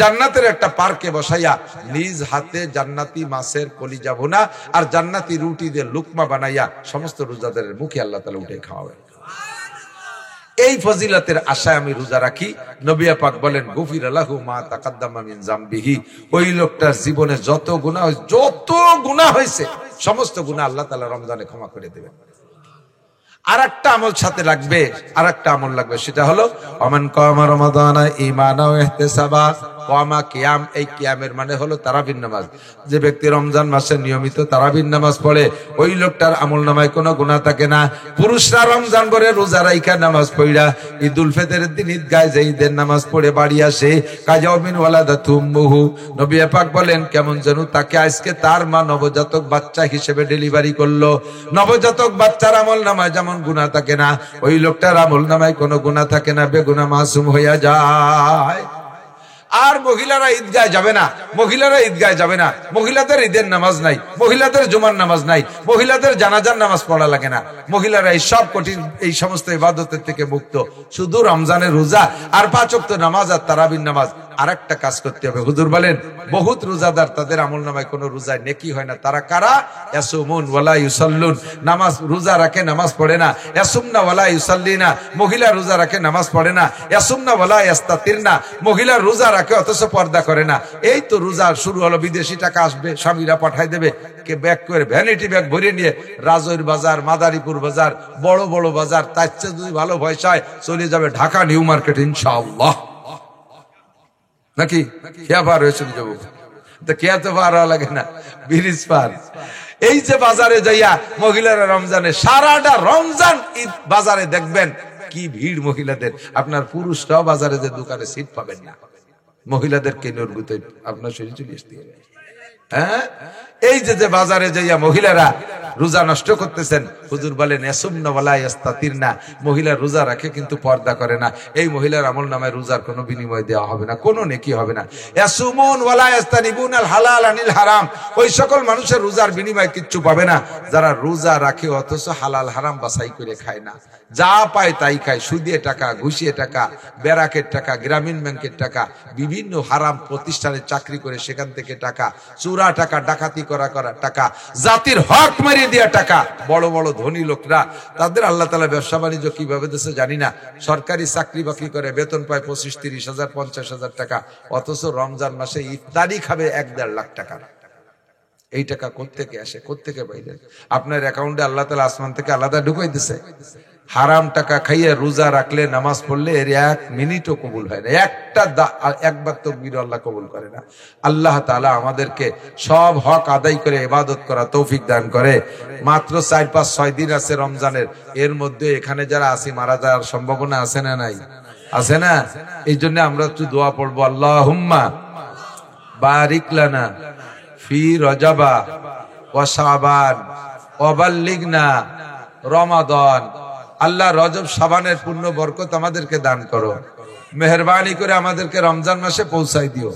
জান্নাতের একটা পার্কে বসাইয়া, নিজ হাতে জান্নাতি মাছের কলিজা ভুনা আর জান্নাতি রুটি দিয়ে লুকমা বানাইয়া সমস্ত রোজাদারের মুখে আল্লাহ তাআলা উঠে খাওয়াবেন। এই ফজিলতের আশায় আমি রোজা রাখি। নবী পাক বলেন গুফিরা লাহু মা তাকাদ্দামা মিন যামবিহি, ওই লোকটার জীবনে যত গুনাহ হয়েছে সমস্ত গুনাহ আল্লাহ তাআলা রমজানে ক্ষমা করে দেবেন। আরেকটা আমল সাথে লাগবে, আরেকটা আমল লাগবে, সেটা হলো আমান কামা রমাদানা ঈমানা ওয়া ইহতিসাবা, কামা কিয়াম। এই কিয়ামের মানে হলো তারাবির নামাজ। যে ব্যক্তি রমজান মাসে নিয়মিত তারাবির নামাজ পড়ে, ওই লোকটার আমলনামায় কোনো গুনাহ থাকে না। পুরুষরা রমজান ভরে রোজা রাইখা নামাজ পড়া ঈদুল ফিতরের দিন ঈদগাহে যে ঈদের নামাজ পড়ে বাড়ি আসে, কাজাউমিন ওয়ালাদাতুমহু, নবী পাক বলেন কেমন যেন তাকে আজকে তার মা নবজাতক বাচ্চা হিসেবে ডেলিভারি করলো। নবজাতক বাচ্চার আমলনামায় যেমন গুনাহ থাকে না, ওই লোকটার আমলনামায় কোনো গুনাহ থাকে না, বেগুনাহ মাসুম হইয়া যায়। আর মহিলারা ঈদগায় যাবে না, মহিলারা ঈদগায় যাবে না, মহিলাদের ঈদের নামাজ নাই, মহিলাদের জুমার নামাজ নাই, মহিলাদের জানাজার নামাজ পড়া লাগে না, মহিলারা এই সব কঠিন এই সমস্ত ইবাদতের থেকে মুক্ত। শুধু রমজানের রোজা আর 5 ওয়াক্ত নামাজ আর তারাবির নামাজ। আর একটা কাজ করতে হবে, হুজুর বলেন বহুত রোজাদার তাদের আমল নামায় কোনো রোজায় নেকি হয় না। তারা কারা? ইয়াসুমুন ওয়ালা ইউসাল্লুন, নামাজ রোজা রাখে নামাজ পড়ে না। ইয়াসুমনা ওয়ালা ইউসাল্লিনা, মহিলা রোজা রাখে নামাজ পড়ে না। ইয়াসুমনা ওয়ালা ইয়াস্তাতিরনা, মহিলা রোজা রাখে অথচ পর্দা করে না। এই তো রোজা শুরু হলো, বিদেশি টাকা আসবে, স্বামীরা পাঠায় দেবে, কে ব্যাগ করে ভ্যানিটি ব্যাগ ভরে নিয়ে রাজৈর বাজার, মাদারীপুর বাজার, বড় বড় বাজার, তার চেয়ে যদি ভালো পয়সায় চলে যাবে ঢাকা নিউ মার্কেট ইনশাআল্লাহ। নাকি খেয়া পার হয়েছে যাবো তো, খেয়া তো পার হওয়া লাগে না, ব্রিজ পার। এই যে বাজারে যাইয়া মহিলারা রমজানে সারাটা রমজান ঈদ বাজারে দেখবেন কি ভিড় মহিলাদের। আপনার পুরুষরাও বাজারে যে দোকানে সিট পাবেন না, মহিলাদের কেন্দ্র গুতে আপনার শরীর চলে আসতে হবে। হ্যাঁ, এই যে বাজারে যাইয়া মহিলারা রোজা নষ্ট করতেছেন, হুজুর বলেন ইয়াসুমনা ওয়ালা ইয়াস্তাতিরনা, মহিলা রোজা রাখে কিন্তু পর্দা করে না। এই মহিলার আমল নামায় রোজার কোনো বিনিময় দেওয়া হবে না, কোনো নেকি হবে না। ইয়াসুমুন ওয়ালা ইয়াস্তানিবুনাল হালাল আনিল হারাম, ওই সকল মানুষের রোজার বিনিময় কিচ্ছু পাবে না যারা রোজা রাখে অথচ হালাল হারাম বাছাই করে খায় না, যা পায় তাই খায়। সুদে টাকা, ঘুষিয়ে টাকা, ব্যারাকের টাকা, গ্রামীণ ব্যাংকের টাকা, বিভিন্ন হারাম প্রতিষ্ঠানে চাকরি করে সেখান থেকে টাকা, চোরা টাকা, ডাকাতি করা টাকা, জাতির হক মারিয়ে দেওয়া টাকা। বড় বড় ধনী লোকরা তাদের আল্লাহ তাআলা ব্যবসা বাণিজ্য কিভাবে দেশে জানি না, সরকারি চাকরি বাকরি করে বেতন পায় 25-30 হাজার 50 হাজার টাকা, অথচ রমজান মাসে ইফতারি খাবে 1-1.5 লাখ টাকা। এই টাকা কোত্থেকে আসে, কোত্থেকে বাইরে? আপনার অ্যাকাউন্টে আল্লাহ তাআলা আসমান থেকে আলাদা ঢুকাই দিছে। হারাম টাকা খাইয়ে রোজা রাখলে, নামাজ পড়লে এর 1 মিনিটও কবুল হয় না, একবার তাকবীর আল্লাহ কবুল করে না। আল্লাহ তাআলা আমাদেরকে সব হক আদায় করে ইবাদত করা তৌফিক দান করে। মাত্র 4-5-6 দিন আছে রমজানের, এর মধ্যে এখানে যারা আছি মারা যাওয়ার সম্ভাবনা আছে না নাই? আছে না? এই জন্য আমরা একটু দোয়া পড়বো, আল্লাহুম্মা বারিক লানা ফি রজবা ওয়া শাবান ওয়া বাল্লিগনা রমাদান। আল্লাহ রজব শাবানের পূর্ণ বরকত আমাদেরকে দান করো, মেহেরবানি করে আমাদেরকে রমজান মাসে পৌঁছাই দিও।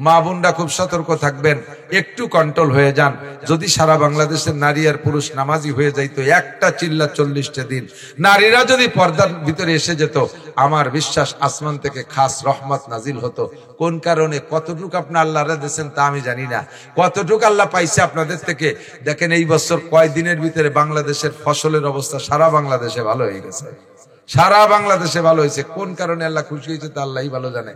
মা বোনরা খুব সতর্ক থাকবেন, একটু কন্ট্রোল হয়ে যান। যদি সারা বাংলাদেশের নারী আর পুরুষ নামাজি হয়ে যাইতো, একটা চিল্লা 40টা দিন নারীরা যদি পর্দার ভিতরে এসে যেত, আমার বিশ্বাস আসমান থেকে খাস রহমত নাজিল হতো। কোন কারণে, কতটুকু আপনার আল্লাহরা দিয়েছেন তা আমি জানি না, কতটুকু আল্লাহ পাইছে আপনাদের থেকে। দেখেন এই বছর কয়দিনের ভিতরে বাংলাদেশের ফসলের অবস্থা সারা বাংলাদেশে ভালো হয়ে গেছে, সারা বাংলাদেশে ভালো হয়েছে। কোন কারণে আল্লাহ খুশি হয়েছে তা আল্লাহই ভালো জানে।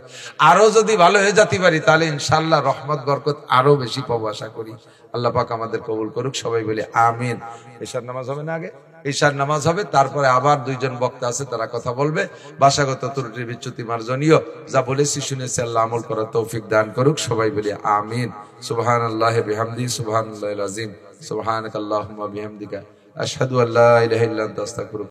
আরো যদি ভালো হয়ে যেতে পারি তাহলে ইনশাআল্লাহ রহমত বরকত আরো বেশি পাবো আশা করি। আল্লাহ পাক আমাদের কবুল করুক, সবাই বলি আমিন। ঈশার নামাজ হবে না, আগে ঈশার নামাজ হবে, তারপরে আবার 2 জন বক্তা আছে, তারা কথা বলবে। ভাষাগত ত্রুটি বিচ্যুতি মার্জনীয়, যা বলেছি শুনেছি আল্লাহ আমল করার তৌফিক দান করুক, সবাই বলি আমিন। সুবহানাল্লাহি বিহামদিহি, সুবহানাল্লাহিল আযীম, সুবহানাকাল্লাহুম্মা বিহামদিকা, আশহাদু আল্লা ইলাহা ইল্লা আনতা, আস্তাগফিরুকা।